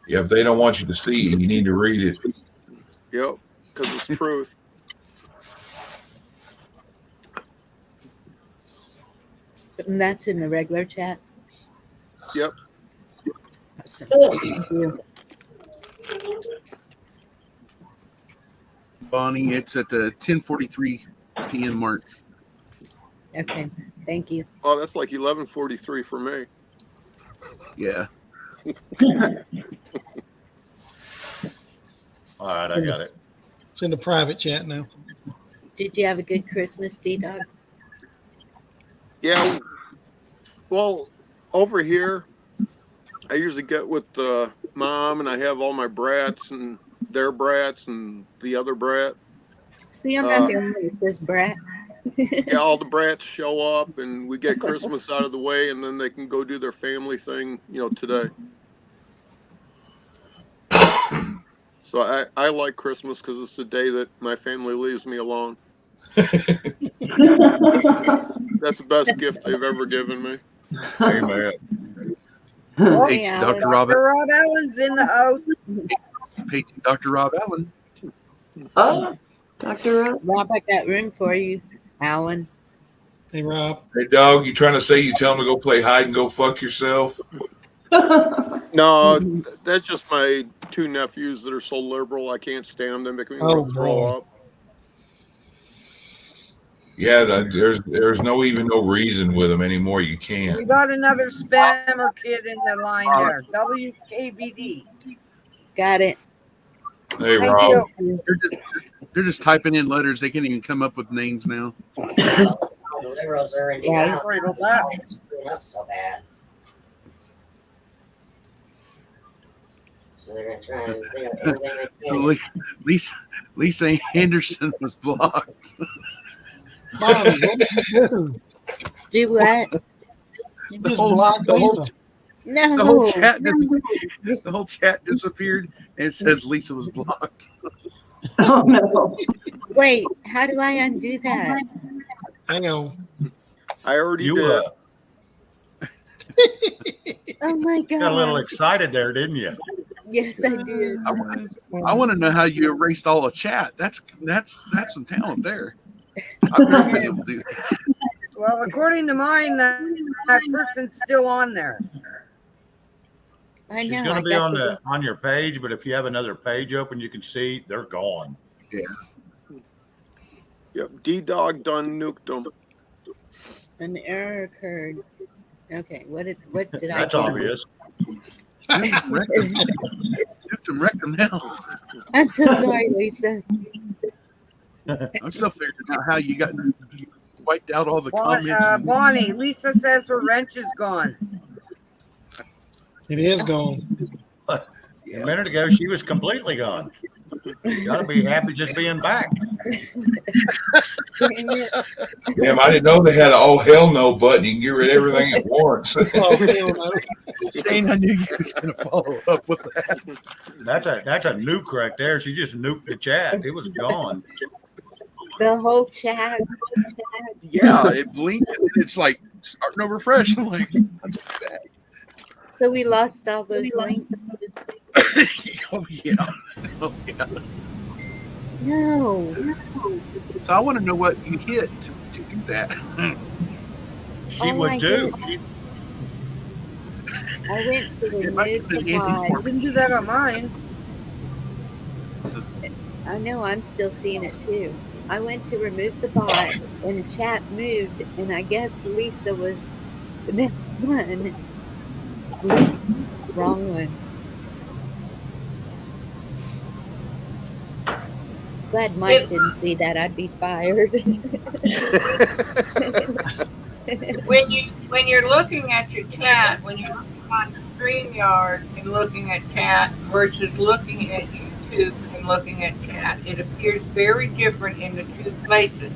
Yeah, if they don't want you to see it, you need to read it. Yep, because it's truth. And that's in the regular chat. Yep. Awesome. Thank you. Bonnie. It's at the 10:43 p.m. mark. Okay. Thank you. Oh, that's like 11:43 for me. Yeah. All right, I got it. It's in the private chat now. Did you have a good Christmas, D-Dog? Yeah. Well, over here, I usually get with mom, and I have all my brats and their brats and the other brat. See, I'm not the only one with this brat. Yeah, all the brats show up, and we get Christmas out of the way, and then they can go do their family thing, today. So I like Christmas because it's the day that my family leaves me alone. That's the best gift they've ever given me. Amen. Oh, Hey, yeah, Dr. Rob, Dr. Rob Allen's in the house. Paging Dr. Rob Allen. Oh, Dr. Rob. Rob, I got room for you, Alan. Hey, Rob. Hey, dog, you trying to say you tell them to go play hide and go fuck yourself? No, that's just my two nephews that are so liberal. I can't stand them. They make me want to throw boy. up. Yeah, there's no reason with them anymore. You We can't. got another spammer kid in the line there. WKBD. Got it. Hey, Thank Rob. you. They're just typing in letters. They can't even come up with names now. The liberals are in the Yeah, out. sorry about that. It's screwing up so bad. So they're gonna try and think of everything they So can. Lisa Anderson was blocked. Mom, what did you do? Do what? You The just whole- blocked the whole- Lisa. No. The whole chat disappeared. The whole chat disappeared, and it says Lisa was blocked. Oh no. Wait, how do I undo that? Hang on. I already You did. Oh my got a little god. excited there, didn't you? Yes, I did. I want to know how you erased all the chat. That's some talent there. I've never been able to do that. Well, according to mine, that person's still on there. I She's know. going I to be got on your page, but if you have another page open, you can see they're gone. Yep. D-Dog done nuked them. an error occurred. Okay, what did I That's do? obvious. Nuked him, wrecked him now. I'm so sorry, Lisa. I'm still figuring out how you wiped out all the comments. Bonnie, Lisa says her wrench is gone. It is gone. A minute ago, she was completely gone. You got to be happy just being back. Damn, I didn't know they had an oh hell no button. You can get rid of everything at once. Oh, hell no. Shane, I knew you was going to follow up with that. That's a nuke right there. She just nuked the chat. It was gone. The whole chat. Yeah, it blinked and it's like starting to refresh. I'm like, So we lost all those links. oh yeah. Oh yeah. No. So I want to know what you hit to do that. She Oh would my do. goodness. I went to It might have remove the been Andy bot. I didn't do that on mine. I know, I'm still seeing it too. I went to remove the bot and chat moved, and I guess Lisa was the next one. Wrong one. Glad Mike didn't see that. I'd be fired. When you're looking at your chat, when you're looking on StreamYard and looking at chat versus looking at YouTube and looking at chat, it appears very different in the two places.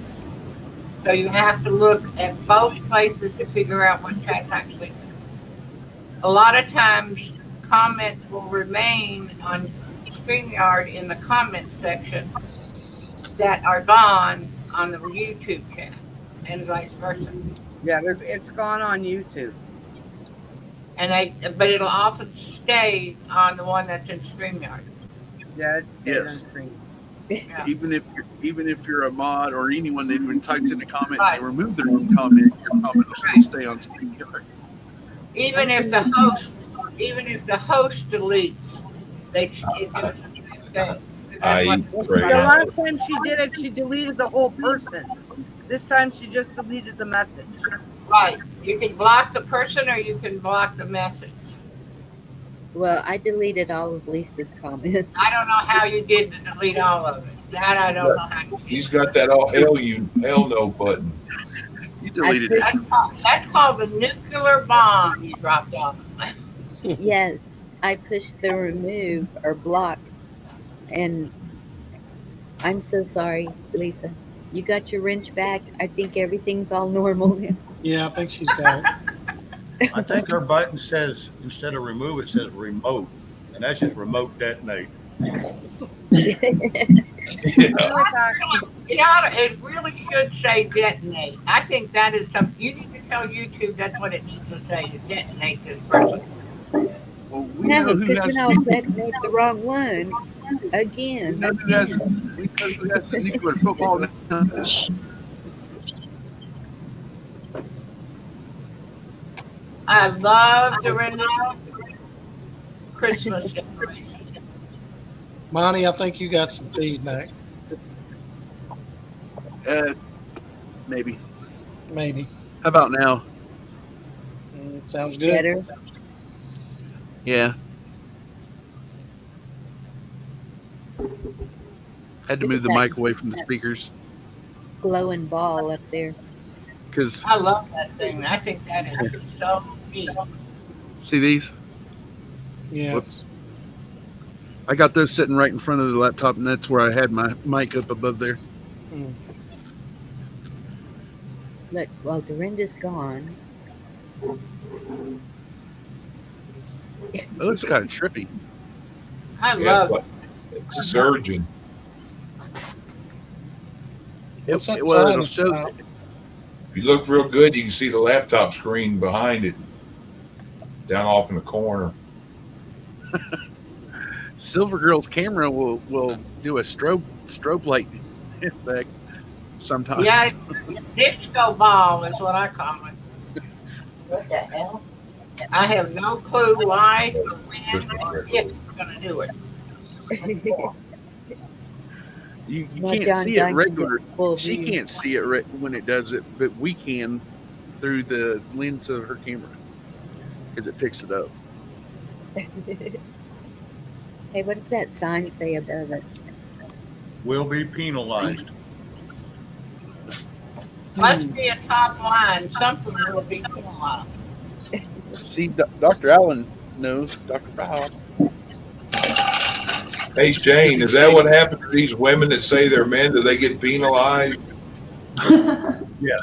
So you have to look at both places to figure out what chat's actually doing. A lot of times comments will remain on StreamYard in the comment section that are gone on the YouTube chat and vice versa. Yeah, it's gone on YouTube. But it'll often stay on the one that's in StreamYard. Yeah, it's Yes. on screen. Yeah. Even if you're a mod or anyone that even types in a comment Right. and remove their own comment, your comment will still stay on StreamYard. Even if the host deletes, it doesn't stay. I.e. The Craig. last time she did it, she deleted the whole person. This time she just deleted the message. Right. You can block the person or you can block the message. Well, I deleted all of Lisa's comments. I don't know how you did to delete all of it. That I don't know how you did. He's got that oh hell no button. You deleted it. That's called the nuclear bomb you dropped on them. Yes, I pushed the remove or block, and I'm so sorry, Lisa. You got your wrench back. I think everything's all normal now. Yeah, I think she's back. I think her button says, instead of remove, it says remote. And that's just remote detonate. Yeah. It really should say detonate. I think that is something you need to tell YouTube that's what it needs to say, to detonate this person. Well, we know No, who because has then I'll detonate the wrong one we again. know who has the nuclear football now. I love the Renee Christmas decoration. Monty, I think you got some feedback. Maybe. Maybe. How about now? Sounds good. Better. Yeah. Had to move the mic away from the speakers Glowing ball up there. because I love that thing. I think that is so neat. see these? Yeah. Whoops. I got those sitting right in front of the laptop, and that's where I had my mic up above there. Mm. Look, while Dorinda's gone, It looks kind of trippy. I Yeah, love but it's surging. What's that Well, sign it'll show. about? If you look real good, you can see the laptop screen behind it, down off in the corner. Silver Girl's camera will do a strobe light effect sometimes. Yeah, disco ball is what I call it. What the hell? I have no clue why or when or if it's going to do it. You My can't John see it Donne regular. can get full She view. can't see it when it does it, but we can through the lens of her camera because it picks it up. Hey, what does that sign say above it? Will be penalized. Must be a top line. Something will be penalized. See, Dr. Allen knows. Dr. Powell. Hey, Shane, is that what happened to these women that say they're men? Do they get penalized? Yes.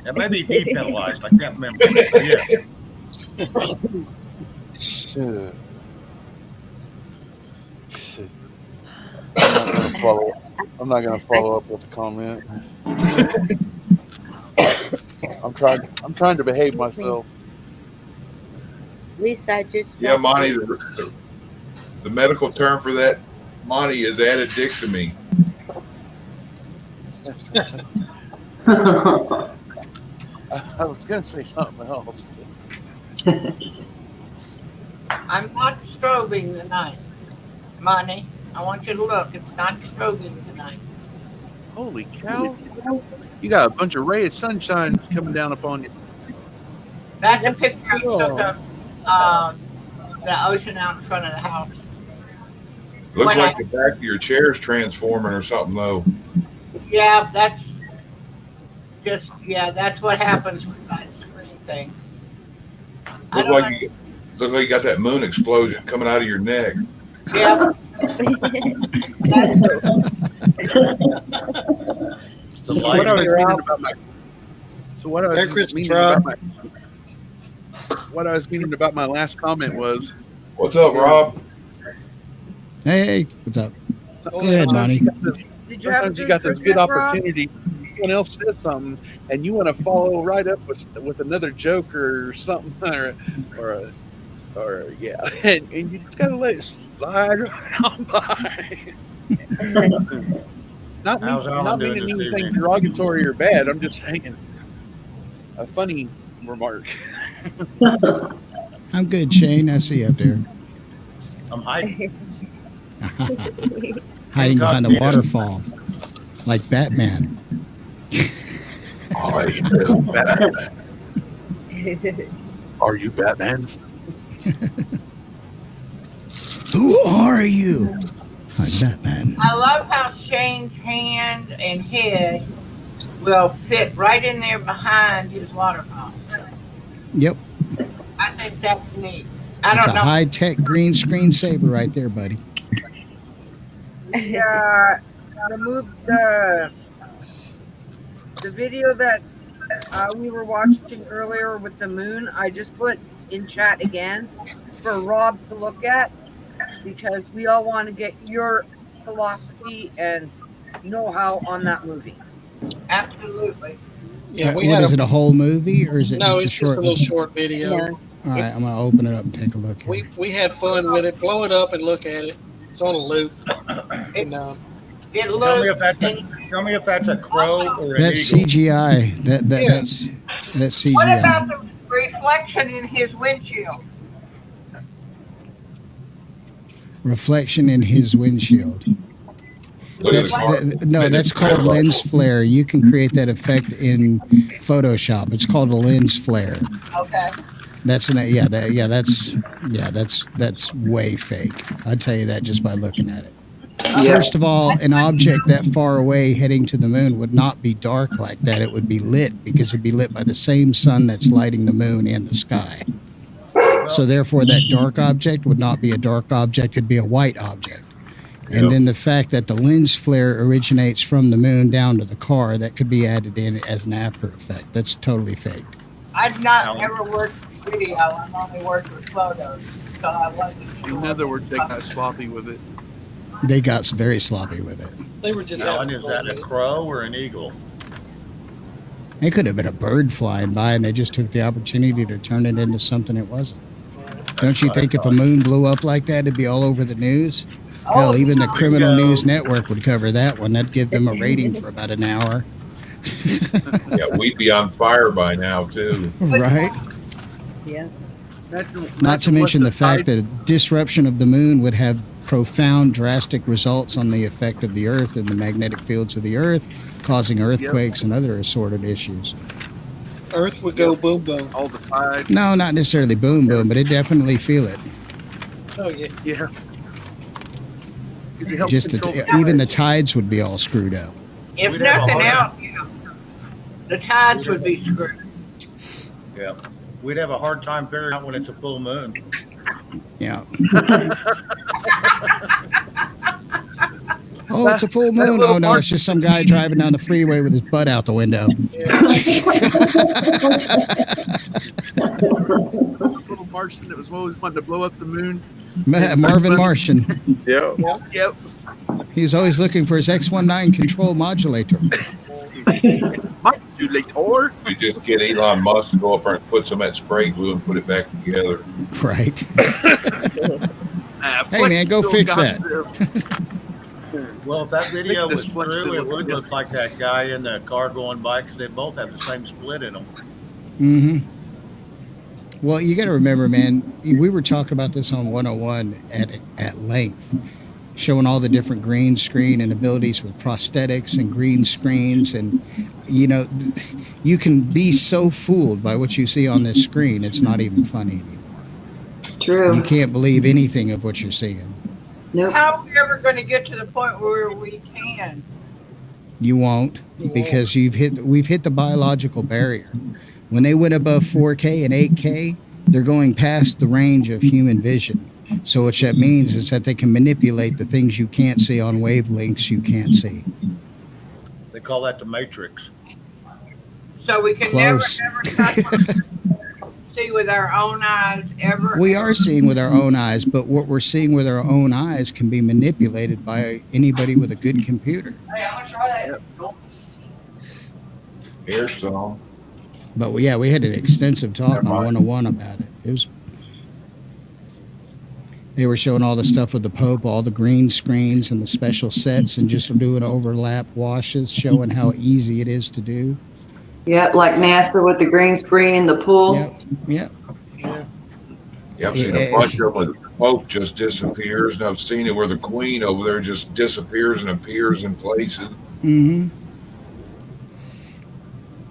It may be depenalized. I can't remember. Yeah. I'm not gonna follow up with a comment. I'm trying to behave myself. At least I just Yeah, Monty, the medical term for that, Monty, is addictomy. I was gonna say something else. I'm not strobing tonight. Money, I want you to look. It's not strobing tonight. Holy cow! You got a bunch of ray of sunshine coming down upon you. That's a picture I took of the ocean out in front of the house. Looks When like I- the back of your chair's transforming or something, though. Yeah, that's just, that's what happens with that screen thing. I Look don't like you got that moon explosion coming out of your neck. Yeah. The So light what I was here meaning out. about my. So what I was Merry Christmas, meaning Rob. about my. What I was meaning about my last comment was. What's up, Rob? Hey, what's up? Go ahead, Monty. Did you have a Sometimes you got this good Christmas, Rob? opportunity. Someone else says something, and you want to follow right up with another joke or something, or yeah, and you just gotta let it slide right on by. Not How's Alan not doing meaning this anything evening? derogatory or bad. I'm just saying a funny remark. I'm good, Shane. I see you up there. I'm hiding. Hiding behind the waterfall. Like Batman. Are you Batman? Are you Batman? Who are you? I'm Batman. I love how Shane's hand and head will fit right in there behind his waterfall. Yep. I think that's neat. I It's a don't know. high-tech green screen saver right there, buddy. The video that we were watching earlier with the moon, I just put in chat again for Rob to look at because we all want to get your philosophy and know-how on that movie. Absolutely. Yeah, we what had is it? A whole movie, or is it no, just a it's short? just a little short video. No, All right, it's- I'm gonna open it up and take a look. Here. We had fun with it. Blow it up and look at it. It's on a loop. It, And it Tell me if looks. that's a crow or an That's eagle. CGI. Yeah. That's CGI. What about the reflection in his windshield? Reflection in his windshield. Look at the car. That's called lens flare. You can create that effect in Photoshop. It's called a lens flare. Okay. That's way fake. I'll tell you that just by looking at it. First of all, an object that far away heading to the moon would not be dark like that. It would be lit because it'd be lit by the same sun that's lighting the moon in the sky. So therefore, that dark object would not be a dark object. It'd be a white object. And then the fact that the lens flare originates from the moon down to the car, that could be added in as an after effect. That's totally fake. I've not ever worked with video. I've only worked with photos. so I wasn't sure. In other words, they got sloppy with it. They got very sloppy with it. They were just Now, having is fun that with a it. crow or an eagle? It could have been a bird flying by, and they just took the opportunity to turn it into something it wasn't. Don't you what I think if a thought. moon blew up like that, it'd be all over the news? Oh, Hell, even the Criminal Bingo. News Network would cover that one. That'd give them a rating for about an hour. Yeah, we'd be on fire by now too. Right? Yeah. Not to mention the fact that disruption of the moon would have profound, drastic results on the effect of the Earth and the magnetic fields of the Earth, causing earthquakes and other assorted issues. Earth would go boom boom. All the tide. No, not necessarily boom boom, but it definitely feel it. Oh yeah. Yeah. 'Cause it helps Just control even the tides would be all screwed up. if We'd have a nothing hard- else, yeah, the tides would be screwed. Yeah. We'd have a hard time figuring out when it's a full moon. Yeah. Oh, it's a full moon. Oh no, it's just some guy driving down the freeway with his butt out the window. little Martian that was always wanting to blow up the moon. Marvin Martian. Yeah. Yep. He was always looking for his X19 control modulator. Modulator. We just get Elon Musk to go up there and put some of that spray glue and put it back together. Right. Hey man, go fix that. Well, if that video Make was this true, flexible. it would look like that guy in the car going by because they both have the same split in them. Mm-hmm. Well, you got to remember, man, we were talking about this on 101 at length, showing all the different green screen and abilities with prosthetics and green screens. And, you know, you can be so fooled by what you see on this screen, it's not even funny anymore. It's true. You can't believe anything of what you're seeing. Nope. How are we ever going to get to the point where we can? You won't, because we've hit the biological barrier. When they went above 4K and 8K, they're going past the range of human vision. So what that means is that they can manipulate the things you can't see on wavelengths you can't see. They call that the Matrix. So we can Close. never touch see with our own eyes ever. We are seeing with our own eyes, but what we're seeing with our own eyes can be manipulated by anybody with a good computer. Hey, I'm gonna try that. Here's some. But we had an extensive talk on Never mind. 101 about it. They were showing all the stuff with the Pope, all the green screens and the special sets, and just doing overlap washes, showing how easy it is to do. Yep, like NASA with the green screen in the pool. Yep. Yeah, I've seen a bunch of them where the Pope just disappears, and I've seen it where the Queen over there just disappears and appears in places. Mm-hmm.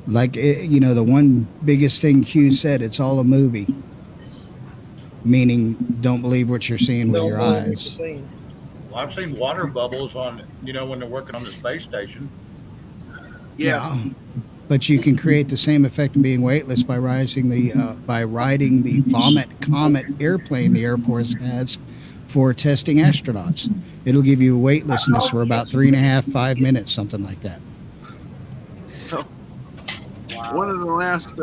Like, the one biggest thing Q said, it's all a movie. Meaning, don't believe what you're seeing with your eyes. Well, I've seen water bubbles on, when they're working on the space station. Yeah. But you can create the same effect of being weightless by riding the Vomit Comet airplane the Air Force has for testing astronauts. It'll give you weightlessness for about 3.5-5 minutes, something like that. So, one of the last.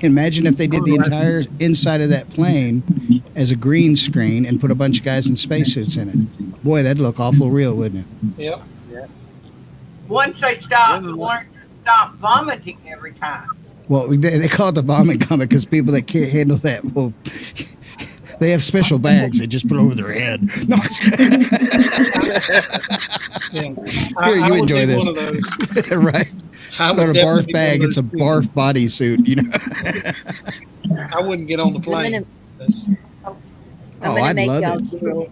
Imagine if they did the entire inside of that plane as a green screen and put a bunch of guys in spacesuits in it. Boy, that'd look awful real, wouldn't it? Yep. Once they stop vomiting every time. Well, they call it the vomit comet because people that can't handle that, well, they have special bags they just put over their head. No, Here, you enjoy this. One of those. Right. I It's not a would barf definitely be bag, one of it's a those barf bodysuit, I wouldn't get on the plane. That's- Oh, I'm gonna I'd make love y'all it. Google.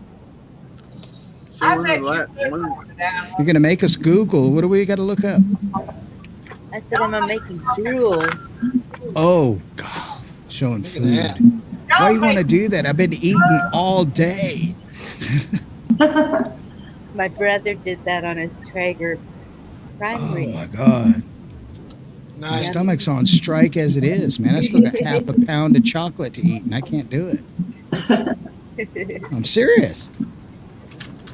So I one bet of the you last. could One, go down. You're going to make us Google. What do we got to look up? I said I'm gonna make you drool. Oh, God. Showing Look at food. that. Why you want to do that? I've been eating all day. My brother did that on his Traeger Oh, primary. my God. My Nice. stomach's on strike as it is, man. I still got half a pound of chocolate to eat, and I can't do it. I'm serious.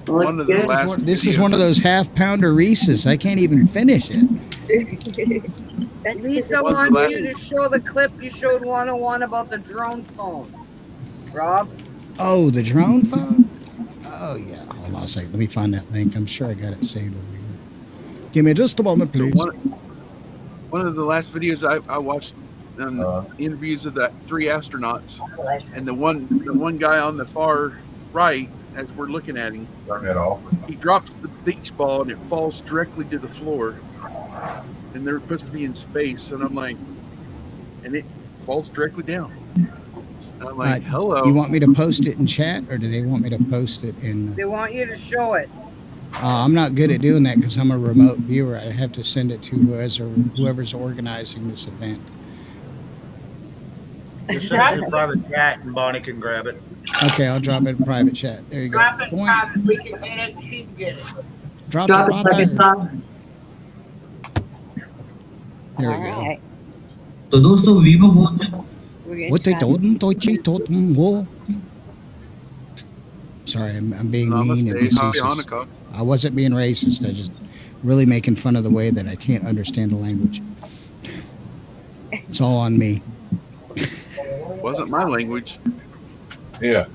one of the Good. last. This is videos- one of those half-pounder Reese's. I can't even finish it. That's Lisa One of the wants last- you to show the clip you showed 101 about the drone phone. Rob? Oh, the drone phone? Oh, yeah. Hold on a second. Let me find that link. I'm sure I got it saved over here. Give me just a moment, So please. one of the last videos I watched, interviews of the 3 astronauts, and the one guy on the far right, as we're looking at him, Turn that off. he drops the beach ball and it falls directly to the floor. And they're supposed to be in space, and I'm like, and it falls directly down. And I'm like, hello. You want me to post it in chat, or do they want me to post it in? They want you to show it. I'm not good at doing that because I'm a remote viewer. I have to send it to whoever's organizing this event. Just send it to private chat and Bonnie can grab it. Okay, I'll drop it in private chat. There you go. Drop it in private. We can get it. She can get it. Drop Drop it it right like there. it's on. There All we go. right. तो दोस्तों Vivo watch We're gonna What they try- told them, whoa. Sorry, I'm being mean and Namaste, happy facetious. Hanukkah. I wasn't being racist. I just really making fun of the way that I can't understand the language. It's all on me. Wasn't my language. Yeah.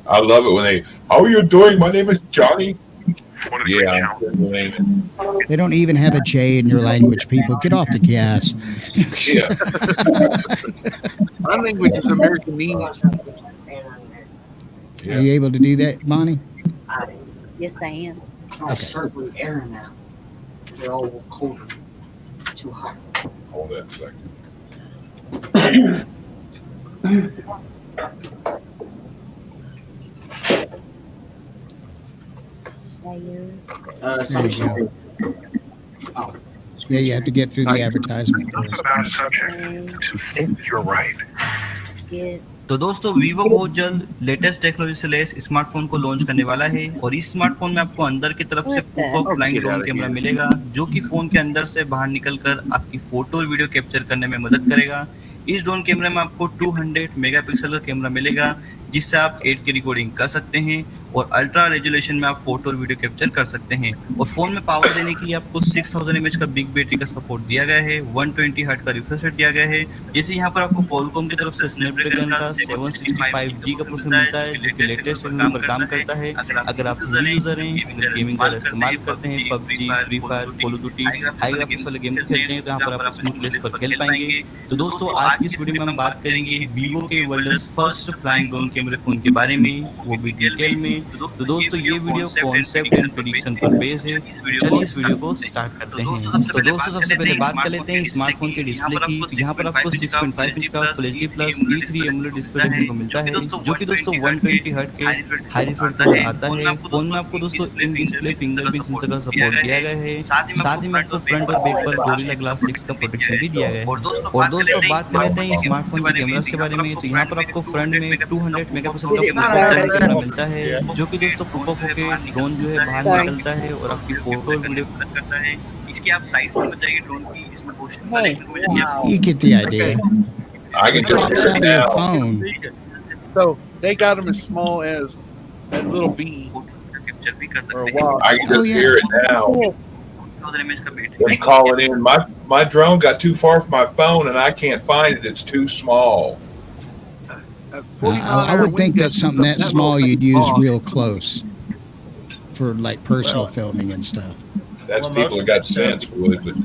I love it when they, how are you doing? My name is Johnny. Yeah, I'm doing. They don't even have a J in your language, people. Get off the gas. Yeah. My language is Americanese. Are you able to do that, Bonnie? Yes, I am. Try circling air now. They're all colder. Too hot. Hold that a second. Some There you go. Oh. Yeah, you have to get through the advertisement first. about a subject to think you're right. Skip. तो दोस्तों Vivo बहुत जल्द latest technology से less smartphone को launch करने वाला है और इस स्मार्टफोन में आपको अंदर की तरफ से पॉपअप फ्लाइंग ड्रोन कैमरा मिलेगा जो कि फोन के अंदर से बाहर निकलकर आपकी फोटो और वीडियो कैप्चर करने में मदद करेगा। इस ड्रोन कैमरे में आपको 200 मेगापिक्सल का कैमरा मिलेगा जिससे आप 8K रिकॉर्डिंग कर सकते हैं और अल्ट्रा रेजोल्यूशन में आप फोटो और वीडियो कैप्चर कर सकते हैं और फोन में पावर देने के लिए आपको 6000 mAh का बिग बैटरी का सपोर्ट दिया गया है। 120 हर्ट्ज का रिफ्रेश रेट दिया गया है। जैसे यहाँ पर आपको क्वालकॉम की तरफ से स्नैपड्रैगन का 765G का प्रोसेसर मिलता है जो कि लेटेस्ट टेक्नोलॉजी पर काम करता है। अगर आप हेवी यूजर हैं, अगर गेमिंग का इस्तेमाल करते हैं, PUBG, free fire, call of duty, high graphics वाले गेम खेलते हैं तो यहाँ पर आप स्मूथनेस पर खेल पाएंगे। तो दोस्तों आज की इस वीडियो में हम बात करेंगे वीवो के वर्ल्ड फर्स्ट फ्लाइंग ड्रोन कैमरे फोन के बारे में, वो भी डिटेल में। तो दोस्तों ये वीडियो कॉन्सेप्ट एंड प्रेडिक्शन पर बेस्ड है। चलिए इस वीडियो को स्टार्ट करते हैं। तो दोस्तों सबसे पहले बात कर लेते हैं स्मार्टफोन के डिस्प्ले की। यहाँ पर आपको 6.5 इंच का full HD plus E3 AMOLED display देखने को मिलता है जो कि दोस्तों 120 हर्ट्ज के हाई रिफ्रेश पर आता है। फोन में आपको दोस्तों इन डिस्प्ले फिंगरप्रिंट सेंसर का सपोर्ट दिया गया है। साथ ही में आपको फ्रंट और बैक पर गोरिल्ला ग्लास 6 का प्रोटेक्शन भी दिया गया है। और दोस्तों बात कर लेते हैं स्मार्टफोन के कैमरास के बारे में। तो यहाँ पर आपको फ्रंट में 200 मेगापिक्सल का कैमरा मिलता है जो कि दोस्तों पॉपअप होकर ड्रोन जो है बाहर निकलता है और आपकी फोटो और वीडियो मदद करता है। इसकी आप साइज भी बताइए ड्रोन की, इसमें question You get the idea. I can just Pops hear out it of your now. phone. So they got them as small as a little bee or a wasp. I can just hear it now. I'm calling in. My drone got too far from my phone and I can't find it. It's too small. I would think that something that small you'd use real close for like personal filming and stuff. That's Well, people that got sense, Wood. But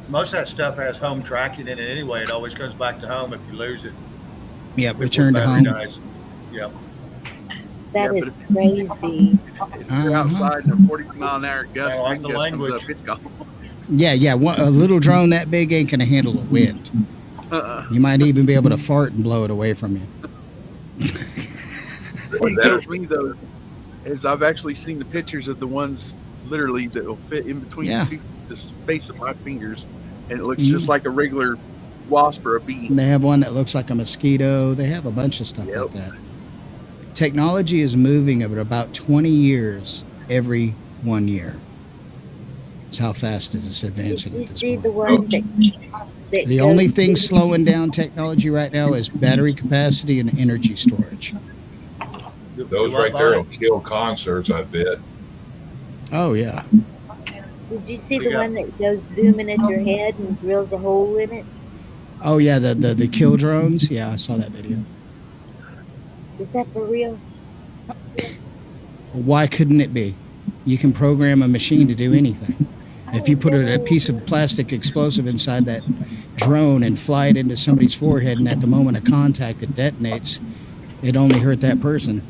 Most of that stuff has home tracking in it anyway. It always goes back to home if you lose it. Yeah, Before return to battery home. dies. Yep. That Yeah, is crazy. If you're outside in a 40-mile-an-hour gust, I like wind the gust comes language. up, it's gone. Yeah. A little drone that big ain't gonna handle the wind. You might even be able to fart and blow it away from you. What kills me though is I've actually seen the pictures of the ones literally that will fit in between the space of my fingers, and it looks just like a regular wasp or a bee. They have one that looks like a mosquito. They have a bunch of stuff like that. Technology is moving at about 20 years every 1 year. That's how fast it is advancing. You At this see point. the one that The only thing slowing down technology right now is battery capacity and energy storage. those right there will kill concerts, I bet. Oh yeah. Did you see the one that goes zooming at your head and drills a hole in it? Oh yeah, the kill drones. Yeah, I saw that video. Is that for real? Why couldn't it be? You can program a machine to do anything. If you put a piece of plastic explosive inside that drone and fly it into somebody's forehead, and at the moment of contact it detonates, it only hurt that person.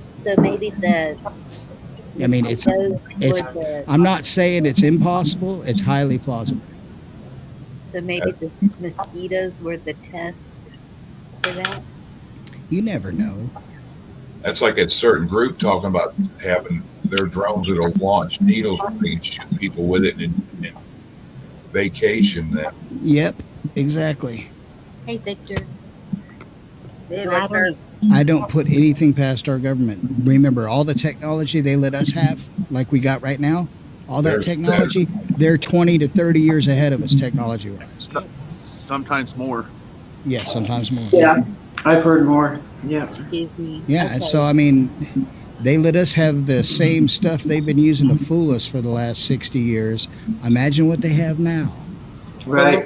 So maybe the I mean, it's. mosquitoes or the I'm not saying it's impossible. It's highly plausible. so maybe the mosquitoes were the test for that. You never know. That's like that certain group talking about having their drones that'll launch needles and shoot people with it in vacation. Yep, exactly. Hey, Victor. Hey, No, I Victor. don't I don't put anything past our government. Remember, all the technology they let us have, like we got right now, all that technology, they're 20 to 30 years ahead of us technology-wise. Sometimes more. Yeah, sometimes more. Yeah, I've heard more. Yeah. Excuse me. Yeah, Okay. so I mean, they let us have the same stuff they've been using to fool us for the last 60 years. Imagine what they have now. Well,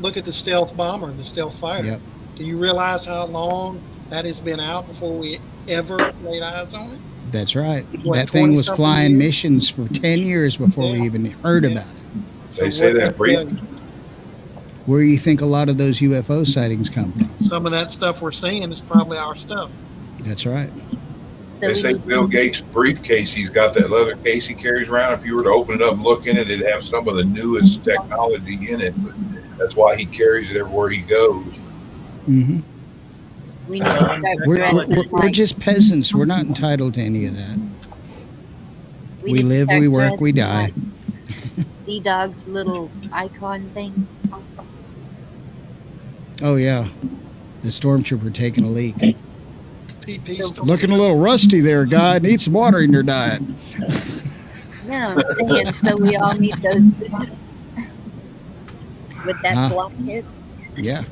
look at the stealth bomber, the stealth fighter. Yep. Do you realize how long that has been out before we ever laid eyes on it? That's right. What, That thing was 20-something flying years? missions for 10 years before we even heard about it. They say that brief. Where do you think a lot of those UFO sightings come from? Some of that stuff we're seeing is probably our stuff. That's right. They say Bill Gates' briefcase, he's got that leather case he carries around. If you were to open it up and look in it, it'd have some of the newest technology in it. But that's why he carries it everywhere he goes. Mm-hmm. We need to start We're dressing just peasants. We're not entitled to any of that. We need to live, start we work, we dressing die. like D-Dog's little icon thing. Oh, yeah. The stormtrooper taking a leak. PP storm. Looking a little rusty there, guy. Need some water in your diet. No, I'm saying so we all need those suits with that blockhead. Yeah.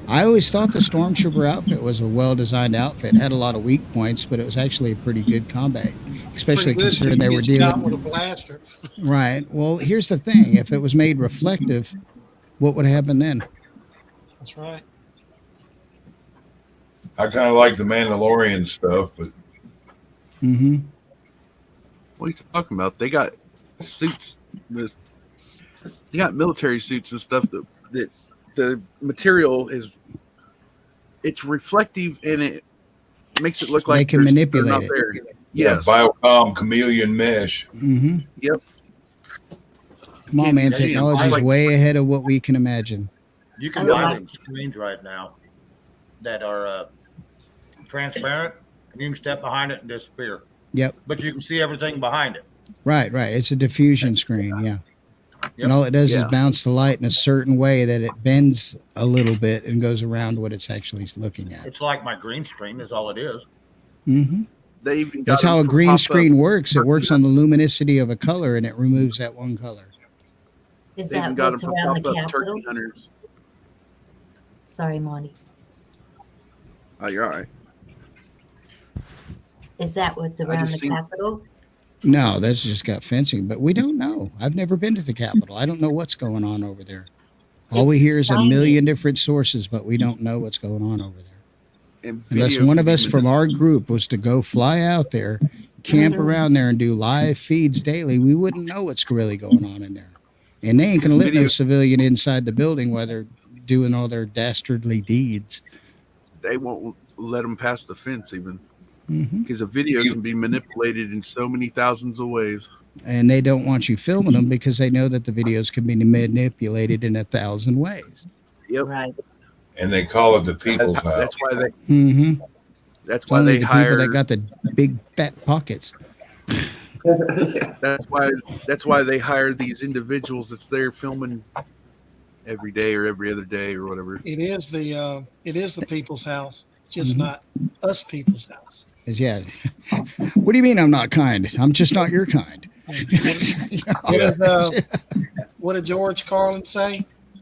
I always thought the stormtrooper outfit was a well-designed outfit. It had a lot of weak points, but it was actually a pretty good combat, especially Pretty good considering till they you were get shot dealing. with a blaster. Right. Well, here's the thing: if it was made reflective, what would happen then? That's right. I kind of like the Mandalorian stuff, but Mm-hmm. What are you talking about? They got suits. They got military suits and stuff that the material it's reflective and it makes it look like They can they're manipulate not it. there. yeah, Yes. Biocom chameleon mesh. Mm-hmm. Yep. Come on, man. Yeah, yeah, Technology is like- way ahead of what we can imagine. You can buy them screens right now that are transparent, and you can step behind it and disappear. Yep. But you can see everything behind it. Right. It's a diffusion screen. Yeah. Yep. And all it does is Yeah. bounce the light in a certain way that it bends a little bit and goes around what it's actually looking at. It's like my green screen is all it is. Mm-hmm. They even got That's how a them for green pop-up. screen works. It works on the luminosity of a color and it removes that one color. Is They even that got what's them for around the pop-up Capitol? turkey hunters. Sorry, Monty. Oh, you're all right. Is that what's around the just seen- Capitol? No, that's just got fencing, but we don't know. I've never been to the Capitol. I don't know what's going on over there. All we It's hear is a tiny. million different sources, but we don't know what's going on over there. And Unless video one of can be us from our group was to go fly out there, camp around there, and do live feeds daily, we wouldn't know what's really going on in there. And they ain't going to let no Video- civilian inside the building while they're doing all their dastardly deeds. They won't let them pass the fence even Hmm. because a video can be manipulated in so many thousands of ways. And they don't want you filming them because they know that the videos can be manipulated in 1,000 ways. Yep. Right. And they call it the People's House. That's why they. Mm-hmm. That's It's why only they the hire. people that got the big fat pockets. That's why they hire these individuals that's there filming every day or every other day or whatever. It is the people's house. It's just Mhm. not us people's house. Yeah. What do you mean I'm not kind? I'm just not your kind. What did George Carlin say?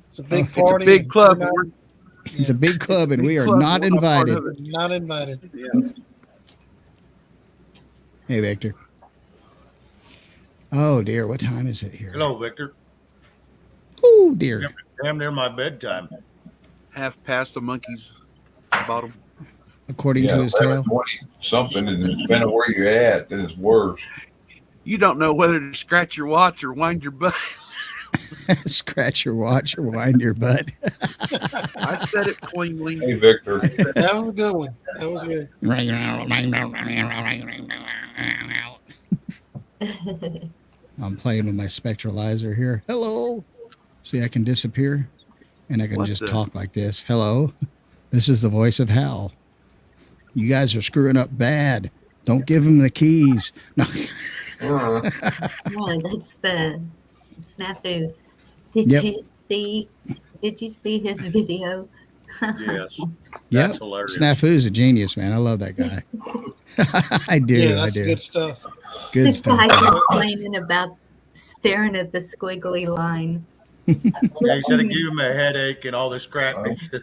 It's a big It's It's a party. big and club. we're not- It's a big club and we are club, not we're not part invited. of it. Not invited. Yeah. Hey, Victor. Oh, dear. What time is it here? Hello, Victor. Oh, dear. Damn near my bedtime. Half past a monkey's bottom. according to his 11, tale. 20 something, and depending on where you're at, then it's worse. You don't know whether to scratch your watch or wind your butt. Scratch your watch or wind your butt. I said it cleanly. Hey, Victor. That was a good one. That was good. I'm playing with my spectralizer here. Hello. See, I can disappear and I can What just the- talk like this. Hello. This is the voice of Hal. You guys are screwing up bad. Don't give him the keys. No. Uh, No, that's the snafu. Did Yep. you see? Did you see his video? Yes. Yep. That's hilarious. Snafu's a genius, man. I love that guy. I do. Yeah, I that's do. good stuff. Good The stuff. guy complaining about staring at the squiggly line. Yeah, he said it gave him a headache and all this crap. He said,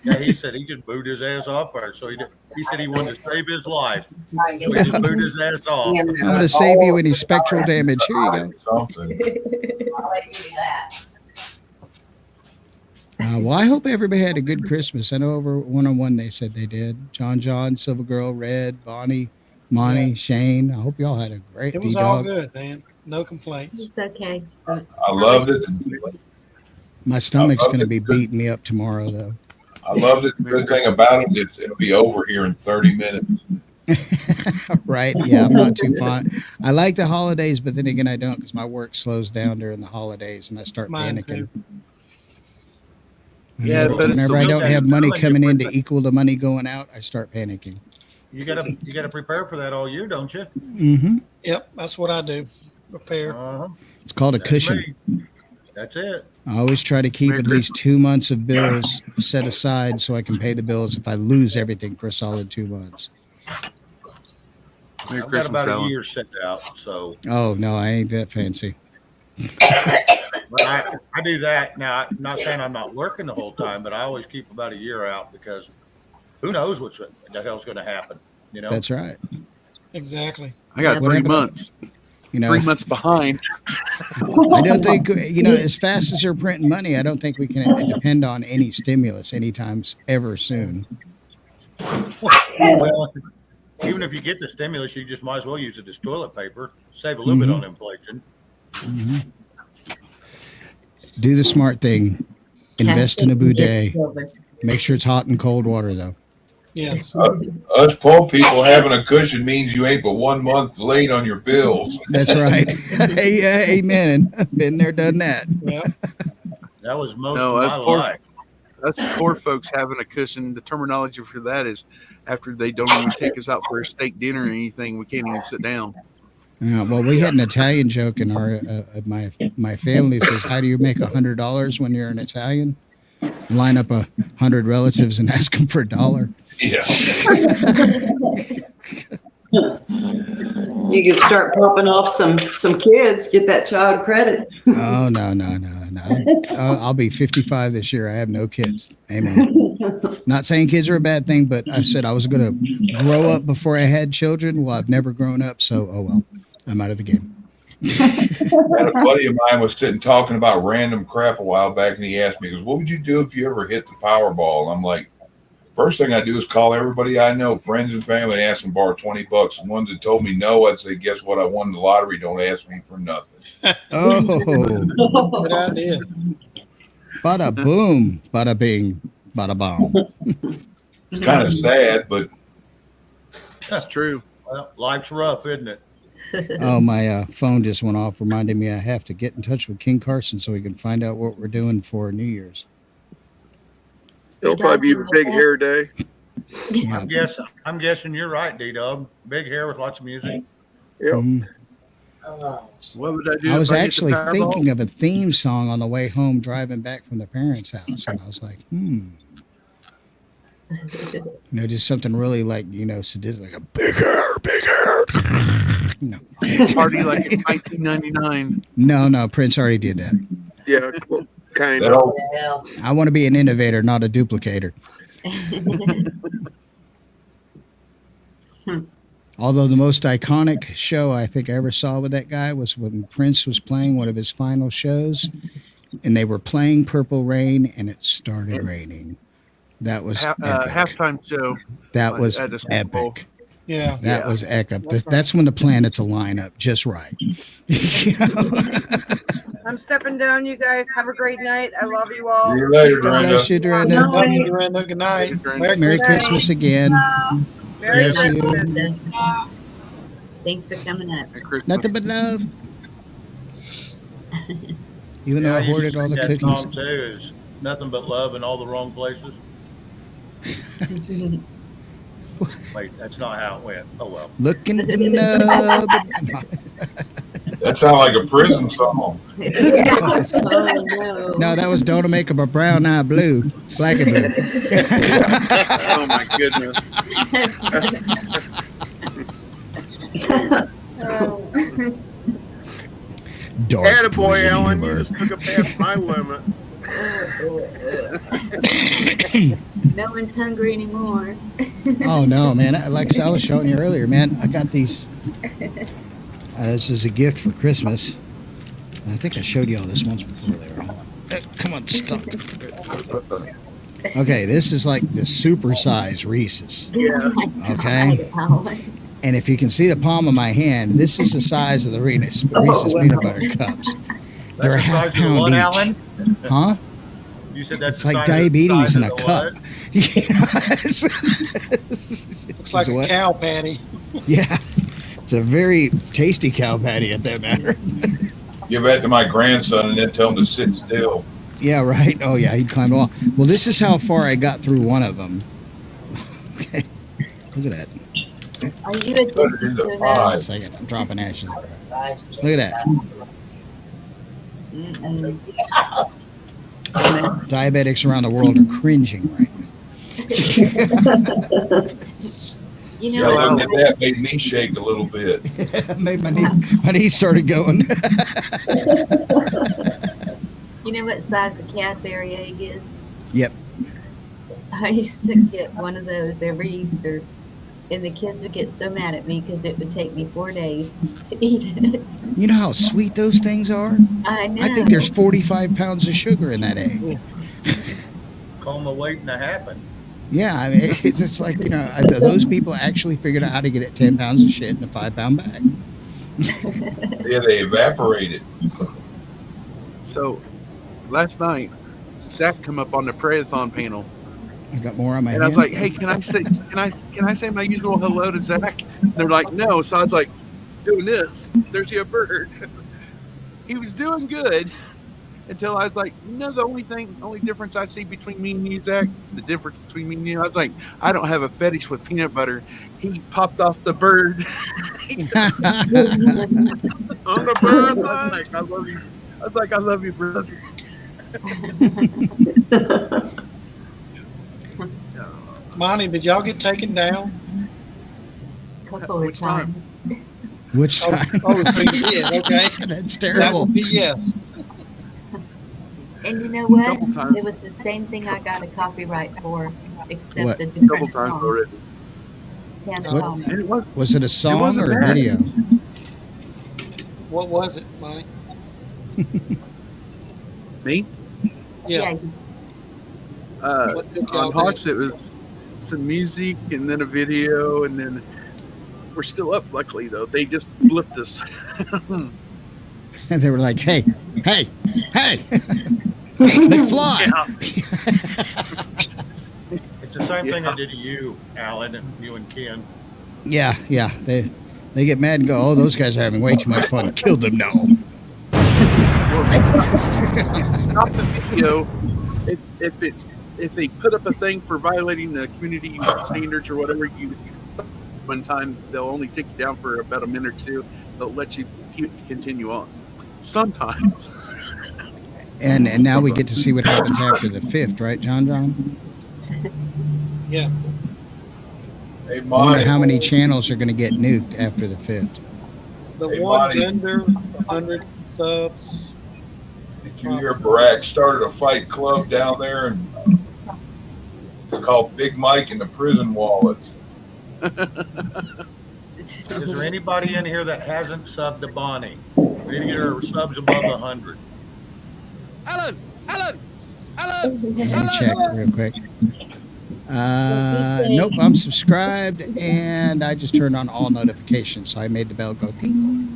yeah, he said he just booed his ass off first. So he said he wanted to save his life. So he just booed his ass off. I'm going to save you any spectral damage. Here you go. something. I'll let you do that. Well, I hope everybody had a good Christmas. I know over one-on-one they said they did. John, Silver Girl, Red, Bonnie, Monty, Shane. I hope y'all had a great It was all D-Dog. good, man. No complaints. It's okay. I loved it. My stomach's I loved going to it. be beating me up tomorrow, though. I loved it. The good thing about it, it'll be over here in 30 minutes. Right? Yeah, I'm not too fond. I like the holidays, but then again, I don't because my work slows down during the holidays and I start Mine panicking. too. Yeah, but it's Whenever the I real don't thing. have money Telling you, coming in but- to equal the money going out, I start panicking. You gotta prepare for that all year, don't you? Mm-hmm. Yep, that's what I do. Prepare. Uh-huh. It's called a That's cushion. me. That's it. I always try to keep Merry at least 2 months of bills set aside so I can pay the bills if I lose everything for a solid 2 months. Merry I've got Christmas, about a Alan. year set out, so Oh, no, I ain't that fancy. but I do that now. I'm not saying I'm not working the whole time, but I always keep about a year out because who knows what the hell's going to happen. You know, That's right. Exactly. I got What 3 happened? months. You know, 3 months behind. I don't think, as fast as they're printing money, I don't think we can depend on any stimulus anytime ever soon. well, even if you get the stimulus, you just might as well use it as toilet paper, save a little bit on inflation. Mhm. Do the smart thing. Invest in a bidet. Make sure it's hot and cold water, though. Yes. Us poor people having a cushion means you ain't but 1 month late on your bills. That's right. Hey, amen. Been there, done that. Yep. That was most No, of that's my poor. life. That's poor folks having a cushion. The terminology for that is after they don't even take us out for a steak dinner or anything, we can't even sit down. Well, we had an Italian joke in our my family says, "How do you make $100 when you're an Italian?" Line up 100 relatives and ask them for $1. Yeah. You could start popping off some kids, get that child credit. Oh no! I'll be 55 this year. I have no kids. Amen. Not saying kids are a bad thing, but I said I was going to grow up before I had children. Well, I've never grown up, so oh well. I'm out of the game. A buddy of mine was sitting talking about random crap a while back, and he asked me, he goes, "What would you do if you ever hit the Powerball?" I'm like, first thing I do is call everybody I know, friends and family, and ask them to borrow $20. And ones that told me no, I'd say, "Guess what? I won the lottery. Don't ask me for nothing." Oh, Good idea. bada boom, bada bing, bada bomb. It's kind of sad, but That's true. Well, life's rough, isn't it? Oh, my phone just went off, reminding me I have to get in touch with King Carson so we can find out what we're doing for New Year's. It'll probably be Big Hair Day. Yeah. I'm guessing you're right, D-Dub. Big hair with lots of music. Yep. Mhm. What would I do? I was if hit the actually Powerball? thinking of a theme song on the way home driving back from the parents' house. And I was like, just something really like, sadistic, like a big hair. No. Party like it's 1999. No, Prince already did that. Yeah, well, kind that of. old, I want to be an innovator, not a duplicator. Although the most iconic show I think I ever saw with that guy was when Prince was playing one of his final shows, and they were playing Purple Rain, and it started raining. That was epic. halftime show. That was at the Super Bowl. epic. Yeah. That was epic. That's when the planets align up just right. I'm stepping down, you guys. Have a great night. I love you all. See you later, God bless you, Duranda. Duranda. Love you, Duranda. Good night. Merry Christmas again. Merry Bless you. Christmas. Thanks for coming up. Nothing but love. Even though I used to hoarded all sing the that cookies. song too, is nothing but love in all the wrong places. Wait, that's not how it went. Oh well. Looking for love. That sounds like a prison song. Oh no. No, that was Don't Make Up a Brown Eye Blue. Black and blue. Oh my goodness. Dark Attaboy, prison Alan. humor. You just took it past my limit. No one's hungry anymore. Oh no, man! Like I was showing you earlier, man. I got these. This is a gift for Christmas. I think I showed you all this once before. There, hold on. Come on, stop. Okay, this is like the super size Reese's. Yeah. Okay. And if you can see the palm of my hand, this is the size of the Reese's peanut butter cups. They're a half pound each. Alan? Huh? You said that's It's the like size diabetes in of a the cup. what? Yes. Looks like a cow patty. Yeah. It's a very tasty cow patty at that matter. Give that to my grandson and then tell him to sit still. Yeah, right. Oh, yeah, he'd climb the wall. Well, this is how far I got through one of them. Okay. Look at that. Are you addicted to Wait a that? second. I'm dropping ashes. Look at that. Mm-mm. Diabetics around the world are cringing right now. You Yeah, know, looking at that made me shake a little bit. Made my knee started going. you know what size a Cadbury egg is? Yep. I used to get one of those every Easter, and the kids would get so mad at me because it would take me 4 days to eat it. You know how sweet those things are? I know. I think there's 45 pounds of sugar in that egg. Call them waiting to happen. Yeah, I mean, it's just like, you know, those people actually figured out how to get it 10 pounds of shit in a 5-pound bag. Yeah, they evaporated. So last night, Zach come up on the Prayathon panel. I got more on my And I was like, hey, can I say my usual hello to Zach? And they're like, no. So I was like, doing this. There's your bird. He was doing good until I was like, no, the only difference I see between me and you, Zach, the difference between me and you, I was like, I don't have a fetish with peanut butter. He popped off the bird. On the bird. I was like, I love you. I was like, I love you, brother. Monty, did y'all get taken down? A couple of times. Which Oh, time? so you did. Okay. That's That terrible. would be yes. And you know what? Couple times. It was the same thing I got a copyright for, except What? a A couple different times song. already. Panda What? Comics. And it was Was it a song wasn't or a bad. video? What was it, Monty? me. Yeah. What took y'all On Hawks, it was some music and then a video, and then we're still up. Luckily, though, they just blipped us. And they were like, hey, McFly. It's the same thing Yeah. I did to you, Alan, and you and Ken. Yeah. They get mad and go, oh, those guys are having way too much fun. Kill them now. Stop the video if they put up a thing for violating the community standards or whatever. One time they'll only take you down for about a minute or two. They'll let you continue on. Sometimes. And now we get to see what happens after the 5th, right, John? Yeah. Hey, I wonder Monty, how many channels are going to get nuked after the 5th. The Hey, ones Monty. under 100 subs. did you hear Barack started a fight club down there? And it's called Big Mike and the Prison Wallets. Is there anybody in here that hasn't subbed to Bonnie? We need to get her subs above 100. Let me check real quick. Nope, I'm subscribed, and I just turned on all notifications, so I made the bell go ding.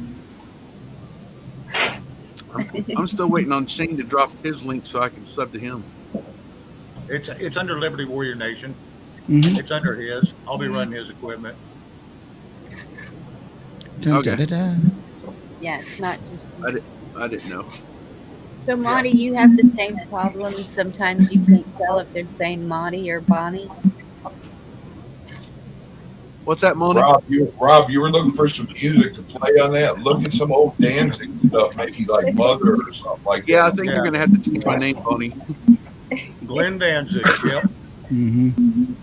I'm still waiting on Shane to drop his link so I can sub to him. It's under Liberty Warrior Nation. Mhm. It's under his. I'll be running his equipment. Dun, Okay. da, da, da. Yeah, it's not just. I didn't know. So, Monty, you have the same problem. Sometimes you can't tell if they're saying Monty or Bonnie. What's that, Moni? Rob, you were looking for some music to play on that. Look at some old Danzig stuff, maybe like Mother or something like Yeah, I that. think you're going to have to change my name, Moni. Glenn Danzig. Yep. Mhm.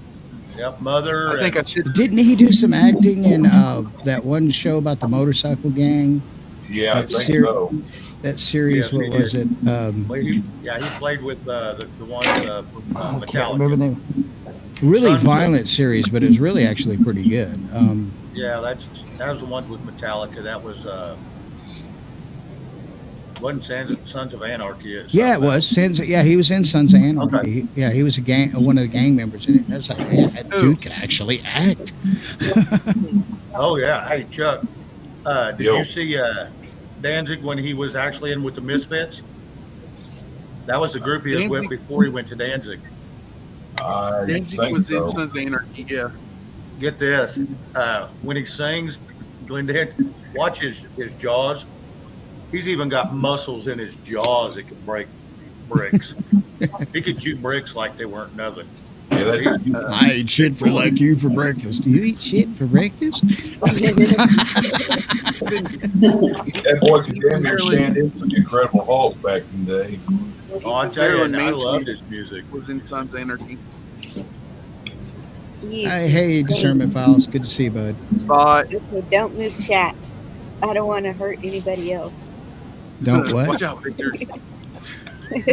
Yep. Mother. I think I should. Didn't he do some acting in that one show about the motorcycle gang? Yeah, I That think ser- so. That series, Yes, what he was did. it? He played with the one from I can't remember Metallica. the name. Really Sons of- violent series, but it was really actually pretty good. Yeah, that was the one with Metallica. That was wasn't Sons of Anarchy. Yeah, it was. Yeah, he was in Sons of Anarchy. Okay. Yeah, he was one of the gang members in it. That's like, yeah, that dude can actually act. Oh yeah. Hey Chuck, did Yo. you see Danzig when he was actually in with the Misfits? That was the group he was with Danzig? before he went to Danzig. I Danzig think was so. in Sons of Anarchy, yeah. Get this, when he sings, Glenn Danzig, watch his jaws. He's even got muscles in his jaws that can break bricks. He could chew bricks like they weren't nothing. Yeah, that, I ate shit for like you for breakfast. Do you eat shit for breakfast? that boy could damn near stand in for the Incredible Hulk back in the day. Oh, I tell you, Marilyn I Manson loved his music. was in Sons of Anarchy. Hey, discernment files. Good to see you, bud. But Okay, don't move chat. I don't want to hurt anybody else. Don't what? Watch out, Victor. Hit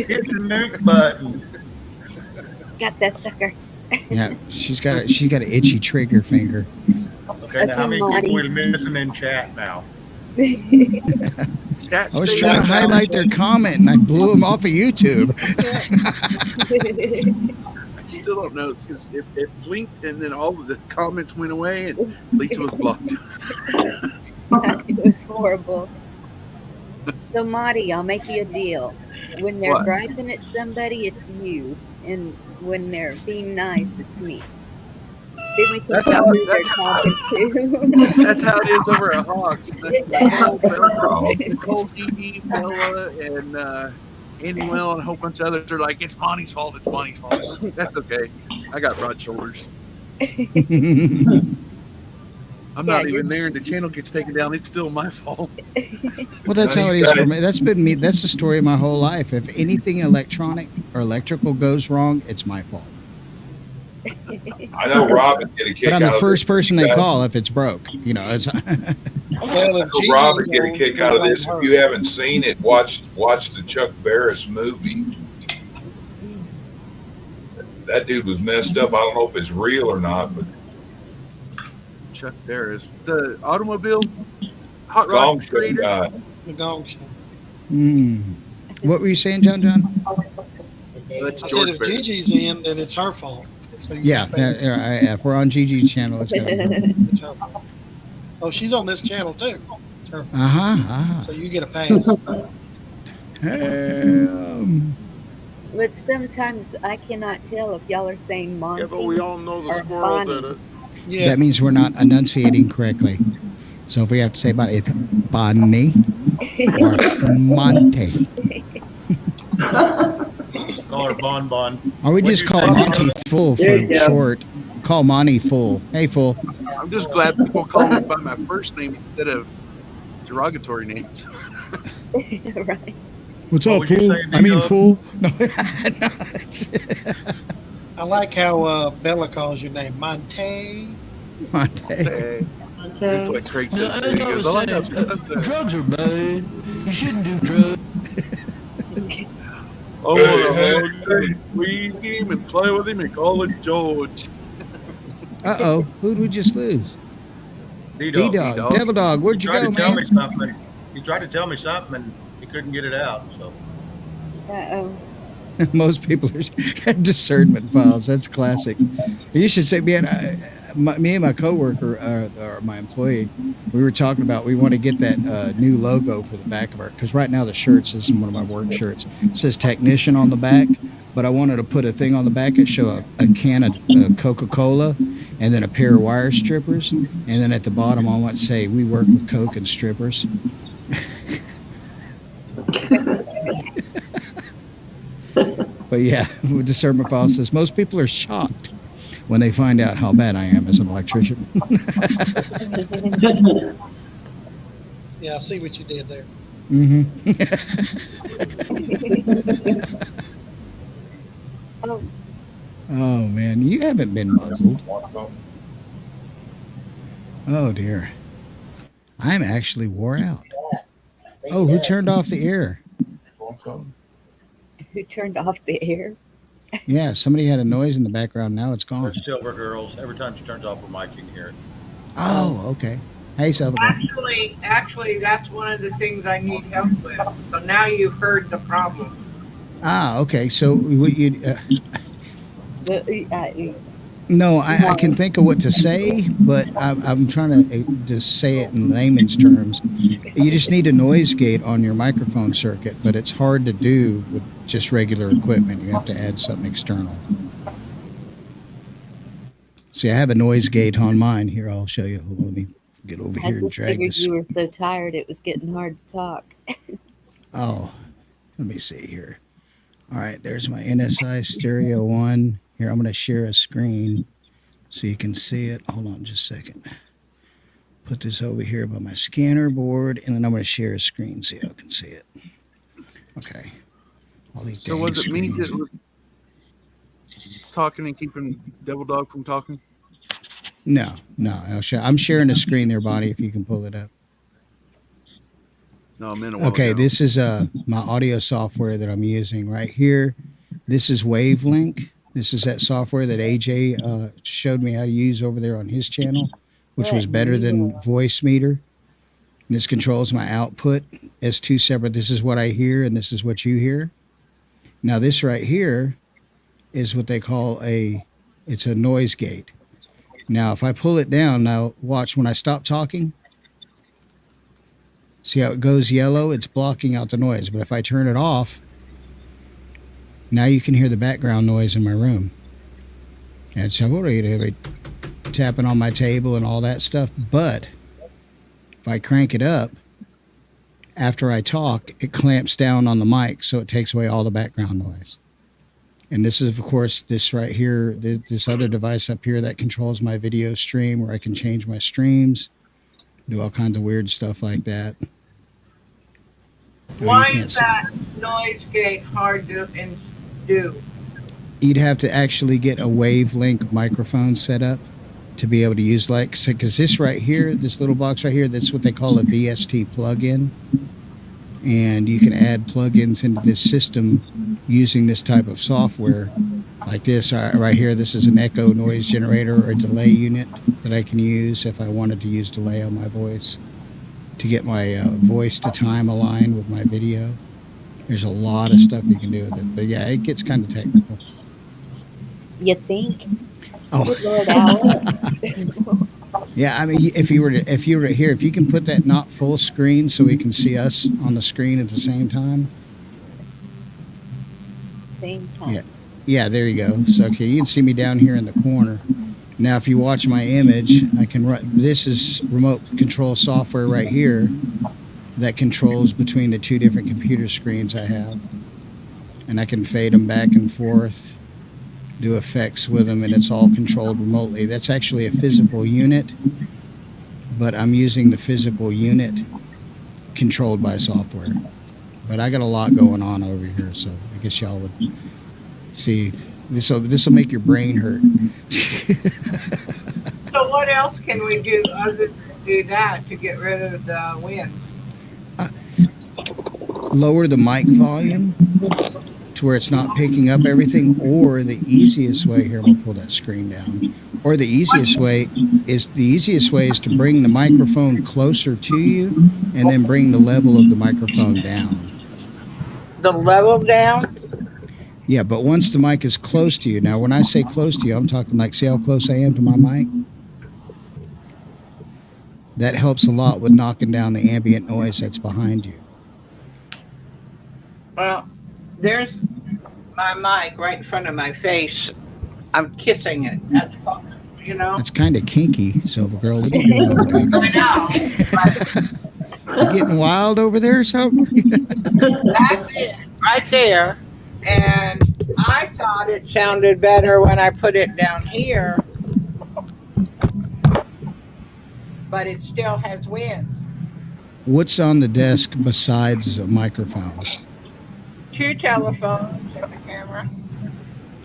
the nuke button. Got that sucker. Yeah, she's got an itchy trigger finger. Okay, now how many Marty. people are missing in chat now? Chat, I was stay trying to out. highlight their comment and I blew them off of YouTube. I still don't know because it blinked and then all of the comments went away and Lisa was blocked. It was horrible. So, Marty, I'll make you a deal. When they're What? griping at somebody, it's you. And when they're being nice, it's me. Then we can That's tell how- who they're talking to. That's how it is over at Hawks. Nicole, Gigi, Bella, and Andy Will, and a whole bunch of others are like, it's Monty's fault. It's Monty's fault. That's okay. I got broad shoulders. I'm not even there, and the channel gets taken down. It's still my fault. Well, that's how it is for me. That's been me. That's the story of my whole life. If anything electronic or electrical goes wrong, it's my fault. I know Rob would get a kick But I'm out the of first this. person they call if it's broke. You know, it's Well, I if know Rob would Gigi's get a on, kick out of you'll this. blame If her. you haven't seen it, watch the Chuck Barris movie. That dude was messed up. I don't know if it's real or not, but Chuck Barris. The automobile hot Gong rod Show creator. guy. The Gong Show. What were you saying, John? That's I said George if Barris. Gigi's in, then it's her fault. So you Yeah, just think if we're on Gigi's channel, it's gonna be. it's her fault. Oh, she's on this channel too. It's her fault. So you get a pass. But sometimes I cannot tell if y'all are saying Monty. Yeah, but we all know the or squirrel Bonnie. did it. Yeah. That means we're not enunciating correctly. So if we have to say about it, Bonnie or Monte, Call her Bon Bon. or we just call Monty Full There you for go. short. Call Monty Full. Hey, Full. I'm just glad people call me by my first name instead of derogatory names. Right. What's What up, was you Fool? saying, I mean, D-Dub? Fool. No. I like how Bella calls your name Monte. Monte. Hey, that's what Craig says. No, too. He goes, "Oh, I know, drugs are bad. You shouldn't do drugs. I want to squeeze him and play with him and call him George." Uh-oh. Who'd we just lose? D-Dog. D-Dog. Devil Dog. Where'd He you tried go, to tell man? me something. He tried to tell me something, and he couldn't get it out. So Uh-oh. Most people are discernment files. That's classic. You should say, man, me and my coworker, or my employee, we were talking about we want to get that new logo for the back of our, because right now the shirts, this is one of my work shirts, it says technician on the back, but I wanted to put a thing on the back that show a can of Coca-Cola and then a pair of wire strippers, and then at the bottom I want to say we work with Coke and strippers. But yeah, discernment file says most people are shocked when they find out how bad I am as an electrician. Yeah, I see what you did there. Oh man, you haven't been muzzled. Oh dear, I'm actually wore out. Oh, who turned off the air? Who turned off the air? Yeah, somebody had a noise in the background. Now it's gone. The Silver Girls. Every time she turns off her mic, you can hear it. Oh, okay. Hey, Silver Girl. Actually, that's one of the things I need help with. So now you've heard the problem. Ah, okay. So what you? No, I can think of what to say, but I'm trying to just say it in layman's terms. You just need a noise gate on your microphone circuit, but it's hard to do with just regular equipment. You have to add something external. See, I have a noise gate on mine. Here, I'll show you. Let me get over here and drag figured this. You were so tired it was getting hard to talk. Oh, let me see here. All right, there's my NSI Stereo 1. Here, I'm going to share a screen so you can see it. Hold on just a second. Put this over here by my scanner board, and then I'm going to share a screen so y'all can see it. Okay. All these So was it me screens. that was talking and keeping Devil Dog from talking? No. I'm sharing a screen there, Bonnie, if you can pull it up. No, I'm in a while Okay, ago. this is my audio software that I'm using right here. This is Wavelink. This is that software that AJ showed me how to use over there on his channel, which was better than Voice Meter. And this controls my output as two separate. This is what I hear, and this is what you hear. Now, this right here is what they call it's a noise gate. Now, if I pull it down, now watch when I stop talking. See how it goes yellow? It's blocking out the noise. But if I turn it off, now you can hear the background noise in my room. And so tapping on my table and all that stuff. But if I crank it up, after I talk, it clamps down on the mic, so it takes away all the background noise. And this is, of course, this right here, this other device up here that controls my video stream, where I can change my streams, do all kinds of weird stuff like that. Why is that noise gate hard to do? You'd have to actually get a Wavelink microphone set up to be able to use, because this right here, this little box right here, that's what they call a VST plugin. And you can add plugins into this system using this type of software like this. Right here, this is an echo noise generator or a delay unit that I can use if I wanted to use delay on my voice to get my voice to time aligned with my video. There's a lot of stuff you can do with it. But yeah, it gets kind of technical. You think? Oh. Good Lord, Alan. Yeah, I mean, if you were here, if you can put that not full screen so we can see us on the screen at the same time. Same time. Yeah, there you go. So okay, you can see me down here in the corner. Now, if you watch my image, I can run. This is remote control software right here that controls between the two different computer screens I have, and I can fade them back and forth, do effects with them, and it's all controlled remotely. That's actually a physical unit, but I'm using the physical unit controlled by software. But I got a lot going on over here, so I guess y'all would see. This will make your brain hurt. So what else can we do other than do that to get rid of the wind? Lower the mic volume to where it's not picking up everything, or the easiest way here, I'm gonna pull that screen down. Or the easiest way is to bring the microphone closer to you and then bring the level of the microphone down. The level down? Yeah, but once the mic is close to you, now when I say close to you, I'm talking like, see how close I am to my mic? That helps a lot with knocking down the ambient noise that's behind you. Well, there's my mic right in front of my face. I'm kissing it. That's That's kind of kinky, Silver Girl. What are you doing over there? I know. You getting wild over there or something? That's it, right there. And I thought it sounded better when I put it down here, but it still has wind. What's on the desk besides a microphone? 2 telephones and the camera.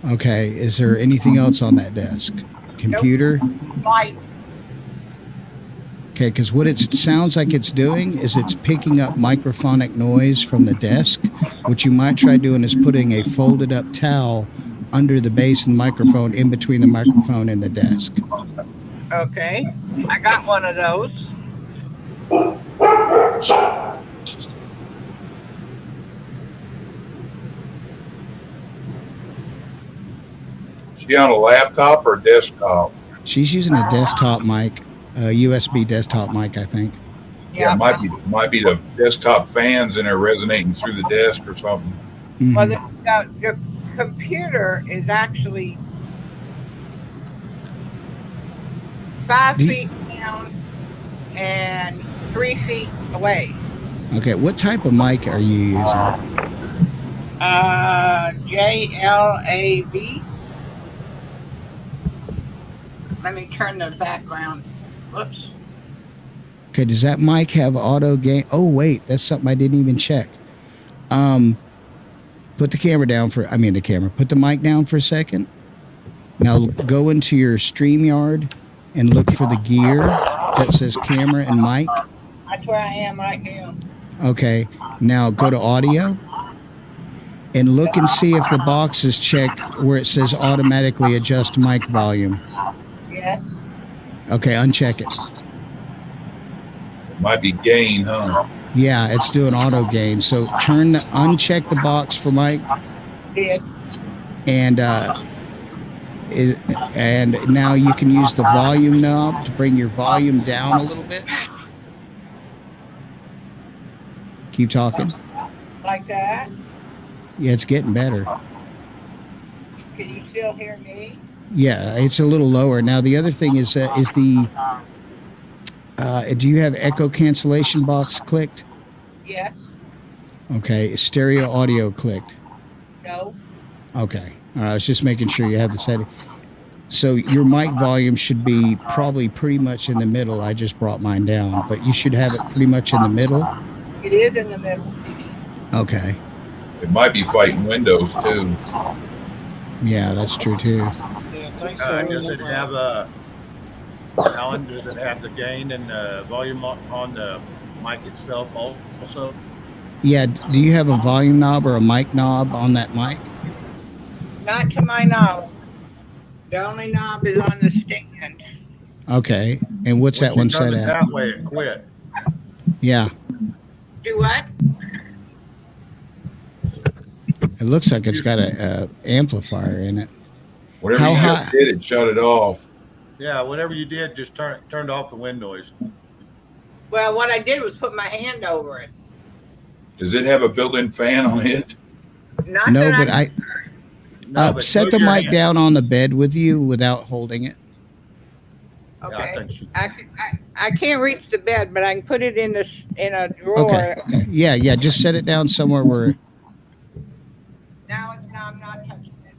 Okay, is there anything else on that desk? Computer? Nope. Light. Okay, because what it sounds like it's doing is it's picking up microphonic noise from the desk. What you might try doing is putting a folded up towel under the base of the microphone, in between the microphone and the desk. Okay, I got one of those. She on a laptop or desktop? She's using a desktop mic, a USB desktop mic, I think. Yeah, might be the desktop fans in there resonating through the desk or something. Mm-hmm. Well, the computer is actually 5 feet down and 3 feet away. Okay, what type of mic are you using? JLAB. Let me turn the background. Whoops. Okay, does that mic have auto gain? Oh, wait, that's something I didn't even check. Put the camera down put the mic down for a second. Now go into your StreamYard and look for the gear that says camera and mic. That's where I am right now. Okay, now go to audio and look and see if the box is checked where it says automatically adjust mic volume. Yes. Okay, uncheck it. Might be gain, huh? Yeah, it's doing auto gain. So uncheck the box for mic. Did. And now you can use the volume knob to bring your volume down a little bit. Keep talking. Like that? Yeah, it's getting better. Can you still hear me? Yeah, it's a little lower. Now, the other thing is do you have echo cancellation box clicked? Yes. Okay. Is stereo audio clicked? No. Okay. All right, I was just making sure you have the setting. So your mic volume should be probably pretty much in the middle. I just brought mine down, but you should have it pretty much in the middle. It is in the middle. Okay. It might be fighting Windows too. Yeah, that's true too. Yeah, thanks for Does it have Alan, does it have the gain and volume on the mic itself also? Yeah, do you have a volume knob or a mic knob on that mic? Not to my knowledge. The only knob is on the stand. Okay, and what's that one set at? That way it quit. Yeah. Do what? It looks like it's got a amplifier in it. Whatever you just did, it shut it off. Yeah, whatever you did, just turned off the wind noise. Well, what I did was put my hand over it. Does it have a built-in fan on it? No, but set the mic down on the bed with you without holding it. Okay. I can't reach the bed, but I can put it in a drawer. Okay. Yeah. Just set it down somewhere where. Now I'm not touching it.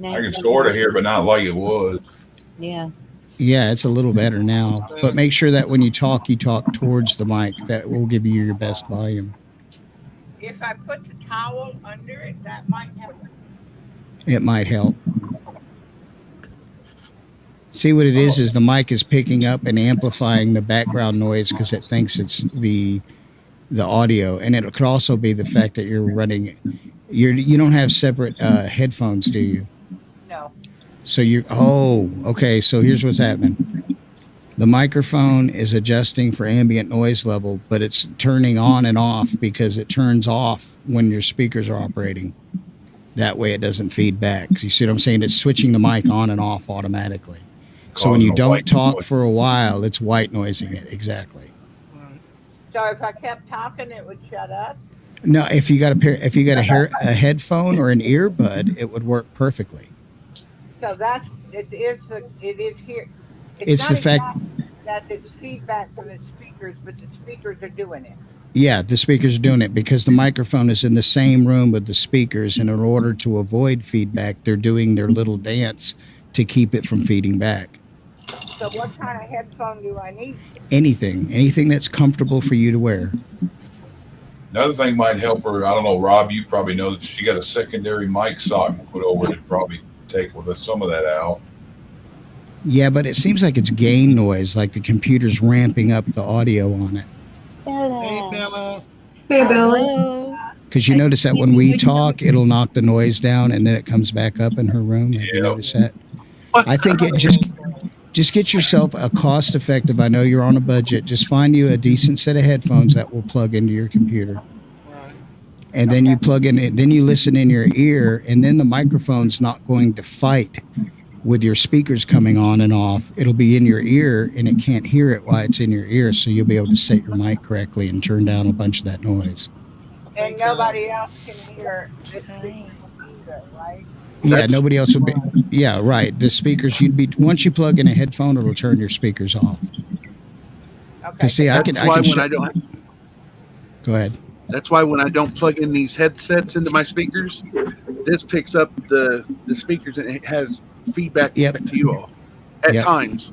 I can sort of hear, but not like it was. Yeah. Yeah, it's a little better now. But make sure that when you talk towards the mic. That will give you your best volume. If I put the towel under it, that might help. It might help. See what it is the mic is picking up and amplifying the background noise because it thinks it's the audio, and it could also be the fact that you're running. You don't have separate headphones, do you? No. So okay. So here's what's happening. The microphone is adjusting for ambient noise level, but it's turning on and off because it turns off when your speakers are operating. That way it doesn't feed back. You see what I'm saying? It's switching the mic on and off automatically. So when Causing you a don't white talk noise. for a while, it's white noising it. Exactly. So if I kept talking, it would shut up. No, if you got a headphone or an earbud, it would work perfectly. So it is here. It's not the fact. exactly that it's feedback from the speakers, but the speakers are doing it. Yeah, the speakers are doing it because the microphone is in the same room with the speakers, and in order to avoid feedback, they're doing their little dance to keep it from feeding back. So what kind of headphone do I need? Anything that's comfortable for you to wear. Another thing might help her. I don't know, Rob. You probably know that she got a secondary mic socket put over it. It'd probably take some of that out. Yeah, but it seems like it's gain noise, like the computer's ramping up the audio on it. Hey, Bella. Hey, Bill. Because you notice that when we talk, it'll knock the noise down, and then it comes back up in her room. Have you noticed that? I think it just get yourself a cost-effective. I know you're on a budget. Just find you a decent set of headphones that will plug into your computer, and then you plug in. Then you listen in your ear, and then the microphone's not going to fight with your speakers coming on and off. It'll be in your ear, and it can't hear it while it's in your ear, so you'll be able to set your mic correctly and turn down a bunch of that noise. And nobody else can hear this either, right? Yeah, nobody else will be. Yeah, right. The speakers, once you plug in a headphone, it'll turn your speakers off. Okay. See, I can. Go ahead. That's why when I don't plug in these headsets into my speakers, this picks up the speakers and it has feedback back to you all at times.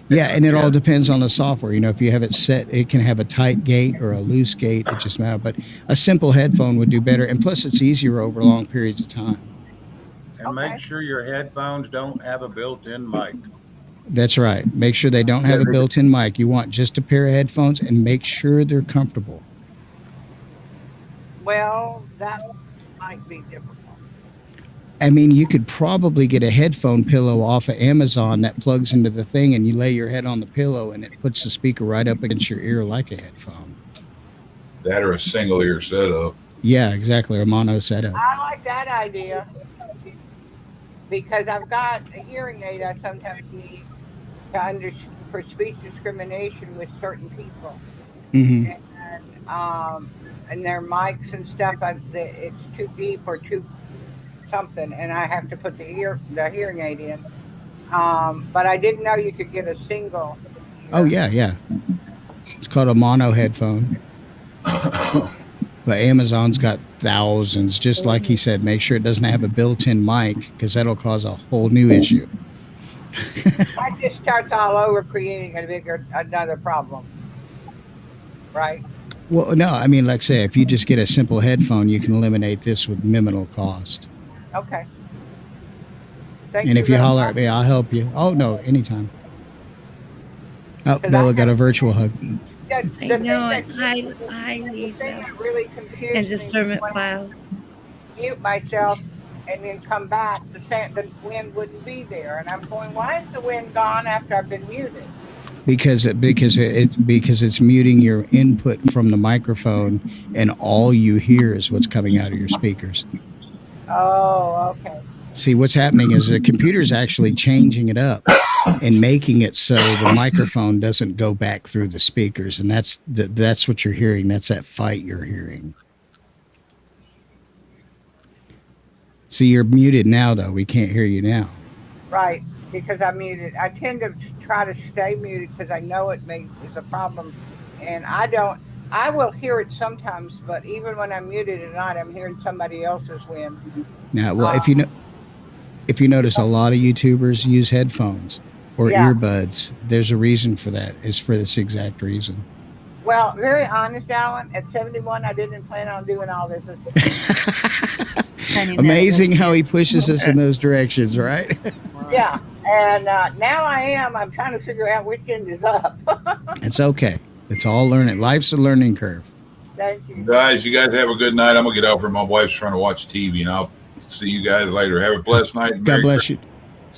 Yeah, and it all depends on the software. If you have it set, it can have a tight gate or a loose gate. It just matters. But a simple headphone would do better, and plus it's easier over long periods of time. And make sure your headphones don't have a built-in mic. That's right. Make sure they don't have a built-in mic. You want just a pair of headphones, and make sure they're comfortable. Well, that might be difficult. I mean, you could probably get a headphone pillow off of Amazon that plugs into the thing, and you lay your head on the pillow, and it puts the speaker right up against your ear like a headphone. That or a single ear setup. Yeah, exactly. A mono setup. I like that idea because I've got a hearing aid I sometimes need for speech discrimination with certain people. Mm-hmm. And their mics and stuff, it's too deep or too something, and I have to put the hearing aid in. But I didn't know you could get a single. Oh, yeah. It's called a mono headphone. But Amazon's got thousands. Just like he said, make sure it doesn't have a built-in mic because that'll cause a whole new issue. That just starts all over creating another problem. Right? Well, no, I mean, like I say, if you just get a simple headphone, you can eliminate this with minimal cost. Okay. And if you holler at me, I'll help you. Oh, no, anytime. Oh, Bella got a virtual hug. I know it. Hi, Lisa. Really confused and discernment file. Mute myself and then come back. The wind wouldn't be there, and I'm going, why is the wind gone after I've been muted? Because it's muting your input from the microphone, and all you hear is what's coming out of your speakers. Oh, okay. See, what's happening is the computer's actually changing it up and making it so the microphone doesn't go back through the speakers, and that's what you're hearing. That's that fight you're hearing. See, you're muted now, though. We can't hear you now. Right, because I'm muted. I tend to try to stay muted because I know it is a problem, and I will hear it sometimes, but even when I'm muted or not, I'm hearing somebody else's wind. Now, well, if you notice, a lot of YouTubers use headphones or earbuds. There's a reason for that. It's for this exact reason. Well, very honest, Alan, at 71, I didn't plan on doing all this. Amazing how he pushes us in those directions, right? Yeah, and now I'm trying to figure out which end is up. It's okay. It's all learning. Life's a learning curve. Thank you. Guys, you guys have a good night. I'm going to get out for my wife's trying to watch TV, and I'll see you guys later. Have a blessed night. God bless you.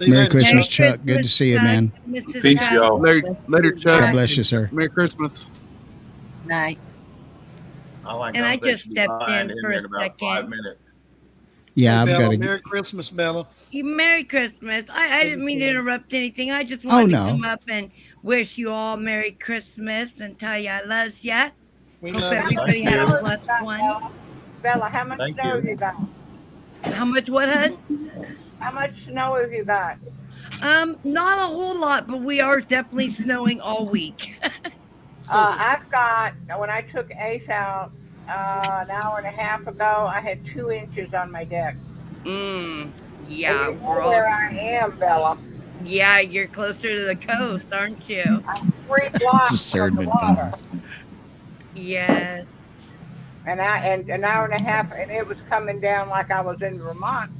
Merry Christmas, Chuck. Good to see you, man. Peace, y'all. Later, Chuck. God bless you, sir. Merry Christmas. Night. I And I just stepped in for a about 5 second. minutes. Yeah, Hey, I've got Bella, to. Merry Christmas, Bella. Merry Christmas. I didn't mean to interrupt anything. I just Oh wanted to no. come up and wish you all Merry Christmas and tell you I love ya. We Hope love you. everybody Thank had a you. blessed one. Bella, how much Thank snow you. have you got? How much what, hun? How much snow have you got? Not a whole lot, but we are definitely snowing all week. I've got, when I took Ace out an hour and a half ago, I had 2 inches on my deck. And Yeah, you know we're all. where I am, Bella. Yeah, you're closer to the coast, aren't you? I'm 3 blocks from the Discernment water. bias. Yes. And an hour and a half, and it was coming down like I was in Vermont.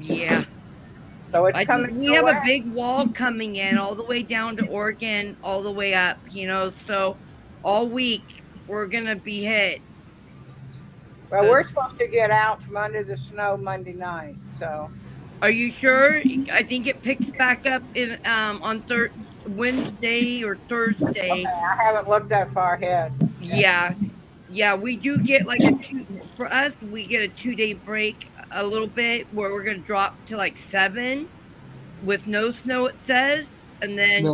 Yeah. So it's coming We your have a way. big wall coming in all the way down to Oregon, all the way up, so all week we're gonna be hit. Well, we're supposed to get out from under the snow Monday night. So Are you sure? I think it picks back up in on Wednesday or Thursday. I haven't looked that far ahead. Yeah. Yeah, we do get like for us, we get a 2-day break a little bit where we're gonna drop to like 7 with no snow, it says, and then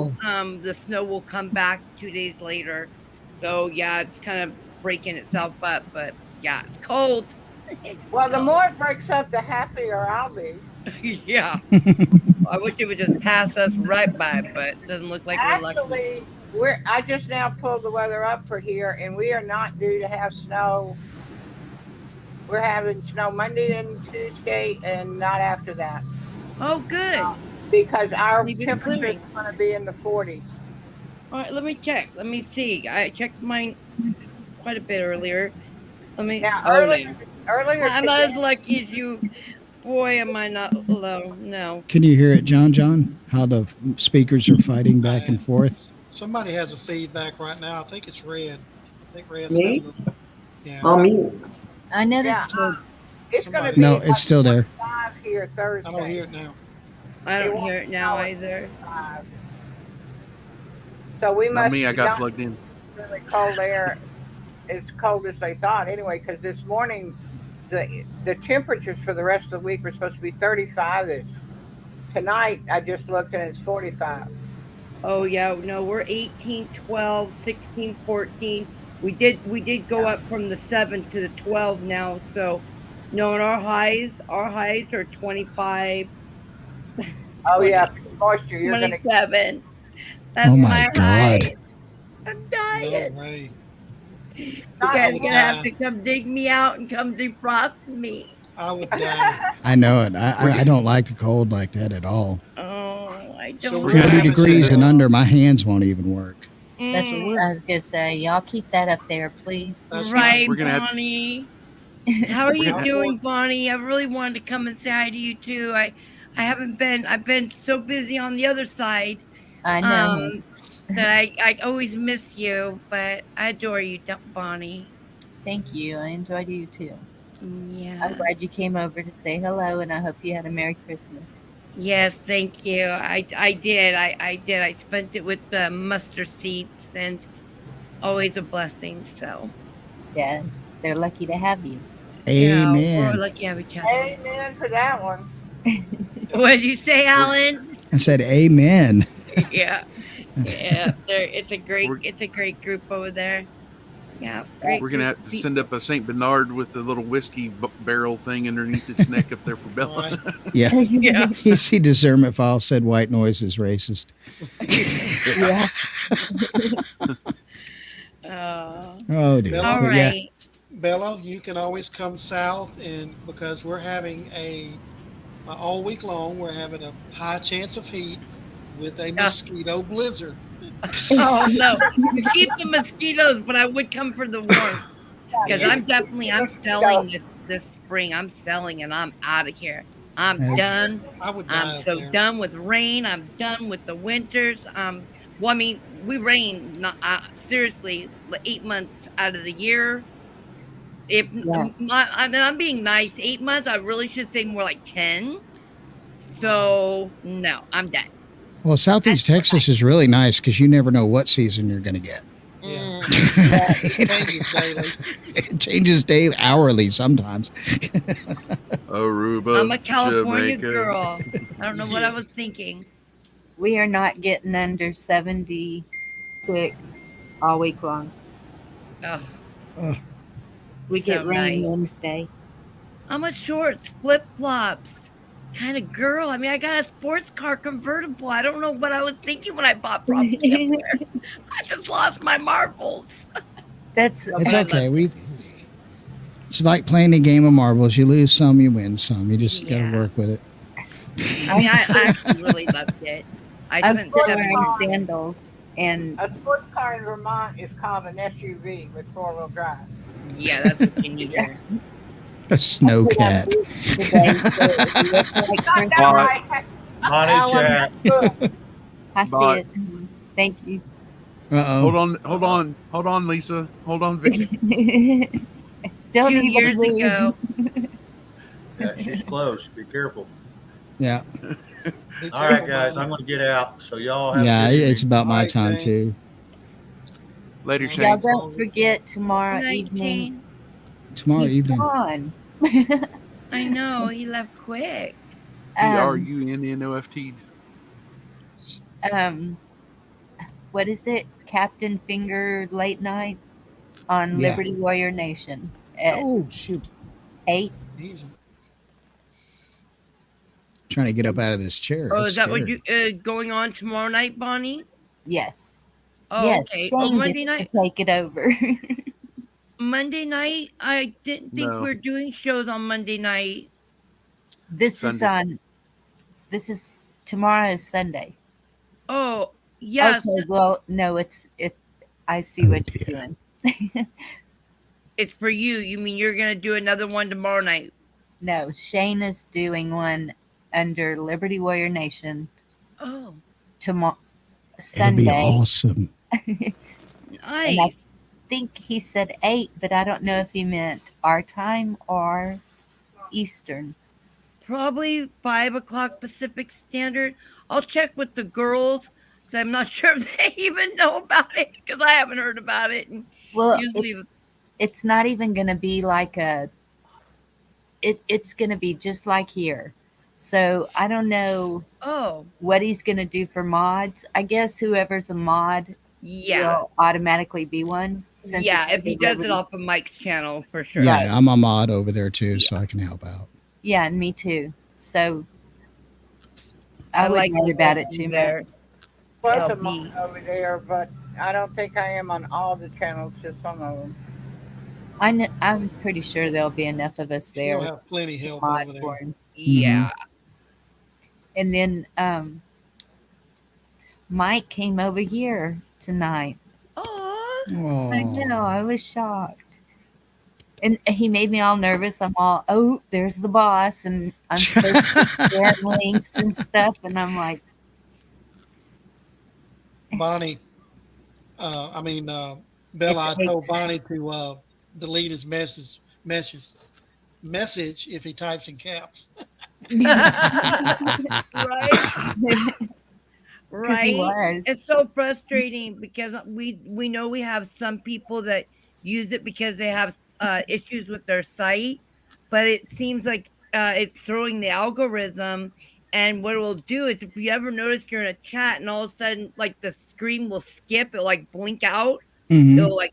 the snow will come back 2 days later. So yeah, it's kind of breaking itself up, but yeah, it's cold. Well, the more it breaks up, the happier I'll be. Yeah. I wish it would just pass us right by, but it doesn't look like we're lucky. Actually, I just now pulled the weather up for here, and we are not due to have snow. We're having snow Monday and Tuesday, and not after that. Oh, good. Because our We've been temperature is clearing. going to be in the 40s. All right, let me check. Let me see. I checked mine quite a bit earlier. Let me. Now, Oh, earlier I'm not today, as lucky as you. Boy, am I not low. No. Can you hear it, John? How the speakers are fighting back and forth? Somebody has a feedback right now. I think it's Red. I think Red's Me? got a little. Yeah. Oh, me. I noticed her. it's going to be No, it's still there. 5 here Thursday. I don't hear it now. I don't hear it now either. So we Not must me. I be got not plugged in. really cold air, as cold as they thought anyway, because this morning the temperatures for the rest of the week were supposed to be 35-ish. Tonight I just looked and it's 45. Oh yeah, no, we're 18, 12, 16, 14. We did go up from the 7 to the 12 now. So no, and our highs are 25. Oh yeah, moisture. You're gonna 27. That's Oh my my God. high. I'm dying. No way. You guys are gonna have to come dig me out and come defrost me. I would die. I know it. I don't like the cold like that at all. Oh, I So don't. we're gonna 40 have a degrees sit- and under, my hands won't even work. That's what I was gonna say. Y'all keep that up there, please. That's Right, We're gonna have- Bonnie. How are you gonna- doing, Bonnie? I really wanted to come and say hi to you too. I haven't been. I've been so busy on the other side. I know. That I always miss you, but I adore you, Bonnie. Thank you. I enjoyed you too. Yeah. I'm glad you came over to say hello, and I hope you had a Merry Christmas. Yes, thank you. I did. I did. I spent it with the mustard seeds, and always a blessing. So. Yes, they're lucky to have you. Yeah, Amen. we're lucky to have each other. amen for that one. What did you say, Alan? I said amen. Yeah. Yeah, it's a great group over there. Yeah, great. We're gonna group have of to send up a Saint Bernard with the little whiskey barrel thing underneath its neck up there for Bella. Yeah. Yeah. You see, discernment file said white noise is racist. Yeah. Oh, dear. Bella, All But yeah, right. Bella, you can always come south, and because we're having all week long, we're having a high chance of heat with a mosquito blizzard. Oh no, you keep the mosquitoes, but I would come for the warmth because I'm selling this spring. I'm selling and I'm out of here. I'm done. I would die I'm out so there. done with rain. I'm done with the winters. Well, I mean, we rain not seriously 8 months out of the year. If I'm being nice, 8 months. I really should say more like 10. So no, I'm done. well, Southeast Texas is really nice because you never know what season you're going to get. Yeah. It changes daily. It changes daily, hourly sometimes. Aruba, I'm a California Jamaica. girl. I don't know what I was thinking. We are not getting under 76 all week long. Oh, We so get rain nice. Wednesday. I'm a shorts, flip flops kind of girl. I mean, I got a sports car convertible. I don't know what I was thinking when I bought property up there. I just lost my marbles. That's It's okay. It's like playing a game of marbles. You lose some, you win some. You just got to work with it. I mean, I actually really loved it. I I'm spent still 7 wearing years. sandals, and A sports car in Vermont is called an SUV with four-wheel drive. Yeah, that's what you need here. A snowcat. today, so it looks like Got that Christmas. right. Money Alan, chat. good. I see Bye. it. Thank you. Hold on, Lisa. Hold on, Vic. Don't 2 even years move. ago. Yeah, she's close. Be careful. Yeah. All right, guys, I'm going to get out. So y'all have Yeah, a good it's evening. about my time too. Later, Y'all Shane. don't forget tomorrow Good night, evening. Shane. Tomorrow He's evening. gone. I know, he left quick. BRUNNOFT. What is it? Captain Finger Late Night on Yeah. Liberty Warrior Nation at Oh shoot! 8. Trying to get up out of this chair. Oh, It's is that what scary. you going on tomorrow night, Bonnie? Yes. Oh, Yes, okay. Oh, Shane Monday gets night. to take it over. Monday night. I didn't think No. we were doing shows on Monday night. This is Sunday. this is tomorrow is Sunday. Oh, yes. Okay, well, no, I see what you're doing. It's for you. You mean you're gonna do another one tomorrow night? No, Shane is doing one under Liberty Warrior Nation Oh, tomorrow It'll be Sunday. awesome. And I nice. think he said 8, but I don't know if he meant our time or Eastern. Probably 5 o'clock Pacific Standard. I'll check with the girls because I'm not sure if they even know about it because I haven't heard about it. And Well, usually, it's not even going to be like it's going to be just like here. So I don't know oh what he's going to do for mods. I guess whoever's a mod yeah, will automatically be one. Since yeah. it's If he under does it Liberty. off of Mike's channel for sure. Yeah, Right. I'm a mod over there too, so I can help out. Yeah, and me too. So I I like wouldn't worry about it you too there. much. Was a LB. month over there, but I don't think I am on all the channels, just some of them. I'm pretty sure there'll be enough of us He'll there. have plenty help Mod over for there. him. Yeah. And then Mike came over here tonight. Oh, I know, I was shocked. And he made me all nervous. I'm all, oh, there's the boss, and I'm supposed to share links and stuff, and I'm like, Bonnie, Bella, I told It's Bonnie to delete his message if he types in caps. right. he was. It's so frustrating because we know we have some people that use it because they have issues with their site, but it seems like it's throwing the algorithm. And what it will do is, if you ever notice you're in a chat and all of a sudden, like the screen will skip, it'll like blink out. Mhm. It'll like,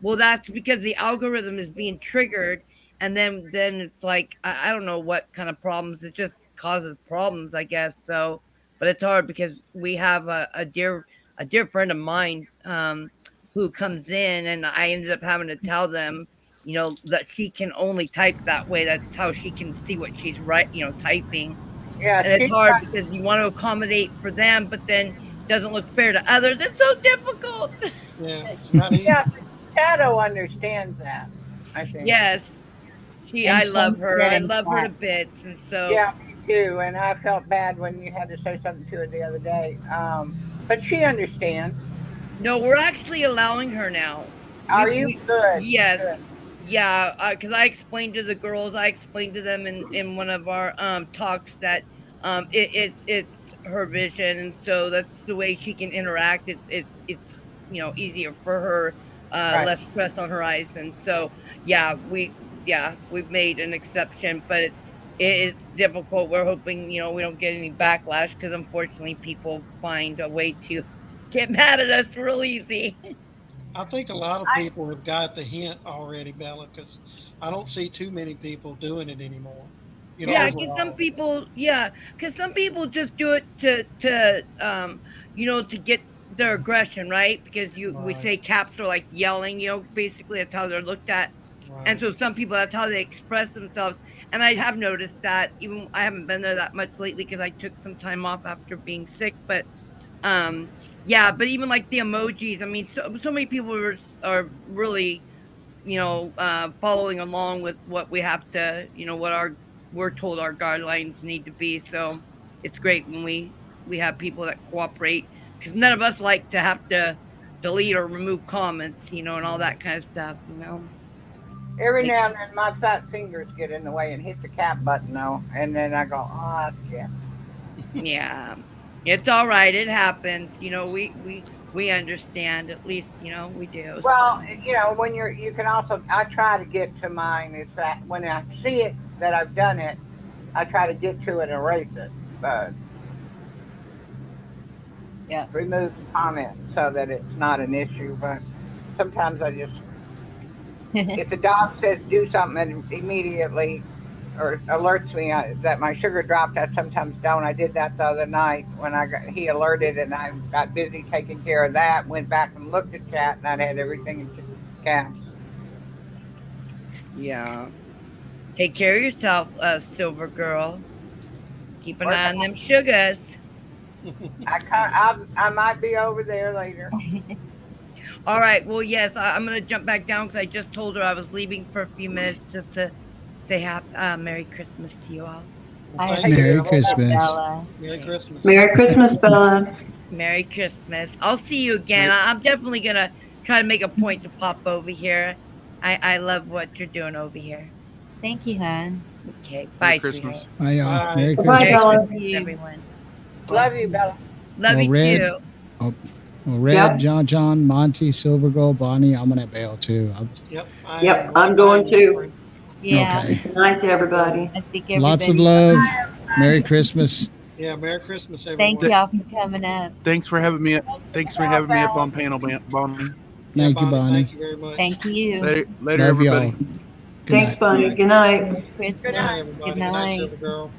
well, that's because the algorithm is being triggered, and then it's like I don't know what kind of problems. It just causes problems, I guess. So, but it's hard because we have a dear friend of mine who comes in, and I ended up having to tell them, that she can only type that way. That's how she can see what she's typing. Yeah, And it's hard because you want to accommodate for them, but then it doesn't look fair to others. It's so difficult. Yeah, it's not easy. Yeah, Shadow understands that, I think. Yes. I love Shane's her. I getting love her to fat. bits. And so, Yeah, me too. And I felt bad when you had to say something to her the other day. But she understands. no, we're actually allowing her now. Are you? Good. Yes. Good. Yeah, because I explained to the girls, I explained to them in one of our talks that it's her vision, and so that's the way she can interact. It's easier for her Right. less stress on Horizon. So we've made an exception, but it is difficult. We're hoping we don't get any backlash because unfortunately people find a way to get mad at us real easy. I think a lot of people have got the hint already, Bella, because I don't see too many people doing it anymore. Yeah, because some Overall. people, just do it to get their aggression, right? Because we Right. say caps are like yelling, basically that's how they're looked at. And Right. so some people, that's how they express themselves. And I have noticed that. Even I haven't been there that much lately because I took some time off after being sick. But but even like the emojis, I mean, so many people are really following along with what we have to, what we're told our guidelines need to be. So it's great when we have people that cooperate because none of us like to have to delete or remove comments, and all that kind of stuff. Every now and then, my fat fingers get in the way and hit the cap button, though, and then I go, oh, shit. Yeah, it's all right. It happens. We understand. At least we do. Well, So. when you can also, I try to get to mine is that when I see it that I've done it, I try to get to it and erase it, but Yeah. remove the comment so that it's not an issue. But sometimes I just, if the dog says do something and immediately or alerts me that my sugar dropped, I sometimes don't. I did that the other night when he alerted and I got busy taking care of that. Went back and looked at chat and I had everything in caps. Yeah. Take care of yourself, Silver Girl. Keep an eye on them sugars. I might be over there later. All right. Well, yes, I'm going to jump back down because I just told her I was leaving for a few minutes just to say Merry Christmas to you all. Merry Christmas. Merry Christmas. Merry Christmas, Bella. Merry Christmas. I'll see you again. I'm definitely going to try to make a point to pop over here. I love what you're doing over here. Thank you, hon. Okay. Merry Bye, Christmas. sweetheart. Bye, y'all. Merry Bye, Christmas. Bella. Everyone. Love you, Bella. Love you Red, too. oh, Red, Yep. John, Monty, Silver Girl, Bonnie. I'm gonna bail too. Yep. Yep, I'm going too. Yeah. Okay. Good night to everybody. I think Lots of everybody- love. Merry Christmas. Yeah. Merry Christmas, everyone. Thank y'all for coming up. Thanks for having me. Thanks for having me up on panel, Bonnie. Yeah, Thank you, Bonnie. Thank you very much. Thank you. Later, Love everybody. y'all. Good Thanks, night. Bonnie. Good night. Merry Christmas. Good night, everybody. Good Good night, night. Silver Girl.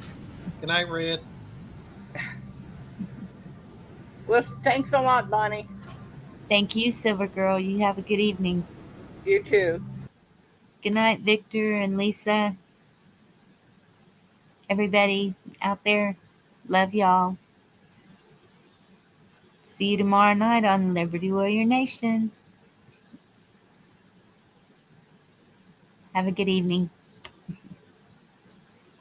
Good night, Red. Well, thanks a lot, Bonnie. Thank you, Silver Girl. You have a good evening. You too. Good night, Victor and Lisa. Everybody out there, love y'all. See you tomorrow night on Liberty Warrior Nation. Have a good evening.